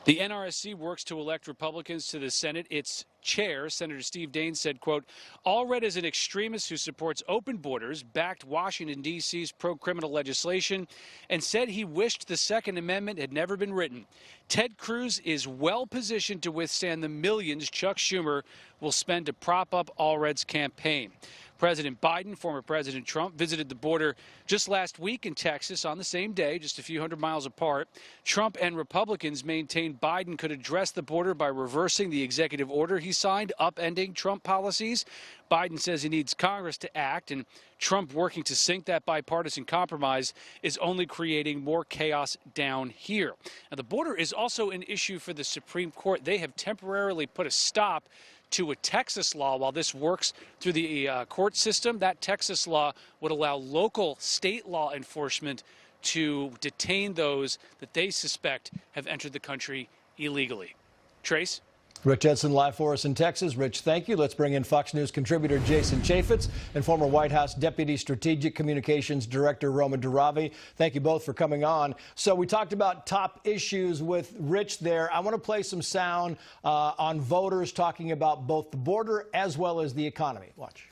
The NRSC works to elect Republicans to the Senate. Its chair, Senator Steve Daines, said, quote, Allred is an extremist who supports open borders, backed Washington, D.C.'s pro-criminal legislation, and said he wished the Second Amendment had never been written. Ted Cruz is well positioned to withstand the millions Chuck Schumer will spend to prop up Allred's campaign. President Biden, former President Trump, visited the border just last week in Texas on the same day, just a few hundred miles apart. Trump and Republicans maintained Biden could address the border by reversing the executive order he signed, upending Trump policies. Biden says he needs Congress to act, and Trump working to sink that bipartisan compromise is only creating more chaos down here. Now, the border is also an issue for the Supreme Court. They have temporarily put a stop to a Texas law while this works through the court system. That Texas law would allow local state law enforcement to detain those that they suspect have entered the country illegally. Trace? Rich Edson live for us in Texas. Rich, thank you. Let's bring in Fox News contributor Jason Chaffetz and former White House Deputy Strategic Communications Director Roma Duravi. Thank you both for coming on. So we talked about top issues with Rich there. I want to play some sound on voters talking about both the border as well as the economy. Watch.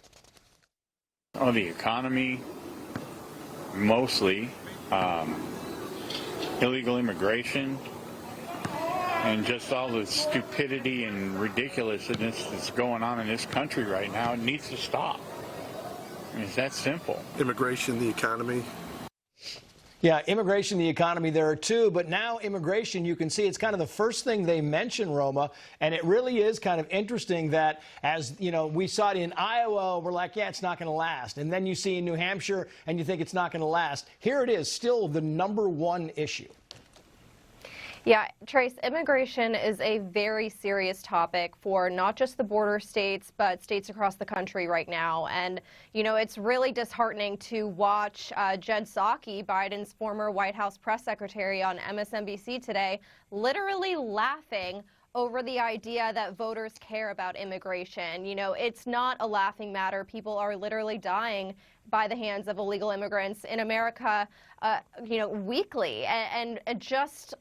Oh, the economy, mostly illegal immigration, and just all the stupidity and ridiculousness that's going on in this country right now. It needs to stop. I mean, it's that simple. Immigration, the economy. Yeah, immigration, the economy, there are two, but now immigration, you can see it's kind of the first thing they mention, Roma, and it really is kind of interesting that, as you know, we saw it in Iowa, we're like, yeah, it's not going to last, and then you see in New Hampshire and you think it's not going to last. Here it is, still the #1 issue. Yeah, Trace, immigration is a very serious topic for not just the border states, but states across the country right now. And, you know, it's really disheartening to watch Jen Psaki, Biden's former White House press secretary, on MSNBC today, literally laughing over the idea that voters care about immigration. You know, it's not a laughing matter. People are literally dying by the hands of illegal immigrants in America, you know, weekly. And just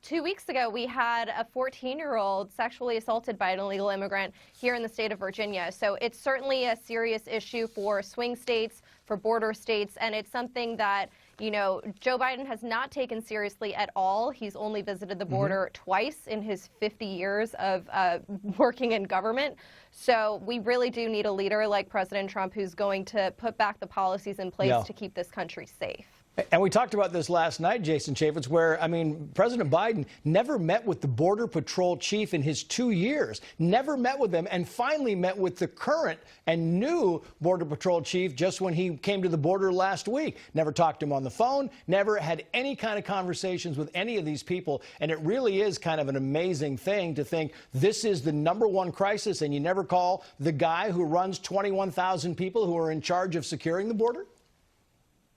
2 weeks ago, we had a 14-year-old sexually assaulted by an illegal immigrant here in the state of Virginia. So it's certainly a serious issue for swing states, for border states, and it's something that, you know, Joe Biden has not taken seriously at all. He's only visited the border twice in his 50 years of working in government. So we really do need a leader like President Trump who's going to put back the policies in place to keep this country safe. And we talked about this last night, Jason Chaffetz, where, I mean, President Biden never met with the Border Patrol chief in his 2 years, never met with them, and finally met with the current and new Border Patrol chief just when he came to the border last week. Never talked to him on the phone, never had any kind of conversations with any of these people. And it really is kind of an amazing thing to think this is the #1 crisis, and you never call the guy who runs 21,000 people who are in charge of securing the border?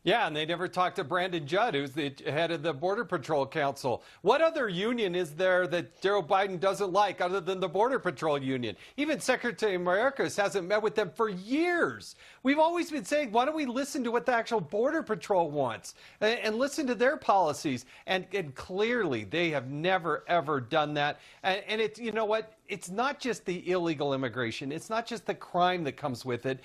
Yeah, and they never talked to Brandon Judd, who's the head of the Border Patrol Council. What other union is there that Joe Biden doesn't like other than the Border Patrol Union? Even Secretary Mayorkas hasn't met with them for years. We've always been saying, why don't we listen to what the actual Border Patrol wants and listen to their policies? And clearly, they have never, ever done that. And it's, you know what? It's not just the illegal immigration. It's not just the crime that comes with it.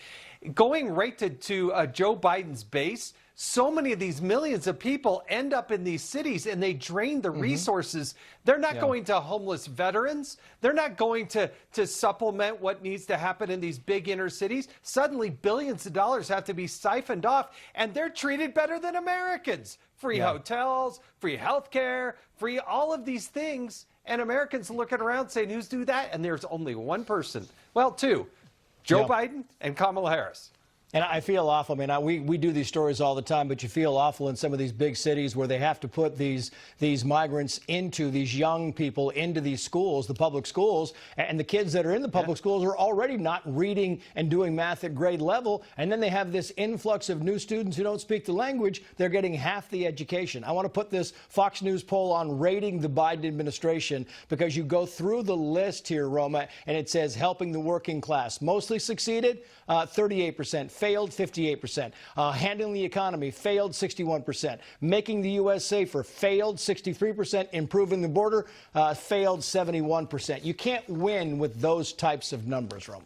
Going right to Joe Biden's base, so many of these millions of people end up in these cities and they drain the resources. They're not going to homeless veterans. They're not going to supplement what needs to happen in these big inner cities. Suddenly, billions of dollars have to be siphoned off, and they're treated better than Americans. Free hotels, free health care, free all of these things. And Americans looking around saying, who's do that? And there's only one person. Well, two. Joe Biden and Kamala Harris. And I feel awful. I mean, we do these stories all the time, but you feel awful in some of these big cities where they have to put these migrants into, these young people into these schools, the public schools, and the kids that are in the public schools are already not reading and doing math at grade level, and then they have this influx of new students who don't speak the language. They're getting half the education. I want to put this Fox News poll on rating the Biden administration, because you go through the list here, Roma, and it says helping the working class. Mostly succeeded, 38%. Failed, 58%. Handling the economy, failed, 61%. Making the U.S. safer, failed, 63%. Improving the border, failed, 71%. You can't win with those types of numbers, Roma.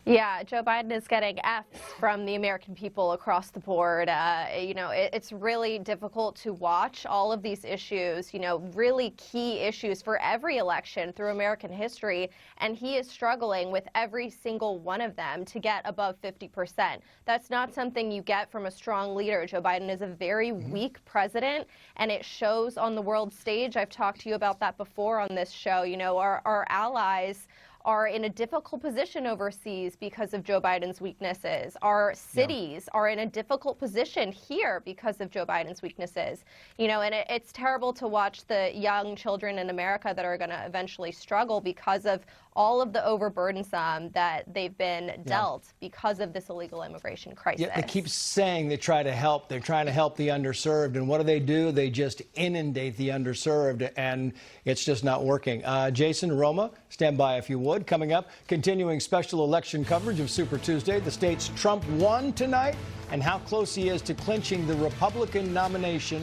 Yeah, Joe Biden is getting Fs from the American people across the board. You know, it's really difficult to watch all of these issues, you know, really key issues for every election through American history, and he is struggling with every single one of them to get above 50%. That's not something you get from a strong leader. Joe Biden is a very weak president, and it shows on the world stage. I've talked to you about that before on this show. You know, our allies are in a difficult position overseas because of Joe Biden's weaknesses. Our cities are in a difficult position here because of Joe Biden's weaknesses. You know, and it's terrible to watch the young children in America that are going to eventually struggle because of all of the overburdensome that they've been dealt because of this illegal immigration crisis. Yeah, they keep saying they try to help. They're trying to help the underserved. And what do? They just inundate the underserved, and it's just not working. Jason, Roma, stand by if you would. Coming up, continuing special election coverage of Super Tuesday. The states Trump won tonight and how close he is to clinching the Republican nomination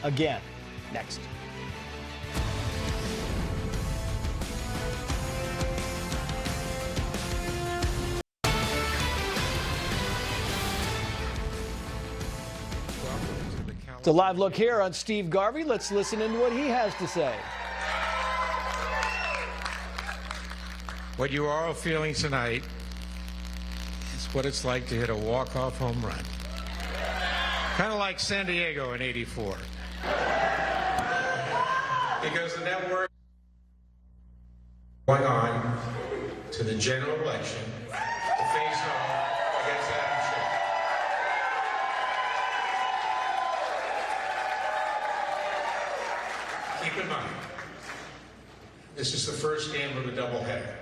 again. Next. It's a live look here on Steve Garvey. Let's listen into what he has to say. What you are all feeling tonight is what it's like to hit a walk-off home run. Kind of like San Diego in '84. Because the network going on to the general election to face off against Adam Schiff. Keep in mind, this is the first game of a doubleheader.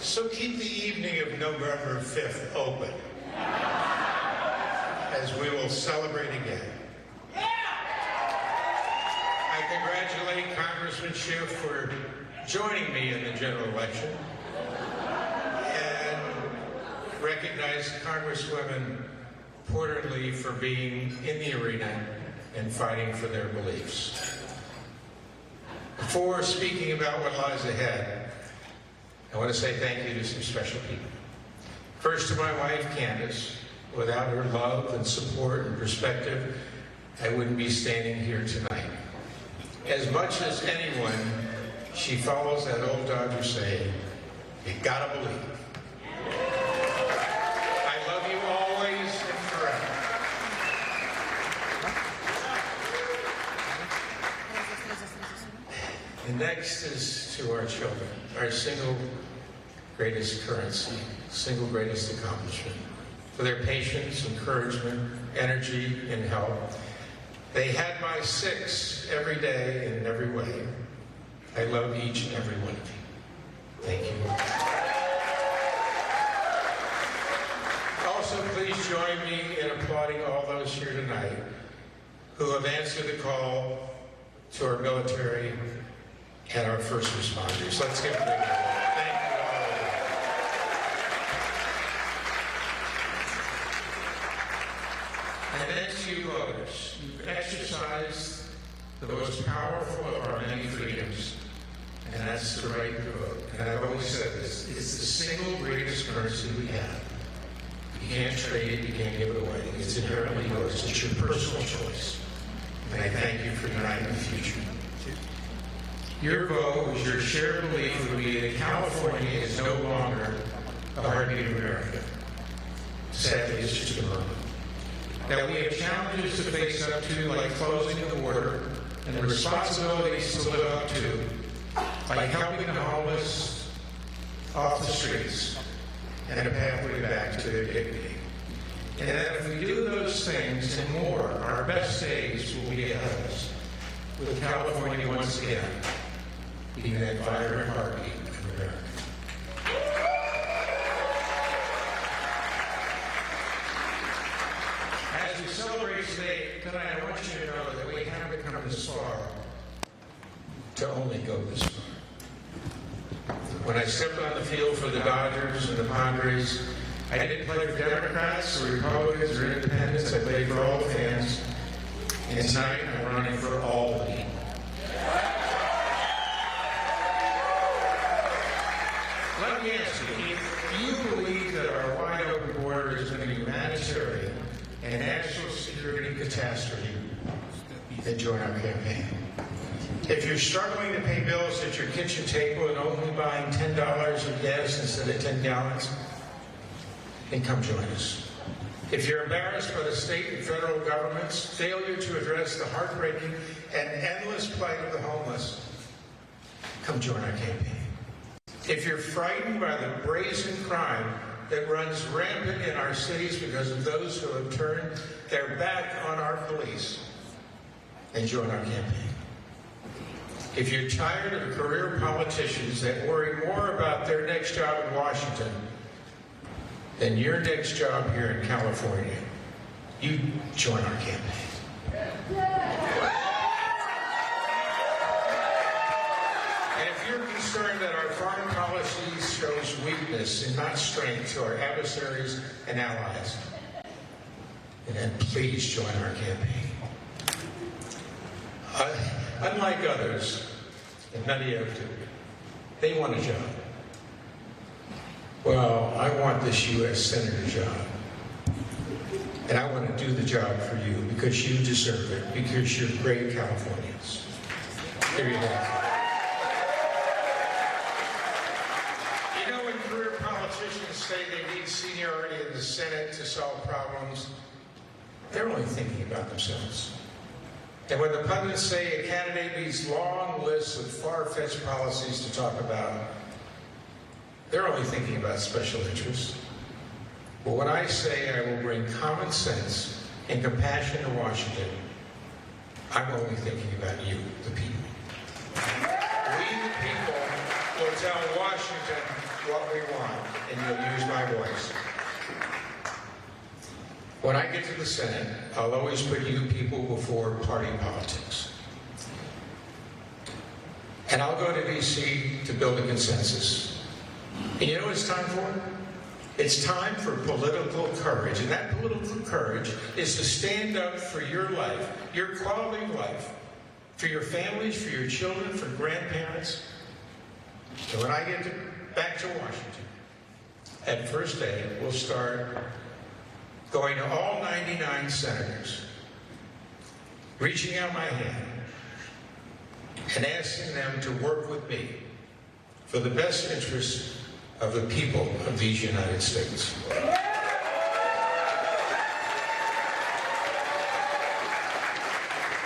So keep the evening of November 5th open, as we will celebrate again. I congratulate Congressman Schiff for joining me in the general election, and recognize Congresswomen Porter and Lee for being in the arena and fighting for their beliefs. Before speaking about what lies ahead, I want to say thank you to some special people. First, to my wife, Candace. Without her love and support and perspective, I wouldn't be standing here tonight. As much as anyone, she follows that old Dodger saying, you gotta believe. I love you always and forever. And next is to our children, our single greatest currency, single greatest accomplishment. For their patience, encouragement, energy, and help. They had my six every day in every way. I love each and every one of you. Thank you. Also, please join me in applauding all those here tonight who have answered the call to our military and our first responders. Let's give a big applause. Thank you all. And then to you voters, you've exercised the most powerful of our many freedoms, and that's the right to vote. And I've always said this, it's the single greatest currency we have. You can't trade it, you can't give it away. It's inherently yours. It's your personal choice. And I thank you for tonight and the future. Your vote was your shared belief with me that California is no longer the heartbeat of America. Sadly, it's just a moment. That we have challenges to face up to, like closing the border and the responsibilities to live up to by helping the homeless off the streets and a pathway back to their dignity. And that if we do those things and more, our best days will be ahead of us, with California once again being that vibrant heartbeat of America. As we celebrate today, tonight, I want you to know that we haven't come this far to only go this far. When I stepped on the field for the Dodgers and the Padres, I didn't play for Democrats or Republicans or Independents. I played for all the fans. And tonight, I'm running for all the people. Let me ask you, if you believe that our wide open border is going to be humanitarian and national security catastrophe, then join our campaign. If you're struggling to pay bills at your kitchen table and only buying $10 of gas instead of 10 gallons, then come join us. If you're embarrassed by the state and federal government's failure to address the heartbreaking and endless plight of the homeless, come join our campaign. If you're frightened by the brazen crime that runs rampant in our cities because of those who have turned their back on our police, then join our campaign. If you're tired of career politicians that worry more about their next job in Washington than your next job here in California, you join our campaign. And if you're concerned that our foreign policy shows weakness and not strength to our adversaries and allies, then please join our campaign. Unlike others, and many of them, they want a job. Well, I want this U.S. Senator job. And I want to do the job for you because you deserve it, because you're great Californians. Here you go. You know, when career politicians say they need seniority in the Senate to solve problems, they're only thinking about themselves. And when the pundits say a candidate needs long lists of far-fetched policies to talk about, they're only thinking about special interests. But when I say I will bring common sense and compassion to Washington, I'm only thinking about you, the people. We, the people, will tell Washington what we want, and you'll use my voice. When I get to the Senate, I'll always put you people before party politics. And I'll go to D.C. to build a consensus. And you know what it's time for? It's time for political courage. And that political courage is to stand up for your life, your quality of life, for your families, for your children, for grandparents. And when I get back to Washington, that first day, we'll start going to all 99 senators, reaching out my hand, and asking them to work with me for the best interests of the people of these United States.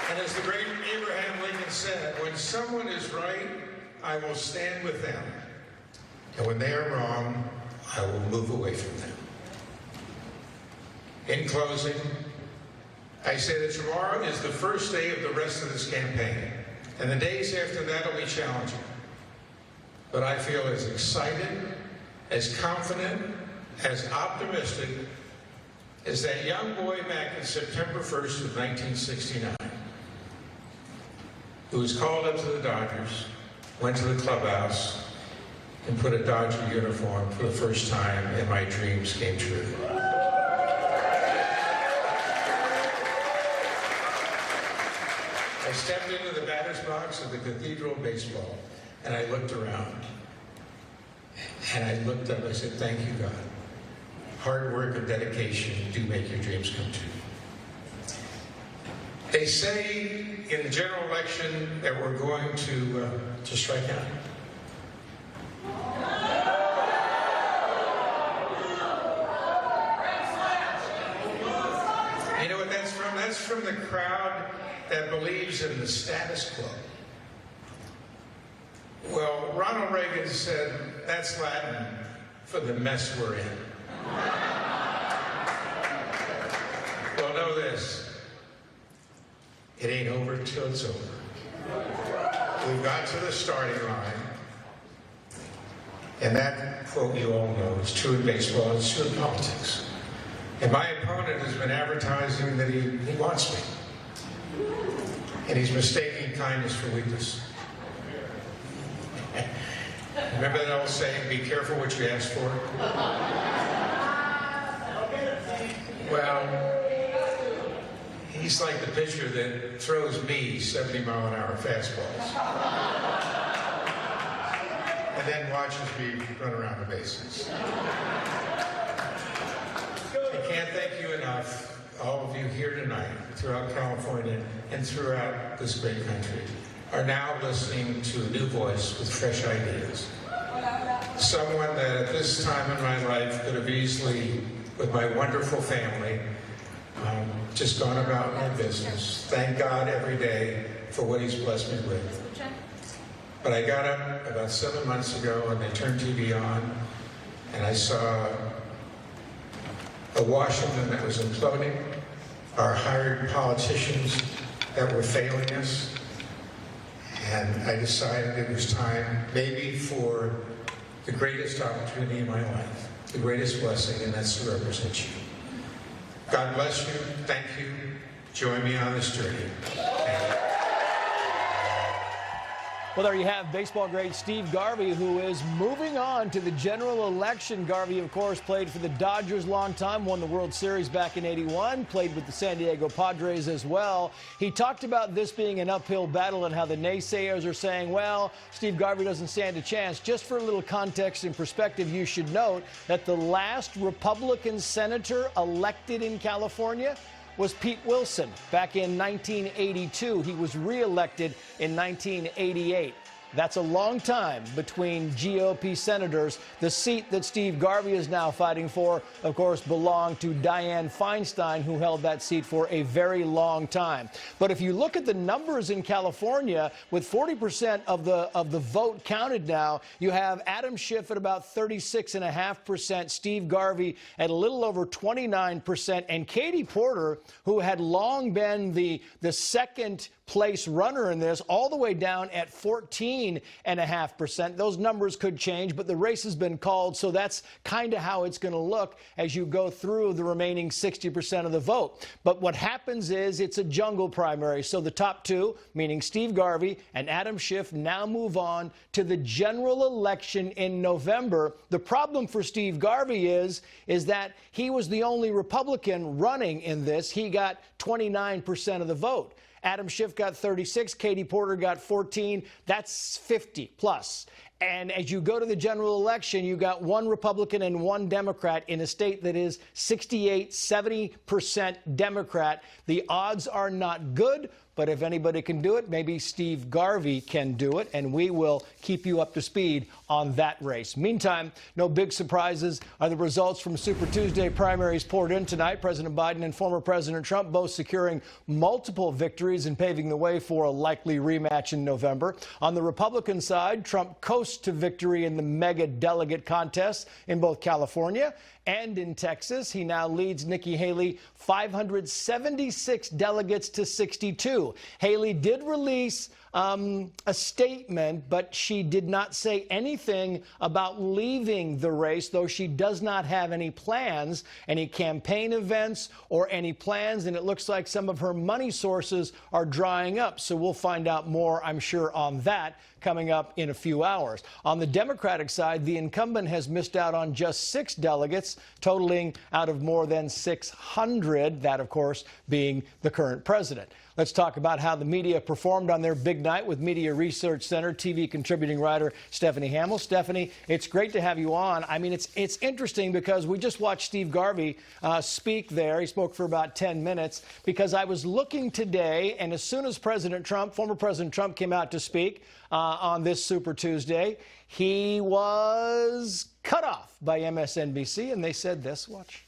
And as the great Abraham Lincoln said, when someone is right, I will stand with them. And when they are wrong, I will move away from them. In closing, I say that tomorrow is the first day of the rest of this campaign, and the days after that will be challenging. But I feel as excited, as confident, as optimistic as that young boy back in September 1st of 1969, who was called up to the Dodgers, went to the clubhouse, and put a Dodger uniform for the first time, and my dreams came true. I stepped into the batter's box of the Cathedral Baseball, and I looked around. And I looked up, I said, thank you, God. Hard work and dedication do make your dreams come true. They say in the general election that we're going to strike out. You know what that's from? That's from the crowd that believes in the status quo. Well, Ronald Reagan said that's Latin for the mess we're in. Well, know this. It ain't over till it's over. We've got to the starting line. And that quote you all know is true in baseball, it's true in politics. And my opponent has been advertising that he wants me. And he's mistaking kindness for weakness. Remember that old saying, be careful what you ask for? Well, he's like the pitcher that throws me 70-mile-an-hour fastballs. And then watches me run around the bases. I can't thank you enough, all of you here tonight, throughout California and throughout this great country, are now listening to a new voice with fresh ideas. Someone that at this time in my life could have easily, with my wonderful family, just gone about my business. Thank God every day for what he's blessed me with. But I got up about 7 months ago and they turned TV on and I saw a Washington that was imploding, our hired politicians that were failing us, and I decided it was time maybe for the greatest opportunity in my life, the greatest blessing, and that's to represent you. God bless you. Thank you. Join me on this journey. Well, there you have baseball great Steve Garvey, who is moving on to the general election. Garvey, of course, played for the Dodgers a long time, won the World Series back in '81, played with the San Diego Padres as well. He talked about this being an uphill battle and how the naysayers are saying, well, Steve Garvey doesn't stand a chance. Just for a little context and perspective, you should note that the last Republican senator elected in California was Pete Wilson back in 1982. He was reelected in 1988. That's a long time between GOP senators. The seat that Steve Garvey is now fighting for, of course, belonged to Dianne Feinstein, who held that seat for a very long time. But if you look at the numbers in California, with 40% of the vote counted now, you have Adam Schiff at about 36.5%, Steve Garvey at a little over 29%, and Katie Porter, who had long been the second place runner in this, all the way down at 14.5%. Those numbers could change, but the race has been called, so that's kind of how it's going to look as you go through the remaining 60% of the vote. But what happens is it's a jungle primary, so the top two, meaning Steve Garvey and Adam Schiff, now move on to the general election in November. The problem for Steve Garvey is that he was the only Republican running in this. He got 29% of the vote. Adam Schiff got 36, Katie Porter got 14. That's 50 plus. And as you go to the general election, you got one Republican and one Democrat in a state that is 68, 70% Democrat. The odds are not good, but if anybody can do it, maybe Steve Garvey can do it, and we will keep you up to speed on that race. Meantime, no big surprises are the results from Super Tuesday primaries poured in tonight. President Biden and former President Trump both securing multiple victories and paving the way for a likely rematch in November. On the Republican side, Trump coasts to victory in the mega delegate contest in both California and in Texas. He now leads Nikki Haley 576 delegates to 62. Haley did release a statement, but she did not say anything about leaving the race, though she does not have any plans, any campaign events or any plans, and it looks like some of her money sources are drying up. So we'll find out more, I'm sure, on that coming up in a few hours. On the Democratic side, the incumbent has missed out on just 6 delegates, totaling out of more than 600, that, of course, being the current president. Let's talk about how the media performed on their big night with Media Research Center TV contributing writer Stephanie Hamill. Stephanie, it's great to have you on. I mean, it's interesting because we just watched Steve Garvey speak there. He spoke for about 10 minutes because I was looking today, and as soon as President Trump, former President Trump, came out to speak on this Super Tuesday, he was cut off by MSNBC, and they said this. Watch.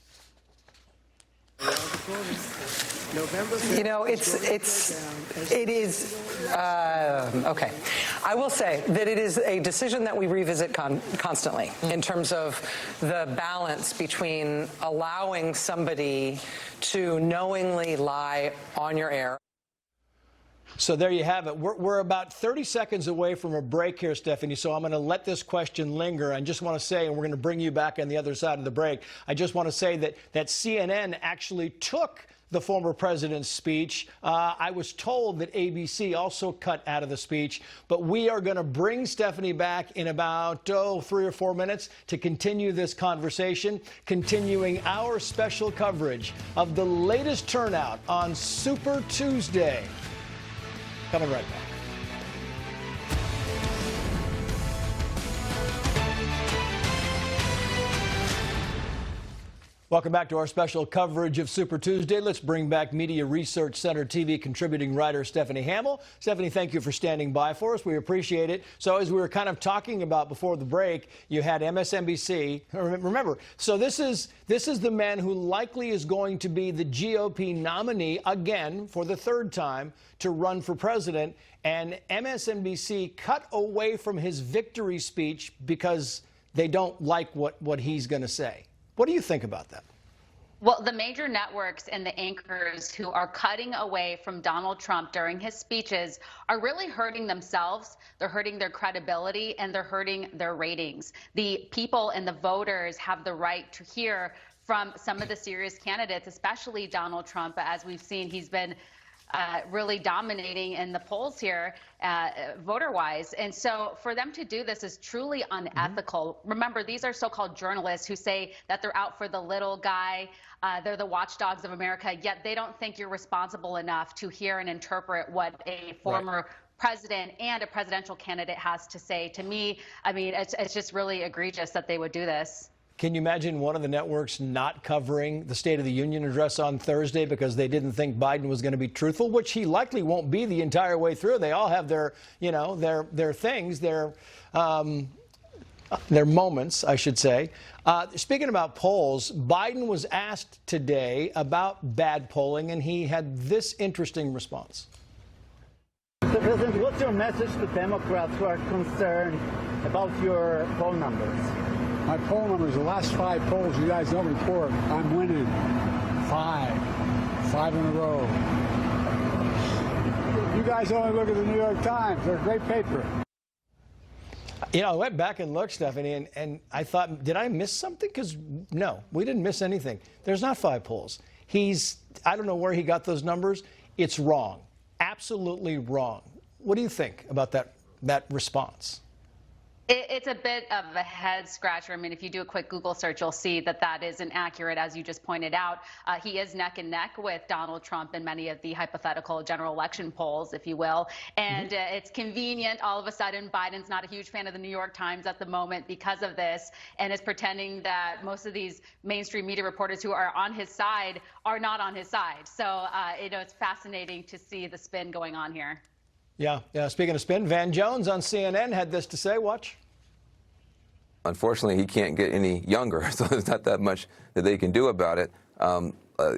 You know, it is, okay. I will say that it is a decision that we revisit constantly in terms of the balance between allowing somebody to knowingly lie on your air. So there you have it. We're about 30 seconds away from a break here, Stephanie, so I'm going to let this question linger. I just want to say, and we're going to bring you back on the other side of the break, I just want to say that CNN actually took the former president's speech. I was told that ABC also cut out of the speech, but we are going to bring Stephanie back in about 3 or 4 minutes to continue this conversation, continuing our special coverage of the latest turnout on Super Tuesday. Coming right back. Welcome back to our special coverage of Super Tuesday. Let's bring back Media Research Center TV contributing writer Stephanie Hamill. Stephanie, thank you for standing by for us. We appreciate it. So as we were kind of talking about before the break, you had MSNBC. Remember, so this is the man who likely is going to be the GOP nominee again for the third time to run for president. And MSNBC cut away from his victory speech because they don't like what he's going to say. What do you think about that? Well, the major networks and the anchors who are cutting away from Donald Trump during his speeches are really hurting themselves. They're hurting their credibility and they're hurting their ratings. The people and the voters have the right to hear from some of the serious candidates, especially Donald Trump. As we've seen, he's been really dominating in the polls here, voter-wise. And so for them to do this is truly unethical. Remember, these are so-called journalists who say that they're out for the little guy. They're the watchdogs of America, yet they don't think you're responsible enough to hear and interpret what a former president and a presidential candidate has to say. To me, I mean, it's just really egregious that they would do this. Can you imagine one of the networks not covering the State of the Union address on Thursday because they didn't think Biden was going to be truthful, which he likely won't be the entire way through. They all have their, you know, their things, their moments, I should say. Speaking about polls, Biden was asked today about bad polling, and he had this interesting response. Mr. President, what's your message to Democrats who are concerned about your poll numbers? My poll numbers, the last 5 polls you guys don't report, I'm winning 5 in a row. You guys only look at the New York Times. They're a great paper. You know, I went back and looked, Stephanie, and I thought, did I miss something? Because no, we didn't miss anything. There's not 5 polls. I don't know where he got those numbers. It's wrong. Absolutely wrong. What do you think about that response? It's a bit of a head scratcher. I mean, if you do a quick Google search, you'll see that that isn't accurate, as you just pointed out. He is neck and neck with Donald Trump in many of the hypothetical general election polls, if you will. And it's convenient. All of a sudden, Biden's not a huge fan of the New York Times at the moment because of this, and is pretending that most of these mainstream media reporters who are on his side are not on his side. So, you know, it's fascinating to see the spin going on here. Yeah. Speaking of spin, Van Jones on CNN had this to say. Watch. Unfortunately, he can't get any younger, so there's not that much that they can do about it.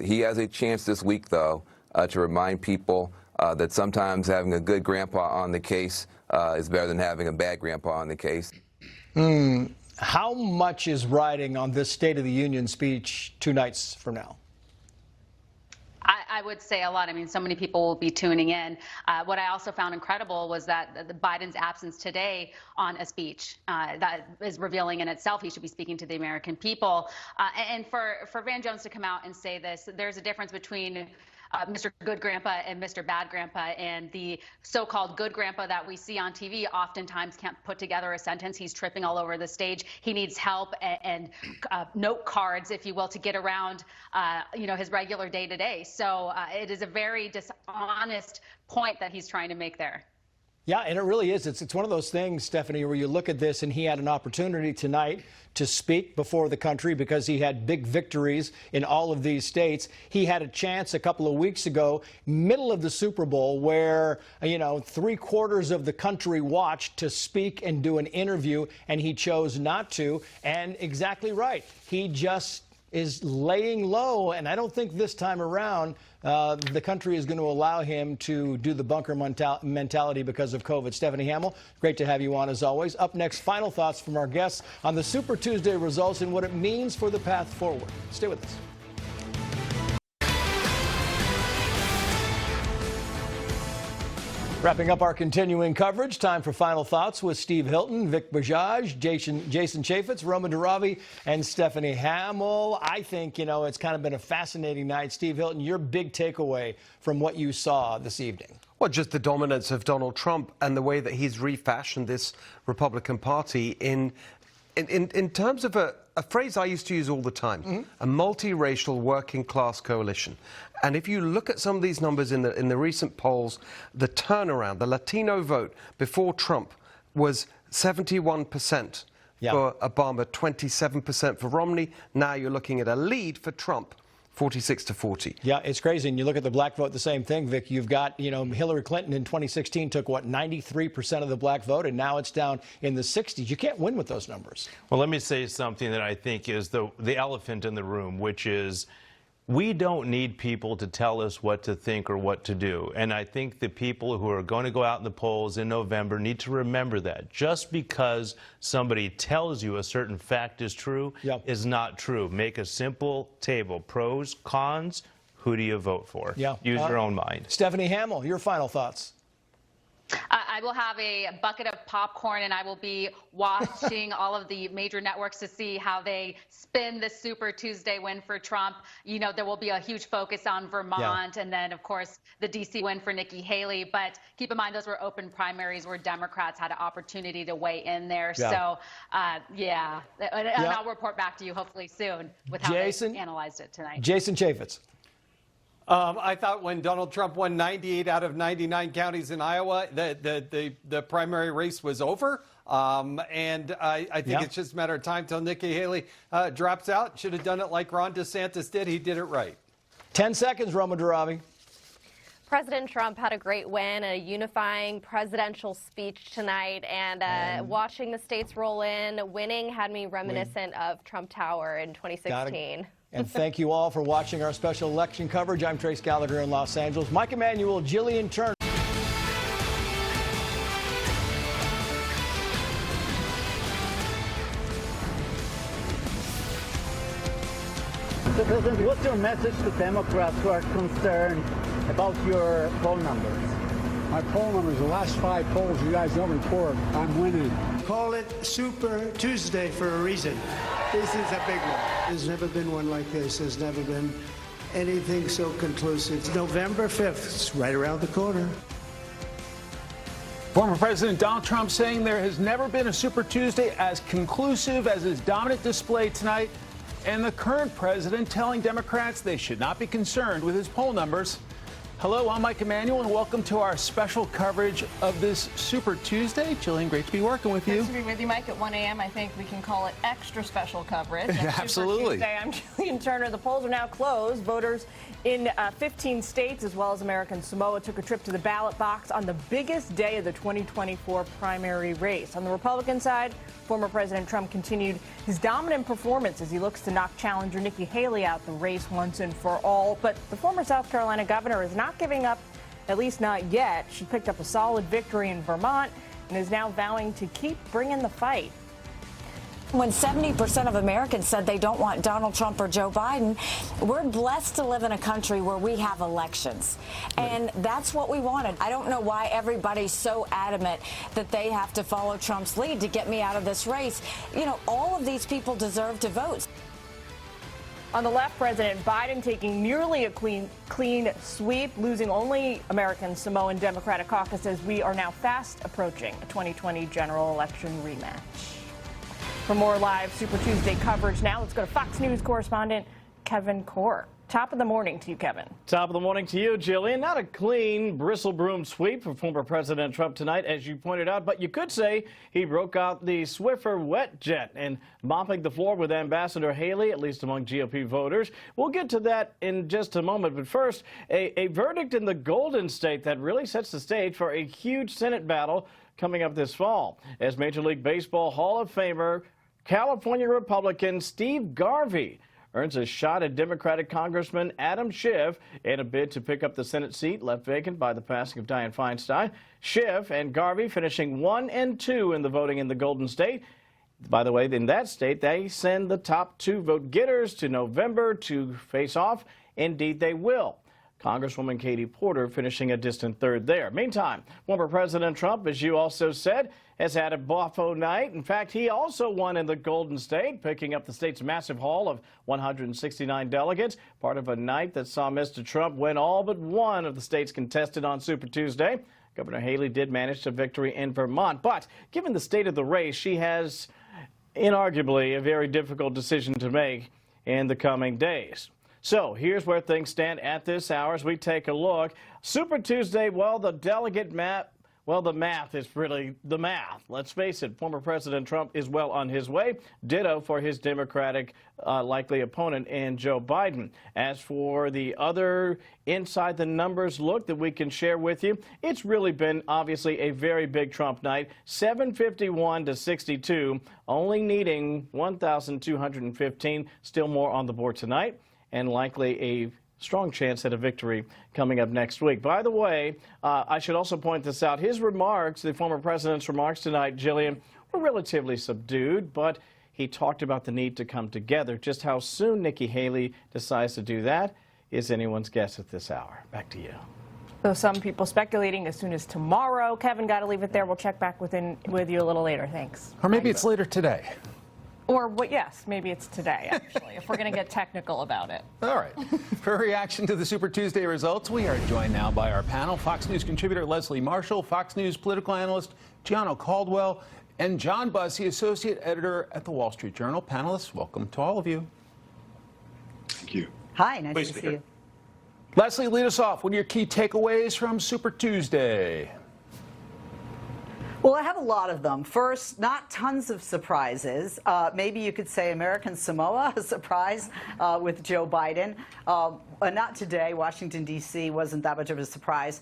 He has a chance this week, though, to remind people that sometimes having a good grandpa on the case is better than having a bad grandpa on the case. How much is riding on this State of the Union speech 2 nights from now? I would say a lot. I mean, so many people will be tuning in. What I also found incredible was that Biden's absence today on a speech that is revealing in itself. He should be speaking to the American people. And for Van Jones to come out and say this, there's a difference between Mr. Good Grandpa and Mr. Bad Grandpa, and the so-called good grandpa that we see on TV oftentimes can't put together a sentence. He's tripping all over the stage. He needs help and note cards, if you will, to get around, you know, his regular day-to-day. So it is a very dishonest point that he's trying to make there. Yeah, and it really is. It's one of those things, Stephanie, where you look at this, and he had an opportunity tonight to speak before the country because he had big victories in all of these states. He had a chance a couple of weeks ago, middle of the Super Bowl, where, you know, 3/4 of the country watched, to speak and do an interview, and he chose not to. And exactly right. He just is laying low, and I don't think this time around the country is going to allow him to do the bunker mentality because of COVID. Stephanie Hamill, great to have you on as always. Up next, final thoughts from our guests on the Super Tuesday results and what it means for the path forward. Stay with us. Wrapping up our continuing coverage, time for final thoughts with Steve Hilton, Vic Bajaj, Jason Chaffetz, Roman Daravi, and Stephanie Hamill. I think, it's kind of been a fascinating night. Steve Hilton, your big takeaway from what you saw this evening? Well, just the dominance of Donald Trump and the way that he's refashioned this Republican Party in terms of a phrase I used to use all the time, a multiracial working class coalition. And if you look at some of these numbers in the recent polls, the turnaround, the Latino vote before Trump was 71% for Obama, 27% for Romney. Now you're looking at a lead for Trump, 46-40. Yeah, it's crazy. And you look at the black vote, the same thing, Vic. You've got, Hillary Clinton in 2016 took, 93% of the black vote, and now it's down in the 60s. You can't win with those numbers. Well, let me say something that I think is the elephant in the room, which is we don't need people to tell us what to think or what to do. And I think the people who are going to go out in the polls in November need to remember that. Just because somebody tells you a certain fact is true is not true. Make a simple table. Pros, cons, who do you vote for? Use your own mind. Stephanie Hamill, your final thoughts. I will have a bucket of popcorn, and I will be watching all of the major networks to see how they spin the Super Tuesday win for Trump. There will be a huge focus on Vermont, and then, of course, the D.C. win for Nikki Haley. But keep in mind, those were open primaries where Democrats had an opportunity to weigh in there. So, and I'll report back to you hopefully soon with how they analyzed it tonight. Jason Chaffetz. I thought when Donald Trump won 98 out of 99 counties in Iowa, the primary race was over. And I think it's just a matter of time till Nikki Haley drops out. Should have done it like Ron DeSantis did. He did it right. 10 seconds, Roman Daravi. President Trump had a great win, a unifying presidential speech tonight, and watching the states roll in, winning had me reminiscent of Trump Tower in 2016. And thank you all for watching our special election coverage. I'm Trace Gallagher in Los Angeles. Mike Emanuel, Jillian Turner. So, President, what's your message to Democrats who are concerned about your poll numbers? My poll numbers, the last 5 polls you guys don't report, I'm winning. Call it Super Tuesday for a reason. This is a big one. There's never been one like this. There's never been anything so conclusive. It's November 5th. It's right around the corner. Former President Donald Trump saying there has never been a Super Tuesday as conclusive as his dominant display tonight, and the current president telling Democrats they should not be concerned with his poll numbers. Hello, I'm Mike Emanuel, and welcome to our special coverage of this Super Tuesday. Jillian, great to be working with you. Nice to be with you, Mike. At 1 a.m., I think we can call it extra special coverage. Absolutely. Super Tuesday. I'm Jillian Turner. The polls are now closed. Voters in 15 states, as well as American Samoa, took a trip to the ballot box on the biggest day of the 2024 primary race. On the Republican side, former President Trump continued his dominant performance as he looks to knock challenger Nikki Haley out the race once and for all. But the former South Carolina governor is not giving up, at least not yet. She picked up a solid victory in Vermont and is now vowing to keep bringing the fight. When 70% of Americans said they don't want Donald Trump or Joe Biden, we're blessed to live in a country where we have elections. And that's what we wanted. I don't know why everybody's so adamant that they have to follow Trump's lead to get me out of this race. All of these people deserve to vote. On the left, President Biden taking nearly a clean sweep, losing only American Samoan Democratic caucuses. We are now fast approaching a 2020 general election rematch. For more live Super Tuesday coverage now, let's go to Fox News correspondent Kevin Corr. Top of the morning to you, Kevin. Top of the morning to you, Jillian. Not a clean bristle broom sweep for former President Trump tonight, as you pointed out, but you could say he broke out the Swiffer wet jet and mopping the floor with Ambassador Haley, at least among GOP voters. We'll get to that in just a moment, but first, a verdict in the Golden State that really sets the stage for a huge Senate battle coming up this fall, as Major League Baseball Hall of Famer California Republican Steve Garvey earns a shot at Democratic Congressman Adam Schiff in a bid to pick up the Senate seat left vacant by the passing of Dianne Feinstein. Schiff and Garvey finishing 1 and 2 in the voting in the Golden State. By the way, in that state, they send the top 2 vote getters to November to face off. Indeed, they will. Congresswoman Katie Porter finishing a distant 3rd there. Meantime, former President Trump, as you also said, has had a boffo night. In fact, he also won in the Golden State, picking up the state's massive haul of 169 delegates, part of a night that saw Mr. Trump win all but one of the states contested on Super Tuesday. Governor Haley did manage a victory in Vermont, but given the state of the race, she has inarguably a very difficult decision to make in the coming days. So here's where things stand at this hour as we take a look. Super Tuesday, well, the delegate map, well, the math is really the math. Let's face it, former President Trump is well on his way. Ditto for his Democratic likely opponent in Joe Biden. As for the other inside the numbers look that we can share with you, it's really been obviously a very big Trump night. 751 to 62, only needing 1,215. Still more on the board tonight, and likely a strong chance at a victory coming up next week. By the way, I should also point this out. His remarks, the former president's remarks tonight, Jillian, were relatively subdued, but he talked about the need to come together. Just how soon Nikki Haley decides to do that is anyone's guess at this hour. Back to you. So some people speculating as soon as tomorrow. Kevin, got to leave it there. We'll check back with you a little later. Thanks. Or maybe it's later today. Or what? Yes, maybe it's today, actually, if we're going to get technical about it. All right. For a reaction to the Super Tuesday results, we are joined now by our panel, Fox News contributor Leslie Marshall, Fox News political analyst Gianno Caldwell, and John Bussey, associate editor at the Wall Street Journal. Panelists, welcome to all of you. Thank you. Hi, nice to see you. Leslie, lead us off. What are your key takeaways from Super Tuesday? Well, I have a lot of them. First, not tons of surprises. Maybe you could say American Samoa, a surprise with Joe Biden. Not today. Washington, D.C. wasn't that much of a surprise.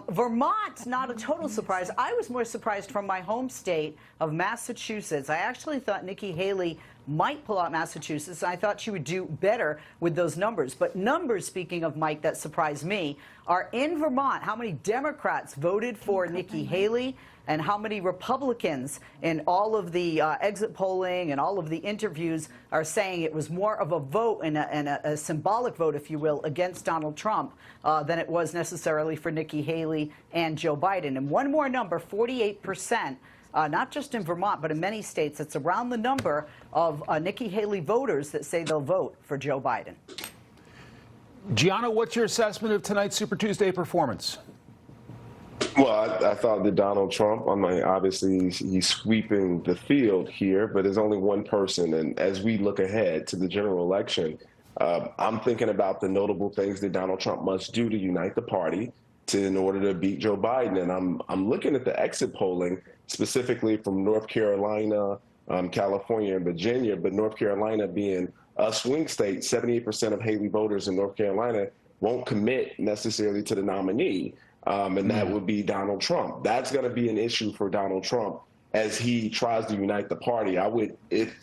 Vermont, not a total surprise. I was more surprised from my home state of Massachusetts. I actually thought Nikki Haley might pull out Massachusetts. I thought she would do better with those numbers. But numbers, speaking of Mike, that surprised me, are in Vermont. How many Democrats voted for Nikki Haley and how many Republicans in all of the exit polling and all of the interviews are saying it was more of a vote and a symbolic vote, if you will, against Donald Trump than it was necessarily for Nikki Haley and Joe Biden. And one more number, 48%. Not just in Vermont, but in many states, it's around the number of Nikki Haley voters that say they'll vote for Joe Biden. Gianno, what's your assessment of tonight's Super Tuesday performance? Well, I thought that Donald Trump, obviously he's sweeping the field here, but there's only one person. And as we look ahead to the general election, I'm thinking about the notable things that Donald Trump must do to unite the party in order to beat Joe Biden. And I'm looking at the exit polling, specifically from North Carolina, California, and Virginia, but North Carolina being a swing state, 78% of Haley voters in North Carolina won't commit necessarily to the nominee, and that would be Donald Trump. That's going to be an issue for Donald Trump as he tries to unite the party. If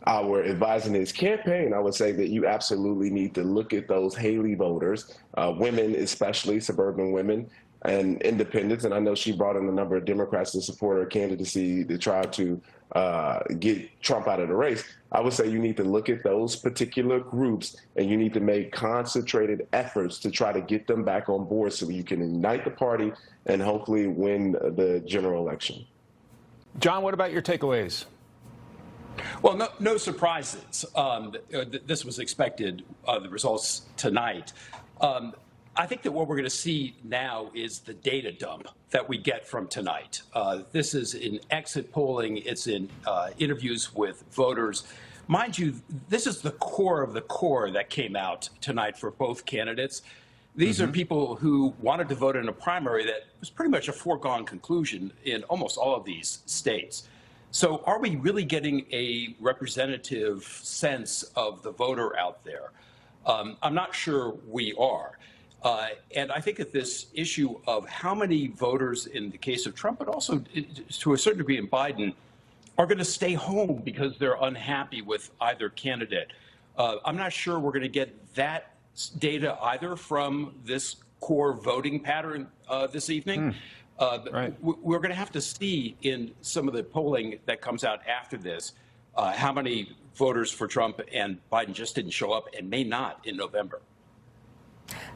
I were advising his campaign, I would say that you absolutely need to look at those Haley voters, women especially, suburban women, and independents. And I know she brought in a number of Democrats to support her candidacy to try to get Trump out of the race. I would say you need to look at those particular groups and you need to make concentrated efforts to try to get them back on board so you can unite the party and hopefully win the general election. John, what about your takeaways? Well, no surprises. This was expected, the results tonight. I think that what we're going to see now is the data dump that we get from tonight. This is in exit polling. It's in interviews with voters. Mind you, this is the core of the core that came out tonight for both candidates. These are people who wanted to vote in a primary that was pretty much a foregone conclusion in almost all of these states. So are we really getting a representative sense of the voter out there? I'm not sure we are. And I think that this issue of how many voters in the case of Trump, but also to a certain degree in Biden, are going to stay home because they're unhappy with either candidate, I'm not sure we're going to get that data either from this core voting pattern this evening. We're going to have to see in some of the polling that comes out after this how many voters for Trump and Biden just didn't show up and may not in November.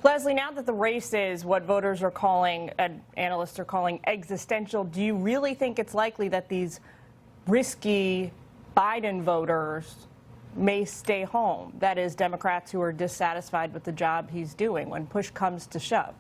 Leslie, now that the race is what voters are calling, and analysts are calling existential, do you really think it's likely that these risky Biden voters may stay home? That is, Democrats who are dissatisfied with the job he's doing when push comes to shove.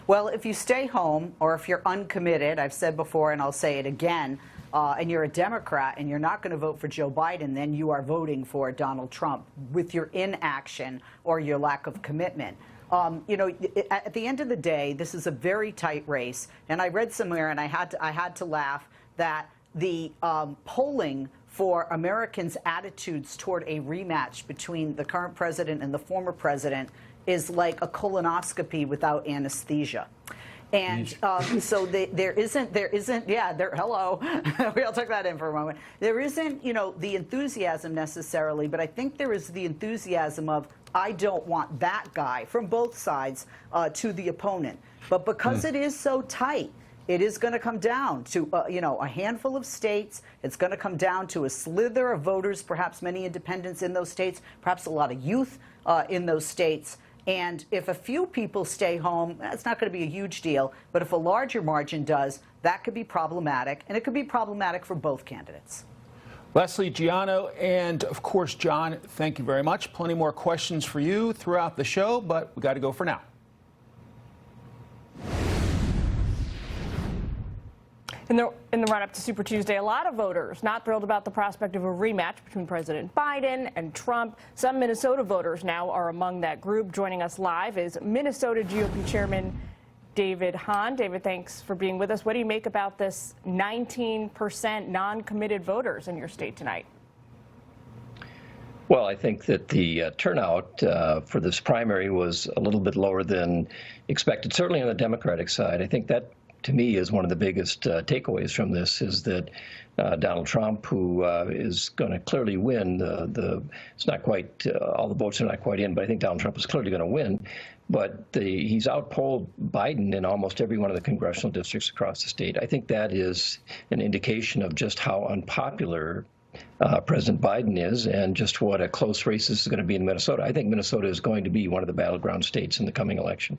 Well, if you stay home or if you're uncommitted, I've said before and I'll say it again, and you're a Democrat and you're not going to vote for Joe Biden, then you are voting for Donald Trump with your inaction or your lack of commitment. You know, at the end of the day, this is a very tight race. And I read somewhere, and I had to laugh, that the polling for Americans' attitudes toward a rematch between the current president and the former president is like a colonoscopy without anesthesia. And so there isn't, hello, we'll take that in for a moment. There isn't, you know, the enthusiasm necessarily, but I think there is the enthusiasm of, I don't want that guy from both sides to the opponent. But because it is so tight, it is going to come down to, you know, a handful of states. It's going to come down to a slither of voters, perhaps many independents in those states, perhaps a lot of youth in those states. And if a few people stay home, that's not going to be a huge deal. But if a larger margin does, that could be problematic. And it could be problematic for both candidates. Leslie, Giano, and of course, John, thank you very much. Plenty more questions for you throughout the show, but we got to go for now. In the run-up to Super Tuesday, a lot of voters not thrilled about the prospect of a rematch between President Biden and Trump. Some Minnesota voters now are among that group. Joining us live is Minnesota GOP Chairman David Hahn. David, thanks for being with us. What do you make about this 19% non-committed voters in your state tonight? Well, I think that the turnout for this primary was a little bit lower than expected, certainly on the Democratic side. I think that, to me, is one of the biggest takeaways from this, is that Donald Trump, who is going to clearly win, it's not quite, all the votes are not quite in, but I think Donald Trump is clearly going to win. But he's outpolled Biden in almost every one of the congressional districts across the state. I think that is an indication of just how unpopular President Biden is, and just what a close race this is going to be in Minnesota. I think Minnesota is going to be one of the battleground states in the coming election.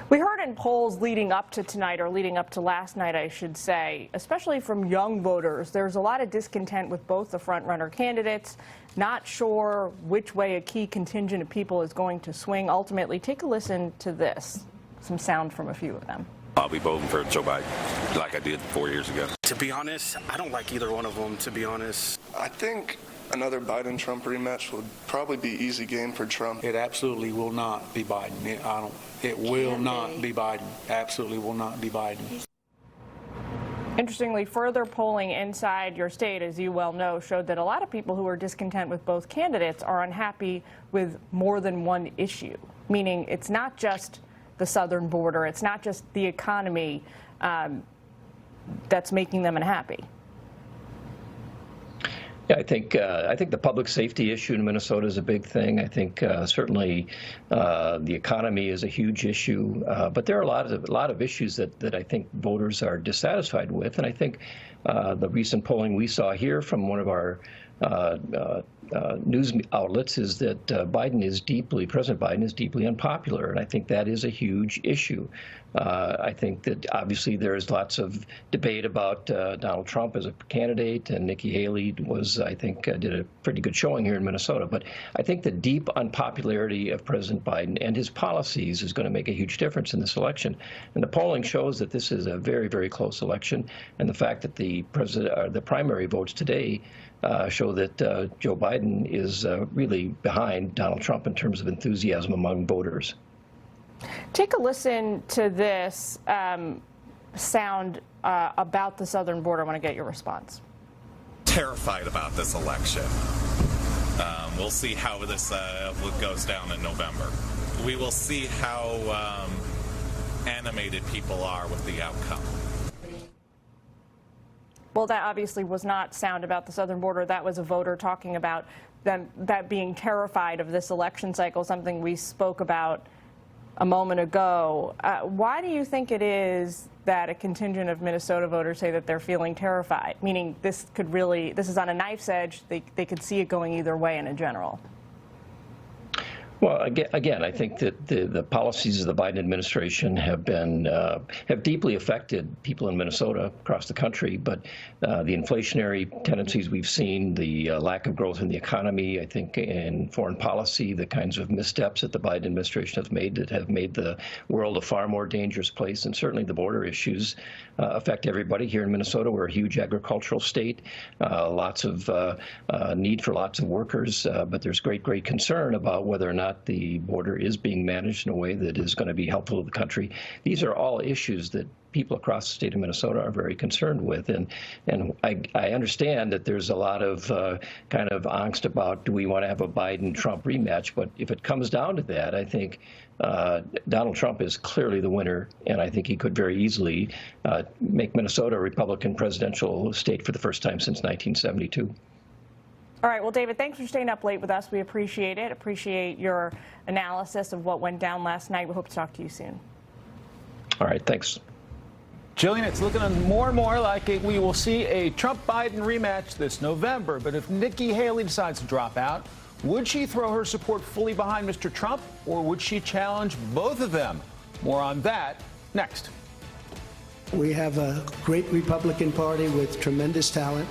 We heard in polls leading up to tonight, or leading up to last night, I should say, especially from young voters, there's a lot of discontent with both the front-runner candidates, not sure which way a key contingent of people is going to swing ultimately. Take a listen to this, some sound from a few of them. I'll be voting for Joe Biden, like I did 4 years ago. To be honest, I don't like either one of them, to be honest. I think another Biden-Trump rematch would probably be easy game for Trump. It absolutely will not be Biden. It will not be Biden. Absolutely will not be Biden. Interestingly, further polling inside your state, as you well know, showed that a lot of people who are discontent with both candidates are unhappy with more than one issue, meaning it's not just the southern border, it's not just the economy that's making them unhappy. Yeah, I think the public safety issue in Minnesota is a big thing. I think certainly the economy is a huge issue, but there are a lot of issues that I think voters are dissatisfied with, and I think the recent polling we saw here from one of our news outlets is that President Biden is deeply unpopular, and I think that is a huge issue. I think that obviously there is lots of debate about Donald Trump as a candidate, and Nikki Haley was, I think, did a pretty good showing here in Minnesota. But I think the deep unpopularity of President Biden and his policies is going to make a huge difference in this election. And the polling shows that this is a very, very close election, and the fact that the primary votes today show that Joe Biden is really behind Donald Trump in terms of enthusiasm among voters. Take a listen to this sound about the southern border. I want to get your response. Terrified about this election. We'll see how this goes down in November. We will see how animated people are with the outcome. Well, that obviously was not sound about the southern border. That was a voter talking about that being terrified of this election cycle, something we spoke about a moment ago. Why do you think it is that a contingent of Minnesota voters say that they're feeling terrified? Meaning this is on a knife's edge. They could see it going either way in general. Well, again, I think that the policies of the Biden administration have deeply affected people in Minnesota across the country. But the inflationary tendencies we've seen, the lack of growth in the economy, I think in foreign policy, the kinds of missteps that the Biden administration has made that have made the world a far more dangerous place, and certainly the border issues affect everybody. Here in Minnesota, we're a huge agricultural state, lots of need for lots of workers, but there's great concern about whether or not the border is being managed in a way that is going to be helpful to the country. These are all issues that people across the state of Minnesota are very concerned with. And I understand that there's a lot of kind of angst about, do we want to have a Biden-Trump rematch? But if it comes down to that, I think Donald Trump is clearly the winner, and I think he could very easily make Minnesota a Republican presidential state for the first time since 1972. All right. Well, David, thanks for staying up late with us. We appreciate it. Appreciate your analysis of what went down last night. We hope to talk to you soon. All right. Thanks. Jillian, it's looking more and more like we will see a Trump-Biden rematch this November. But if Nikki Haley decides to drop out, would she throw her support fully behind Mr. Trump, or would she challenge both of them? More on that next. We have a great Republican Party with tremendous talent.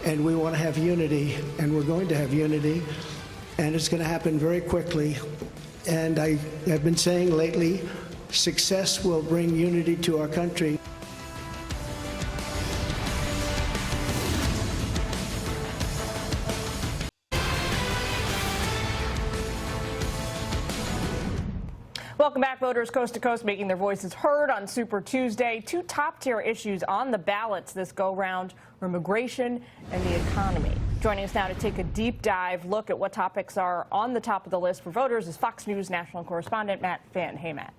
And we want to have unity, and we're going to have unity, and it's going to happen very quickly. And I have been saying lately, success will bring unity to our country. Welcome back, voters coast to coast making their voices heard on Super Tuesday. Two top-tier issues on the ballots this go-round are immigration and the economy. Joining us now to take a deep dive look at what topics are on the top of the list for voters is Fox News national correspondent Matt Finn. Hey, Matt.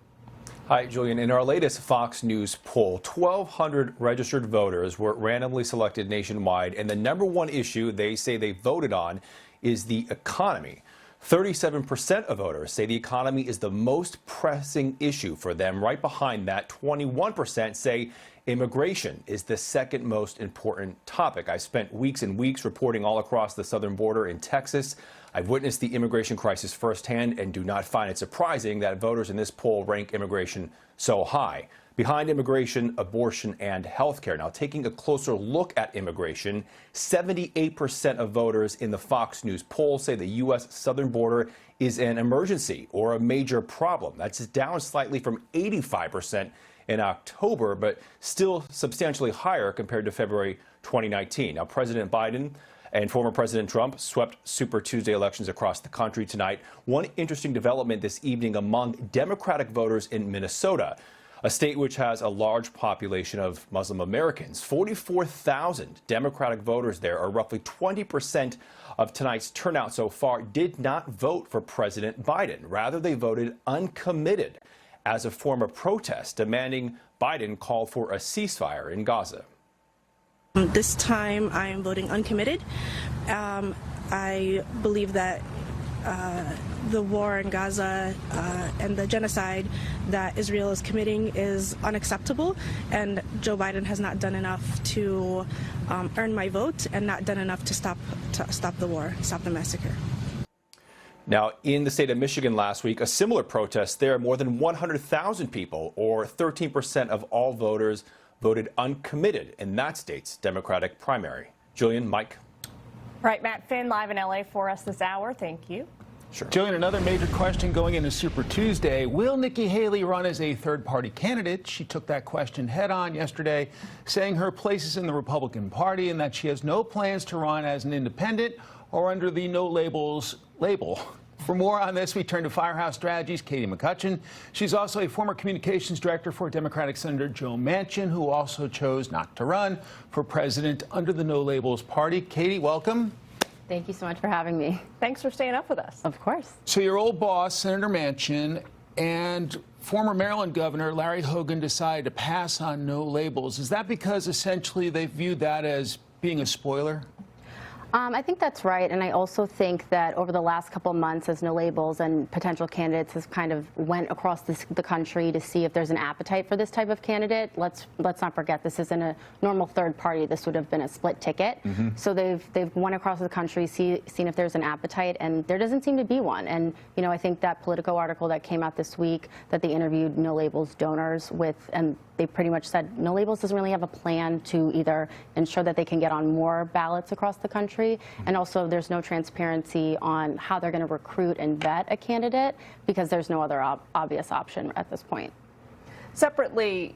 Hi, Julian. In our latest Fox News poll, 1,200 registered voters were randomly selected nationwide, and the number one issue they say they voted on is the economy. 37% of voters say the economy is the most pressing issue for them. Right behind that, 21% say immigration is the second most important topic. I've spent weeks and weeks reporting all across the southern border in Texas. I've witnessed the immigration crisis firsthand and do not find it surprising that voters in this poll rank immigration so high. Behind immigration, abortion, and health care. Now, taking a closer look at immigration, 78% of voters in the Fox News poll say the U.S. southern border is an emergency or a major problem. That's down slightly from 85% in October, but still substantially higher compared to February 2019. Now, President Biden and former President Trump swept Super Tuesday elections across the country tonight. One interesting development this evening among Democratic voters in Minnesota, a state which has a large population of Muslim Americans. 44,000 Democratic voters there, or roughly 20% of tonight's turnout so far, did not vote for President Biden. Rather, they voted uncommitted as a form of protest, demanding Biden call for a ceasefire in Gaza. This time I am voting uncommitted. I believe that the war in Gaza and the genocide that Israel is committing is unacceptable, and Joe Biden has not done enough to earn my vote and not done enough to stop the war, stop the massacre. Now, in the state of Michigan last week, a similar protest there, more than 100,000 people, or 13% of all voters, voted uncommitted in that state's Democratic primary. Julian, Mike. All right, Matt Finn live in LA for us this hour. Thank you. Sure. Jillian, another major question going into Super Tuesday. Will Nikki Haley run as a third-party candidate? She took that question head-on yesterday, saying her place is in the Republican Party and that she has no plans to run as an independent or under the no labels label. For more on this, we turn to Firehouse Strategies' Katie McCutcheon. She's also a former communications director for Democratic Senator Joe Manchin, who also chose not to run for president under the No Labels Party. Katie, welcome. Thank you so much for having me. Thanks for staying up with us. Of course. So your old boss, Senator Manchin, and former Maryland Governor Larry Hogan decided to pass on no labels. Is that because essentially they viewed that as being a spoiler? I think that's right, and I also think that over the last couple of months, as no labels and potential candidates has kind of went across the country to see if there's an appetite for this type of candidate. Let's not forget, this isn't a normal third party. This would have been a split ticket. So they've went across the country, seen if there's an appetite, and there doesn't seem to be one. And you know, I think that Politico article that came out this week that they interviewed no labels donors with, and they pretty much said no labels doesn't really have a plan to either ensure that they can get on more ballots across the country, and also there's no transparency on how they're going to recruit and vet a candidate because there's no other obvious option at this point. Separately,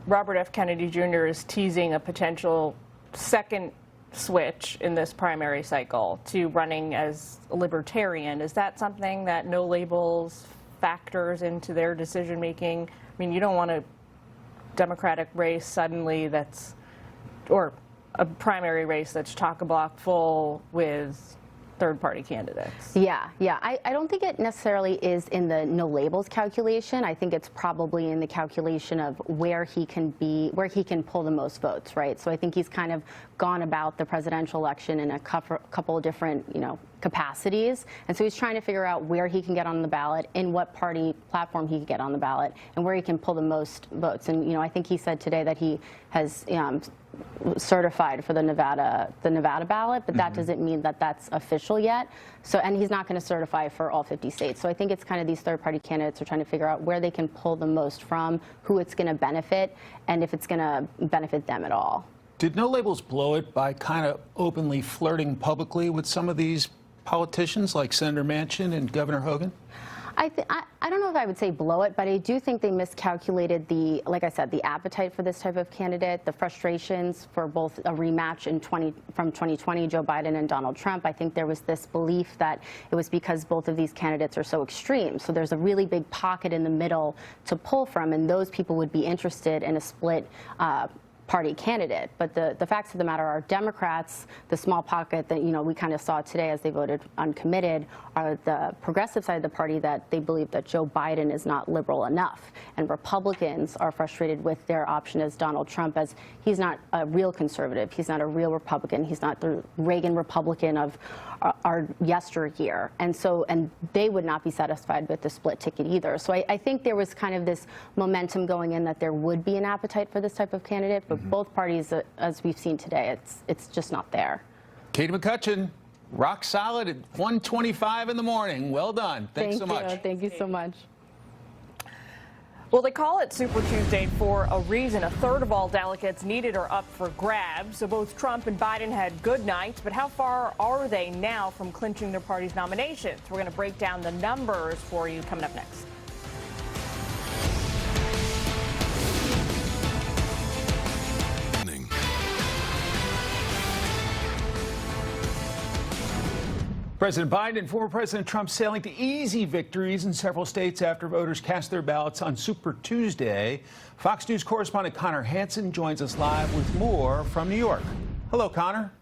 Robert F. Kennedy Jr. is teasing a potential second switch in this primary cycle to running as a libertarian. Is that something that no labels factors into their decision making? I mean, you don't want a Democratic race suddenly that's, or a primary race that's chock-a-block full with third-party candidates. Yeah. I don't think it necessarily is in the no labels calculation. I think it's probably in the calculation of where he can pull the most votes, right? So I think he's kind of gone about the presidential election in a couple of different, capacities. And so he's trying to figure out where he can get on the ballot, in what party platform he can get on the ballot, and where he can pull the most votes. And, I think he said today that he has certified for the Nevada ballot, but that doesn't mean that that's official yet. So, and he's not going to certify for all 50 states. So I think it's kind of these third-party candidates are trying to figure out where they can pull the most from, who it's going to benefit, and if it's going to benefit them at all. Did no labels blow it by kind of openly flirting publicly with some of these politicians like Senator Manchin and Governor Hogan? I don't know if I would say blow it, but I do think they miscalculated like I said, the appetite for this type of candidate, the frustrations for both a rematch from 2020, Joe Biden and Donald Trump. I think there was this belief that it was because both of these candidates are so extreme. So there's a really big pocket in the middle to pull from, and those people would be interested in a split party candidate. But the facts of the matter are Democrats, the small pocket that we kind of saw today as they voted uncommitted, are the progressive side of the party that they believe that Joe Biden is not liberal enough. And Republicans are frustrated with their option as Donald Trump, as he's not a real conservative. He's not a real Republican. He's not the Reagan Republican of our yesteryear. And they would not be satisfied with the split ticket either. So I think there was kind of this momentum going in that there would be an appetite for this type of candidate, but both parties, as we've seen today, it's just not there. Katie McCutcheon, rock solid at 1:25 in the morning. Well done. Thanks so much. Thank you so much. Well, they call it Super Tuesday for a reason. A third of all delegates needed are up for grabs. So both Trump and Biden had good nights, but how far are they now from clinching their party's nominations? We're going to break down the numbers for you coming up next. President Biden and former President Trump sailing to easy victories in several states after voters cast their ballots on Super Tuesday. Fox News correspondent Connor Hansen joins us live with more from New York. Hello, Connor.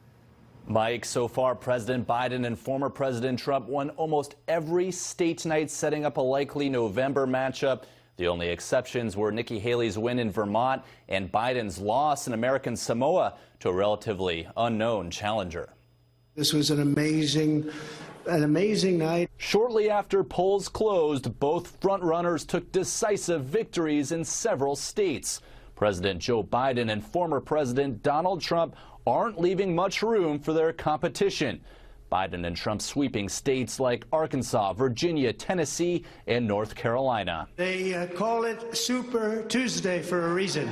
Mike, so far President Biden and former President Trump won almost every state tonight, setting up a likely November matchup. The only exceptions were Nikki Haley's win in Vermont and Biden's loss in American Samoa to a relatively unknown challenger. This was an amazing night. Shortly after polls closed, both frontrunners took decisive victories in several states. President Joe Biden and former President Donald Trump aren't leaving much room for their competition. Biden and Trump sweeping states like Arkansas, Virginia, Tennessee, and North Carolina. They call it Super Tuesday for a reason.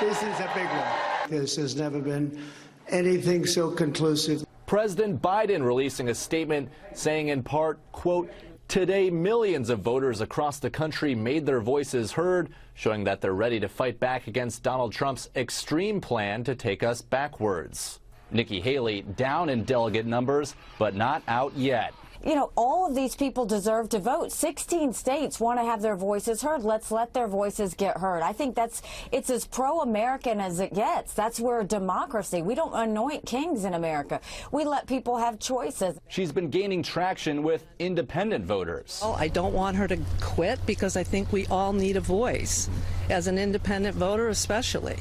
This is a big one. This has never been anything so conclusive. President Biden releasing a statement saying in part, quote, "Today, millions of voters across the country made their voices heard, showing that they're ready to fight back against Donald Trump's extreme plan to take us backwards." Nikki Haley down in delegate numbers, but not out yet. you know, all of these people deserve to vote. 16 states want to have their voices heard. Let's let their voices get heard. I think it's as pro-American as it gets. That's where democracy. We don't anoint kings in America. We let people have choices. She's been gaining traction with independent voters. Well, I don't want her to quit because I think we all need a voice, as an independent voter especially.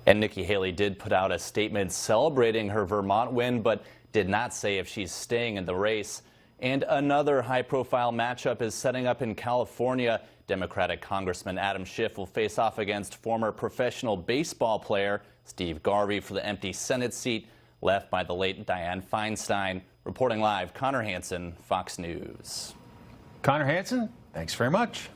And Nikki Haley did put out a statement celebrating her Vermont win, but did not say if she's staying in the race. And another high-profile matchup is setting up in California. Democratic Congressman Adam Schiff will face off against former professional baseball player Steve Garvey for the empty Senate seat left by the late Dianne Feinstein. Reporting live, Connor Hansen, Fox News. Connor Hansen, thanks very much.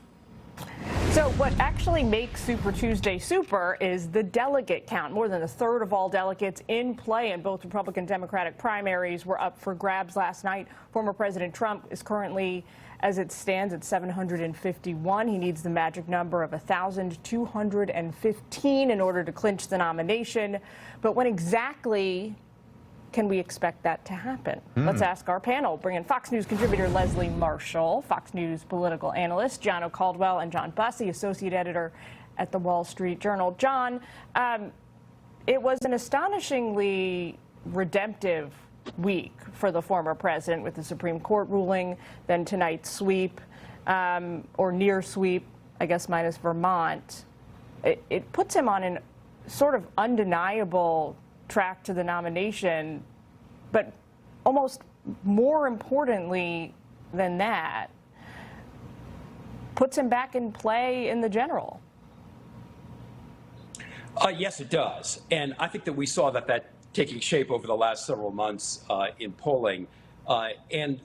So what actually makes Super Tuesday super is the delegate count. More than a third of all delegates in play in both Republican and Democratic primaries were up for grabs last night. Former President Trump is currently, as it stands, at 751. He needs the magic number of 1,215 in order to clinch the nomination. But when exactly can we expect that to happen? Let's ask our panel. Bring in Fox News contributor Leslie Marshall, Fox News political analyst John O'Caldwell, and John Bussey, associate editor at the Wall Street Journal. John, it was an astonishingly redemptive week for the former president with the Supreme Court ruling, then tonight's sweep, or near sweep, I guess minus Vermont. It puts him on an sort of undeniable track to the nomination, but almost more importantly than that, puts him back in play in the general. Yes, it does. And I think that we saw that taking shape over the last several months in polling. And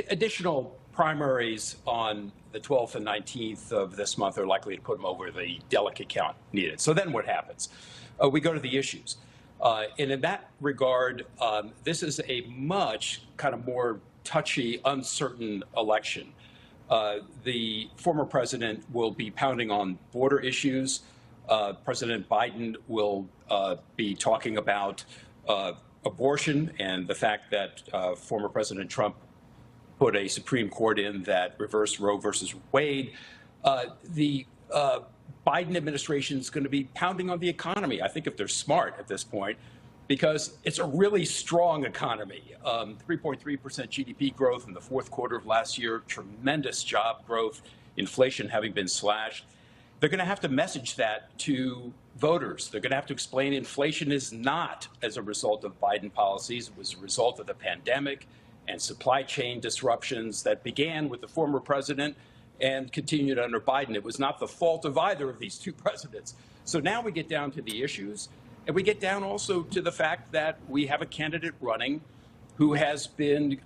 additional primaries on the 12th and 19th of this month are likely to put him over the delegate count needed. So then what happens? We go to the issues. And in that regard, this is a much kind of more touchy, uncertain election. The former president will be pounding on border issues. President Biden will be talking about abortion and the fact that former President Trump put a Supreme Court in that reversed Roe versus Wade. The Biden administration is going to be pounding on the economy, I think, if they're smart at this point, because it's a really strong economy. 3.3% GDP growth in the fourth quarter of last year, tremendous job growth, inflation having been slashed. They're going to have to message that to voters. They're going to have to explain inflation is not as a result of Biden policies. It was a result of the pandemic and supply chain disruptions that began with the former president and continued under Biden. It was not the fault of either of these two presidents. So now we get down to the issues, and we get down also to the fact that we have a candidate running who has been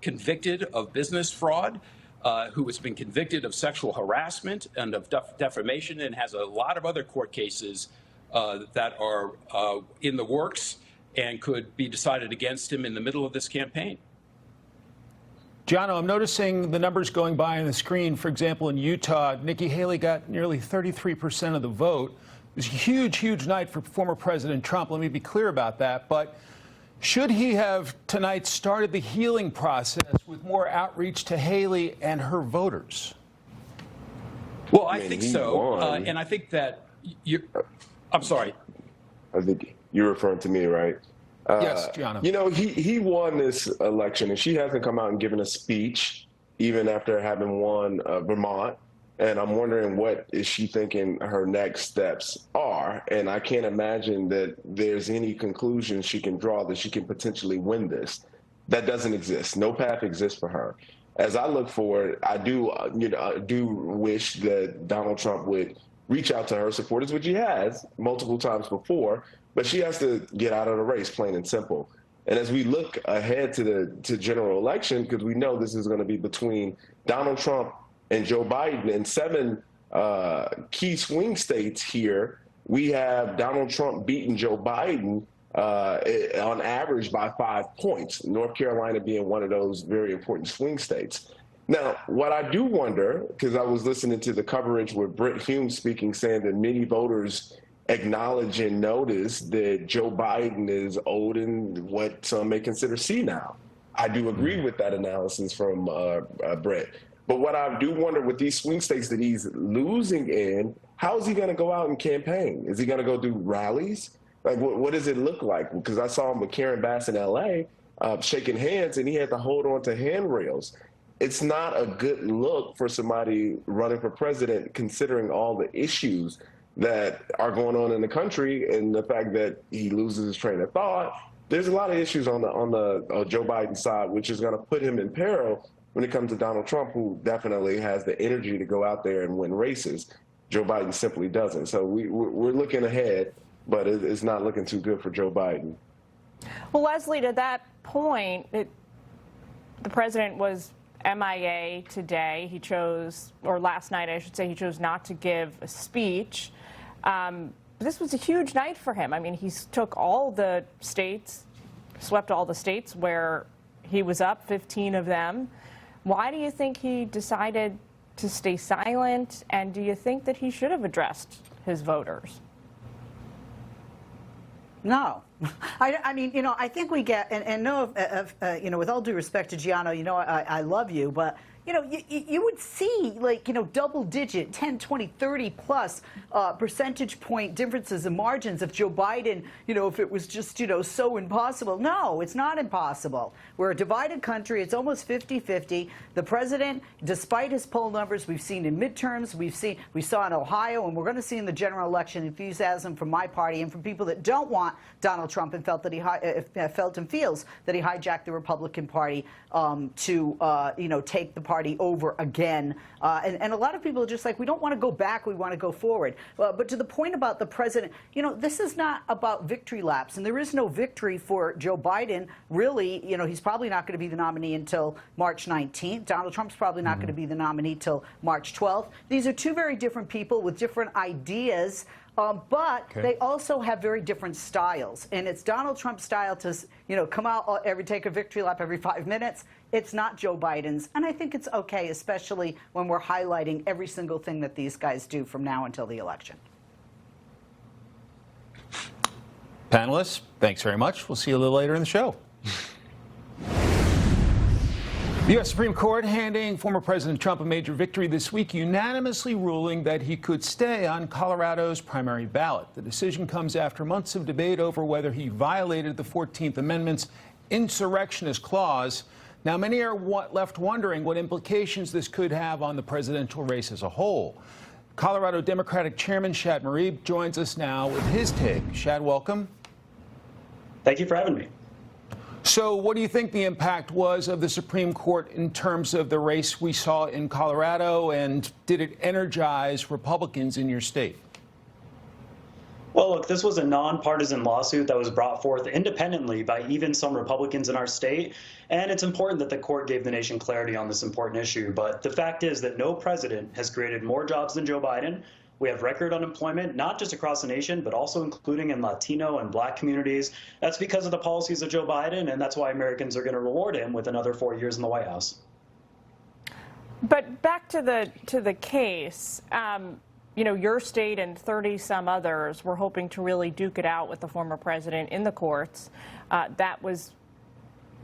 convicted of business fraud, who has been convicted of sexual harassment and of defamation, and has a lot of other court cases that are in the works and could be decided against him in the middle of this campaign. John, I'm noticing the numbers going by on the screen. For example, in Utah, Nikki Haley got nearly 33% of the vote. It was a huge, huge night for former President Trump. Let me be clear about that. But should he have tonight started the healing process with more outreach to Haley and her voters? Well, I think so. And I think that I'm sorry. I think you're referring to me, right? Yes, Gianna. You know, he won this election, and she hasn't come out and given a speech, even after having won Vermont. And I'm wondering what is she thinking her next steps are. And I can't imagine that there's any conclusion she can draw that she can potentially win this. That doesn't exist. No path exists for her. As I look forward, I do wish that Donald Trump would reach out to her supporters, which he has multiple times before. But she has to get out of the race, plain and simple. And as we look ahead to the general election, because we know this is going to be between Donald Trump and Joe Biden in 7 key swing states here, we have Donald Trump beating Joe Biden on average by 5 points, North Carolina being one of those very important swing states. Now, what I do wonder, because I was listening to the coverage with Brett Hume speaking, saying that many voters acknowledge and notice that Joe Biden is old and what some may consider senile. I do agree with that analysis from Brett. But what I do wonder with these swing states that he's losing in, how is he going to go out and campaign? Is he going to go do rallies? Like, what does it look like? Because I saw him with Karen Bass in L.A. Shaking hands, and he had to hold on to handrails. It's not a good look for somebody running for president, considering all the issues that are going on in the country and the fact that he loses his train of thought. There's a lot of issues on the Joe Biden side, which is going to put him in peril when it comes to Donald Trump, who definitely has the energy to go out there and win races. Joe Biden simply doesn't. So we're looking ahead, but it's not looking too good for Joe Biden. Well, Leslie, to that point, the president was MIA today. He chose, or last night, I should say, he chose not to give a speech. This was a huge night for him. I mean, he took all the states, swept all the states where he was up, 15 of them. Why do you think he decided to stay silent? And do you think that he should have addressed his voters? No. I mean, you know, I think we get, and no, you know, with all due respect to Gianno, you know, I love you, but, you know, you would see, like, you know, double digit, 10, 20, 30 plus percentage point differences in margins if Joe Biden, you know, if it was just, you know, so impossible. No, it's not impossible. We're a divided country. It's almost 50-50. The president, despite his poll numbers we've seen in midterms, we saw in Ohio, and we're going to see in the general election enthusiasm from my party and from people that don't want Donald Trump and felt and feels that he hijacked the Republican Party to, you know, take the party over again. And a lot of people are just like, we don't want to go back, we want to go forward. But to the point about the president, you know, this is not about victory laps, and there is no victory for Joe Biden. Really, you know, he's probably not going to be the nominee until March 19th. Donald Trump's probably not going to be the nominee till March 12th. These are two very different people with different ideas. But they also have very different styles, and it's Donald Trump's style to, you know, come out take a victory lap every 5 minutes. It's not Joe Biden's, and I think it's okay, especially when we're highlighting every single thing that these guys do from now until the election. Panelists, thanks very much. We'll see you a little later in the show. The U.S. Supreme Court handing former President Trump a major victory this week, unanimously ruling that he could stay on Colorado's primary ballot. The decision comes after months of debate over whether he violated the 14th Amendment's insurrectionist clause. Now, many are left wondering what implications this could have on the presidential race as a whole. Colorado Democratic Chairman Shad Marib joins us now with his take. Shad, welcome. Thank you for having me. So what do you think the impact was of the Supreme Court in terms of the race we saw in Colorado, and did it energize Republicans in your state? Well, look, this was a nonpartisan lawsuit that was brought forth independently by even some Republicans in our state, and it's important that the court gave the nation clarity on this important issue. But the fact is that no president has created more jobs than Joe Biden. We have record unemployment, not just across the nation, but also including in Latino and Black communities. That's because of the policies of Joe Biden, and that's why Americans are going to reward him with another 4 years in the White House. But back to the case, you know, your state and 30 some others were hoping to really duke it out with the former president in the courts. That was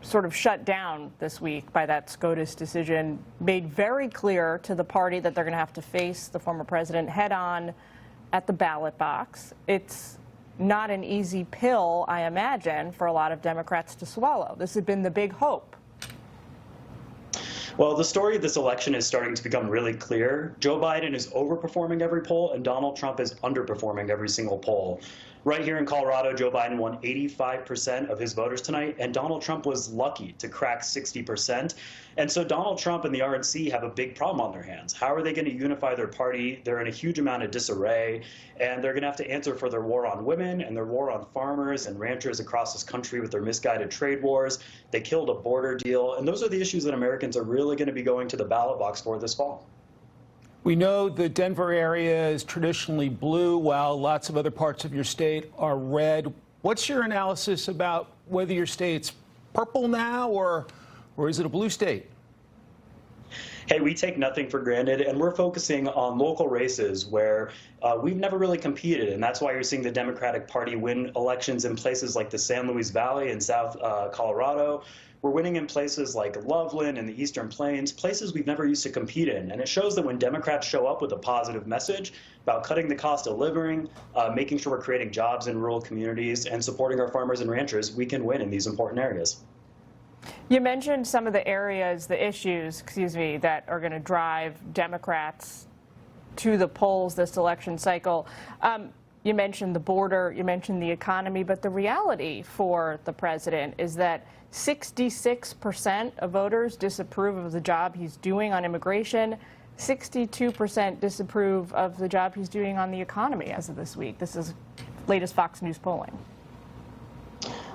sort of shut down this week by that SCOTUS decision, made very clear to the party that they're going to have to face the former president head on at the ballot box. It's not an easy pill, I imagine, for a lot of Democrats to swallow. This has been the big hope. Well, the story of this election is starting to become really clear. Joe Biden is overperforming every poll, and Donald Trump is underperforming every single poll. Right here in Colorado, Joe Biden won 85% of his voters tonight, and Donald Trump was lucky to crack 60%. And so Donald Trump and the RNC have a big problem on their hands. How are they going to unify their party? They're in a huge amount of disarray, and they're going to have to answer for their war on women and their war on farmers and ranchers across this country with their misguided trade wars. They killed a border deal, and those are the issues that Americans are really going to be going to the ballot box for this fall. We know the Denver area is traditionally blue, while lots of other parts of your state are red. What's your analysis about whether your state's purple now, or is it a blue state? Hey, we take nothing for granted, and we're focusing on local races where we've never really competed, and that's why you're seeing the Democratic Party win elections in places like the San Luis Valley in South Colorado. We're winning in places like Loveland and the Eastern Plains, places we've never used to compete in. And it shows that when Democrats show up with a positive message about cutting the cost of living, making sure we're creating jobs in rural communities, and supporting our farmers and ranchers, we can win in these important areas. You mentioned some of the areas, the issues, that are going to drive Democrats to the polls this election cycle. You mentioned the border, you mentioned the economy, but the reality for the president is that 66% of voters disapprove of the job he's doing on immigration. 62% disapprove of the job he's doing on the economy as of this week. This is latest Fox News polling.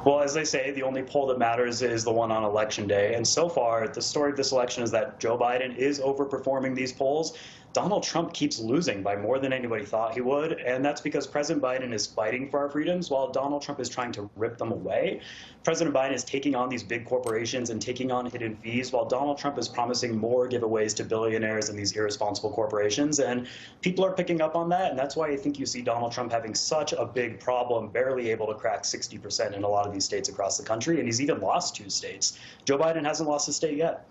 Well, as they say, the only poll that matters is the one on Election Day. And so far, the story of this election is that Joe Biden is overperforming these polls. Donald Trump keeps losing by more than anybody thought he would. And that's because President Biden is fighting for our freedoms while Donald Trump is trying to rip them away. President Biden is taking on these big corporations and taking on hidden fees while Donald Trump is promising more giveaways to billionaires and these irresponsible corporations. And people are picking up on that. And that's why I think you see Donald Trump having such a big problem, barely able to crack 60% in a lot of these states across the country. And he's even lost 2 states. Joe Biden hasn't lost a state yet.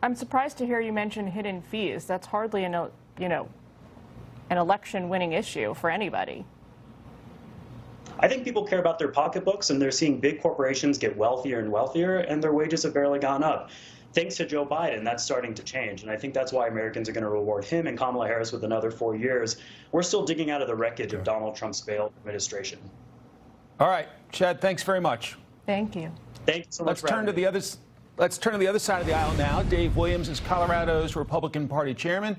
I'm surprised to hear you mention hidden fees. That's hardly an election-winning issue for anybody. I think people care about their pocketbooks, and they're seeing big corporations get wealthier and wealthier, and their wages have barely gone up. Thanks to Joe Biden, that's starting to change, and I think that's why Americans are going to reward him and Kamala Harris with another 4 years. We're still digging out of the wreckage of Donald Trump's failed administration. All right, Chad, thanks very much. Thank you. Thank you so much. Let's turn to the other side of the aisle now. Dave Williams is Colorado's Republican Party chairman.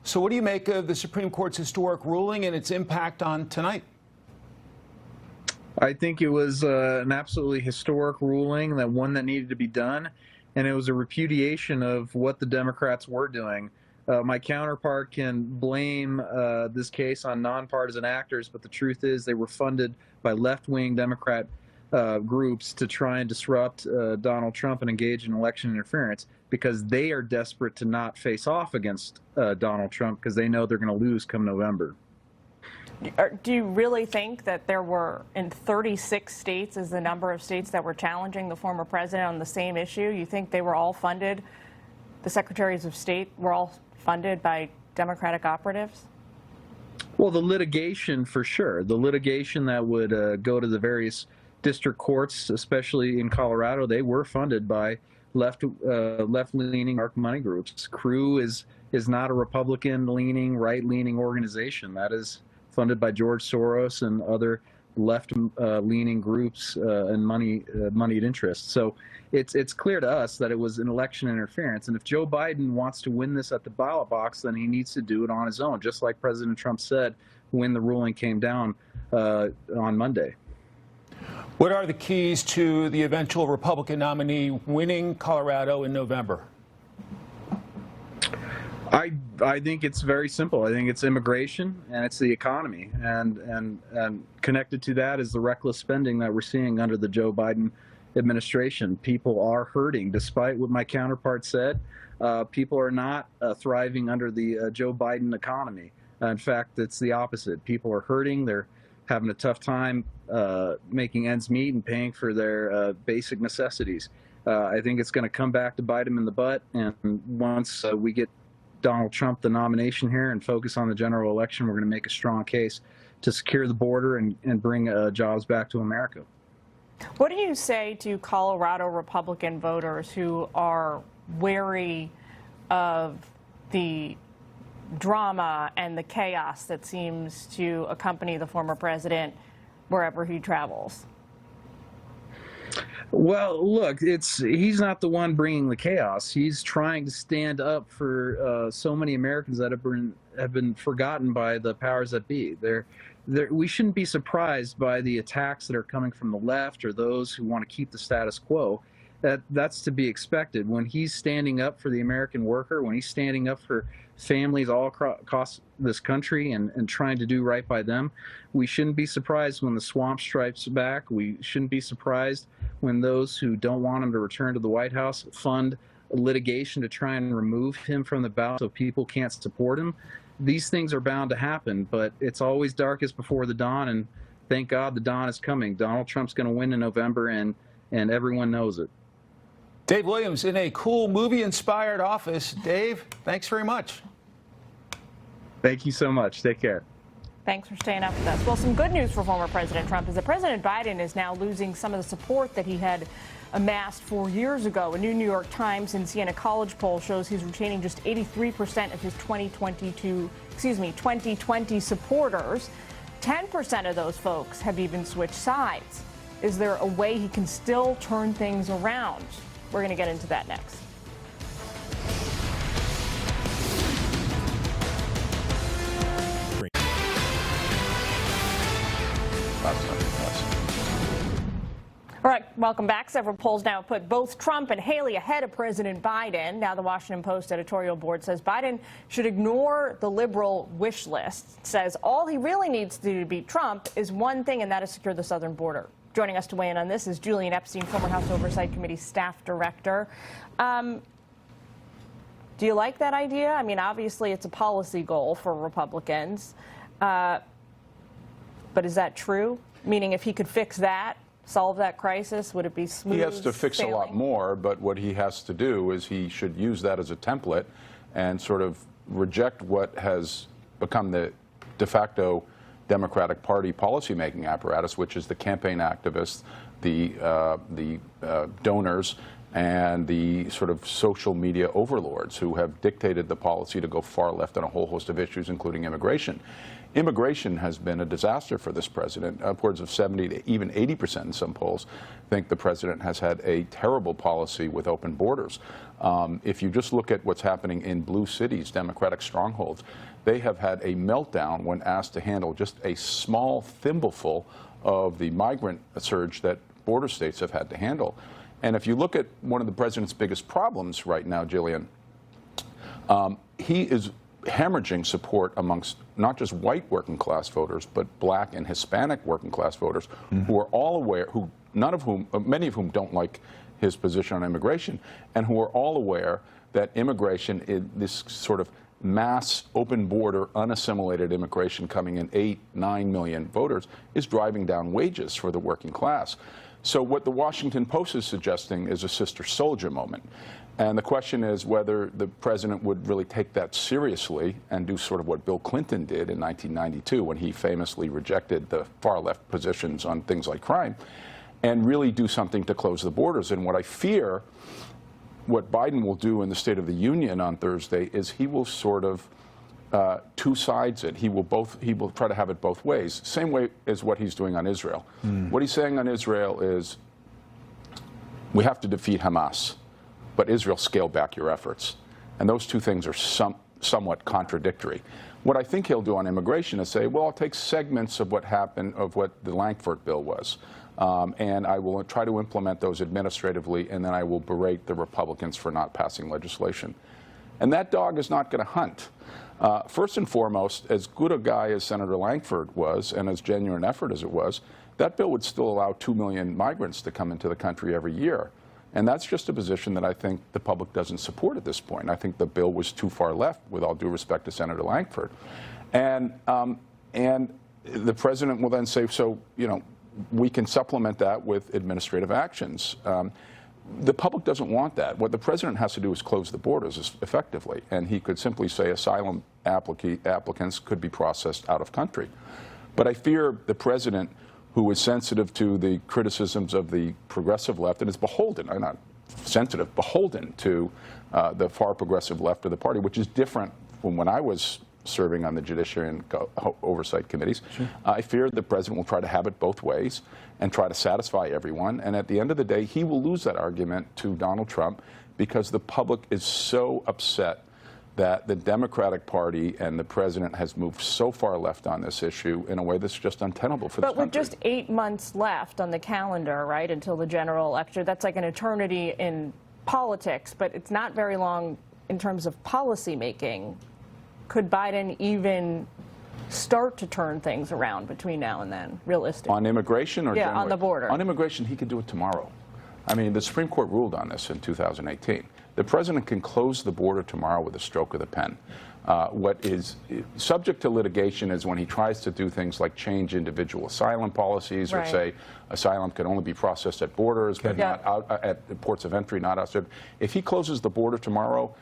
So what do you make of the Supreme Court's historic ruling and its impact on tonight? I think it was an absolutely historic ruling, that one that needed to be done, and it was a repudiation of what the Democrats were doing. My counterpart can blame this case on nonpartisan actors, but the truth is they were funded by left-wing Democrat groups to try and disrupt Donald Trump and engage in election interference, because they are desperate to not face off against Donald Trump because they know they're going to lose come November. Do you really think that there were, in 36 states is the number of states that were challenging the former president on the same issue? You think they were all funded, the secretaries of state were all funded by Democratic operatives? Well, the litigation for sure. The litigation that would go to the various district courts, especially in Colorado, they were funded by left-leaning dark money groups. CREW is not a Republican-leaning, right-leaning organization. That is funded by George Soros and other left-leaning groups and moneyed interests. So it's clear to us that it was an election interference. And if Joe Biden wants to win this at the ballot box, then he needs to do it on his own, just like President Trump said when the ruling came down on Monday. What are the keys to the eventual Republican nominee winning Colorado in November? I think it's very simple. I think it's immigration and it's the economy, and connected to that is the reckless spending that we're seeing under the Joe Biden administration. People are hurting, despite what my counterpart said. People are not thriving under the Joe Biden economy. In fact, it's the opposite. People are hurting. They're having a tough time making ends meet and paying for their basic necessities. I think it's going to come back to bite them in the butt. And once we get Donald Trump the nomination here and focus on the general election, we're going to make a strong case to secure the border and bring jobs back to America. What do you say to Colorado Republican voters who are wary of the drama and the chaos that seems to accompany the former president wherever he travels? Well, look, he's not the one bringing the chaos. He's trying to stand up for so many Americans that have been forgotten by the powers that be. We shouldn't be surprised by the attacks that are coming from the left or those who want to keep the status quo. That's to be expected. When he's standing up for the American worker, when he's standing up for families all across this country and trying to do right by them, we shouldn't be surprised when the swamp strikes back. We shouldn't be surprised when those who don't want him to return to the White House fund litigation to try and remove him from the ballot so people can't support him. These things are bound to happen, but it's always darkest before the dawn, and thank God the dawn is coming. Donald Trump's going to win in November, and everyone knows it. Dave Williams in a cool movie-inspired office. Dave, thanks very much. Thank you so much. Take care. Thanks for staying up with us. Well, some good news for former President Trump is that President Biden is now losing some of the support that he had amassed 4 years ago. A new New York Times and Siena College poll shows he's retaining just 83% of his 2020 supporters. 10% of those folks have even switched sides. Is there a way he can still turn things around? We're going to get into that next. All right, welcome back. Several polls now put both Trump and Haley ahead of President Biden. Now the Washington Post editorial board says Biden should ignore the liberal wish list. It says all he really needs to do to beat Trump is one thing, and that is secure the southern border. Joining us to weigh in on this is Julian Epstein, former House Oversight Committee staff director. Do you like that idea? I mean, obviously it's a policy goal for Republicans. But is that true? Meaning if he could fix that, solve that crisis, would it be smooth? He has to fix sailing? a lot more, but what he has to do is he should use that as a template and sort of reject what has become the de facto Democratic Party policymaking apparatus, which is the campaign activists, the donors, and the sort of social media overlords who have dictated the policy to go far left on a whole host of issues, including immigration. Immigration has been a disaster for this president. Upwards of 70 to even 80% in some polls think the president has had a terrible policy with open borders. If you just look at what's happening in blue cities, Democratic strongholds, they have had a meltdown when asked to handle just a small thimbleful of the migrant surge that border states have had to handle. And if you look at one of the president's biggest problems right now, Jillian, he is hemorrhaging support amongst not just white working class voters, but black and Hispanic working class voters who are all aware, many of whom don't like his position on immigration, and who are all aware that immigration, this sort of mass open border, unassimilated immigration coming in 8-9 million voters, is driving down wages for the working class. So what the Washington Post is suggesting is a Sister Soldier moment. And the question is whether the president would really take that seriously and do sort of what Bill Clinton did in 1992 when he famously rejected the far left positions on things like crime, and really do something to close the borders. And what I fear, what Biden will do in the State of the Union on Thursday is he will sort of two sides it. He will try to have it both ways. Same way as what he's doing on Israel. What he's saying on Israel is we have to defeat Hamas, but Israel, scale back your efforts. And those two things are somewhat contradictory. What I think he'll do on immigration is say, well, I'll take segments of what happened, of what the Langford bill was, and I will try to implement those administratively, and then I will berate the Republicans for not passing legislation. And that dog is not going to hunt. First and foremost, as good a guy as Senator Langford was, and as genuine effort as it was, that bill would still allow 2 million migrants to come into the country every year. And that's just a position that I think the public doesn't support at this point. I think the bill was too far left, with all due respect to Senator Langford. And the president will then say, so, you know, we can supplement that with administrative actions. The public doesn't want that. What the president has to do is close the borders effectively. And he could simply say asylum applicants could be processed out of country. But I fear the president, who is sensitive to the criticisms of the progressive left and is beholden, not sensitive, beholden to the far progressive left of the party, which is different from when I was serving on the Judiciary and Oversight Committees. Sure. I fear the president will try to have it both ways and try to satisfy everyone. And at the end of the day, he will lose that argument to Donald Trump because the public is so upset that the Democratic Party and the president has moved so far left on this issue in a way that's just untenable for this country. But with just 8 months left on the calendar, right, until the general election, that's like an eternity in politics, but it's not very long in terms of policy making. Could Biden even start to turn things around between now and then, realistically? On immigration or generally? On the border. On immigration, he could do it tomorrow. I mean, the Supreme Court ruled on this in 2018. The president can close the border tomorrow with a stroke of the pen. What is subject to litigation is when he tries to do things like change individual asylum policies, or say asylum can only be processed at borders, but not out at the ports of entry, not outside. If he closes the border tomorrow,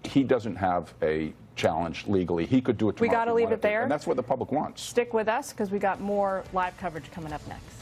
he doesn't have a challenge legally. He could do it tomorrow. We got to leave it there. And that's what the public wants. Stick with us because we got more live coverage coming up next.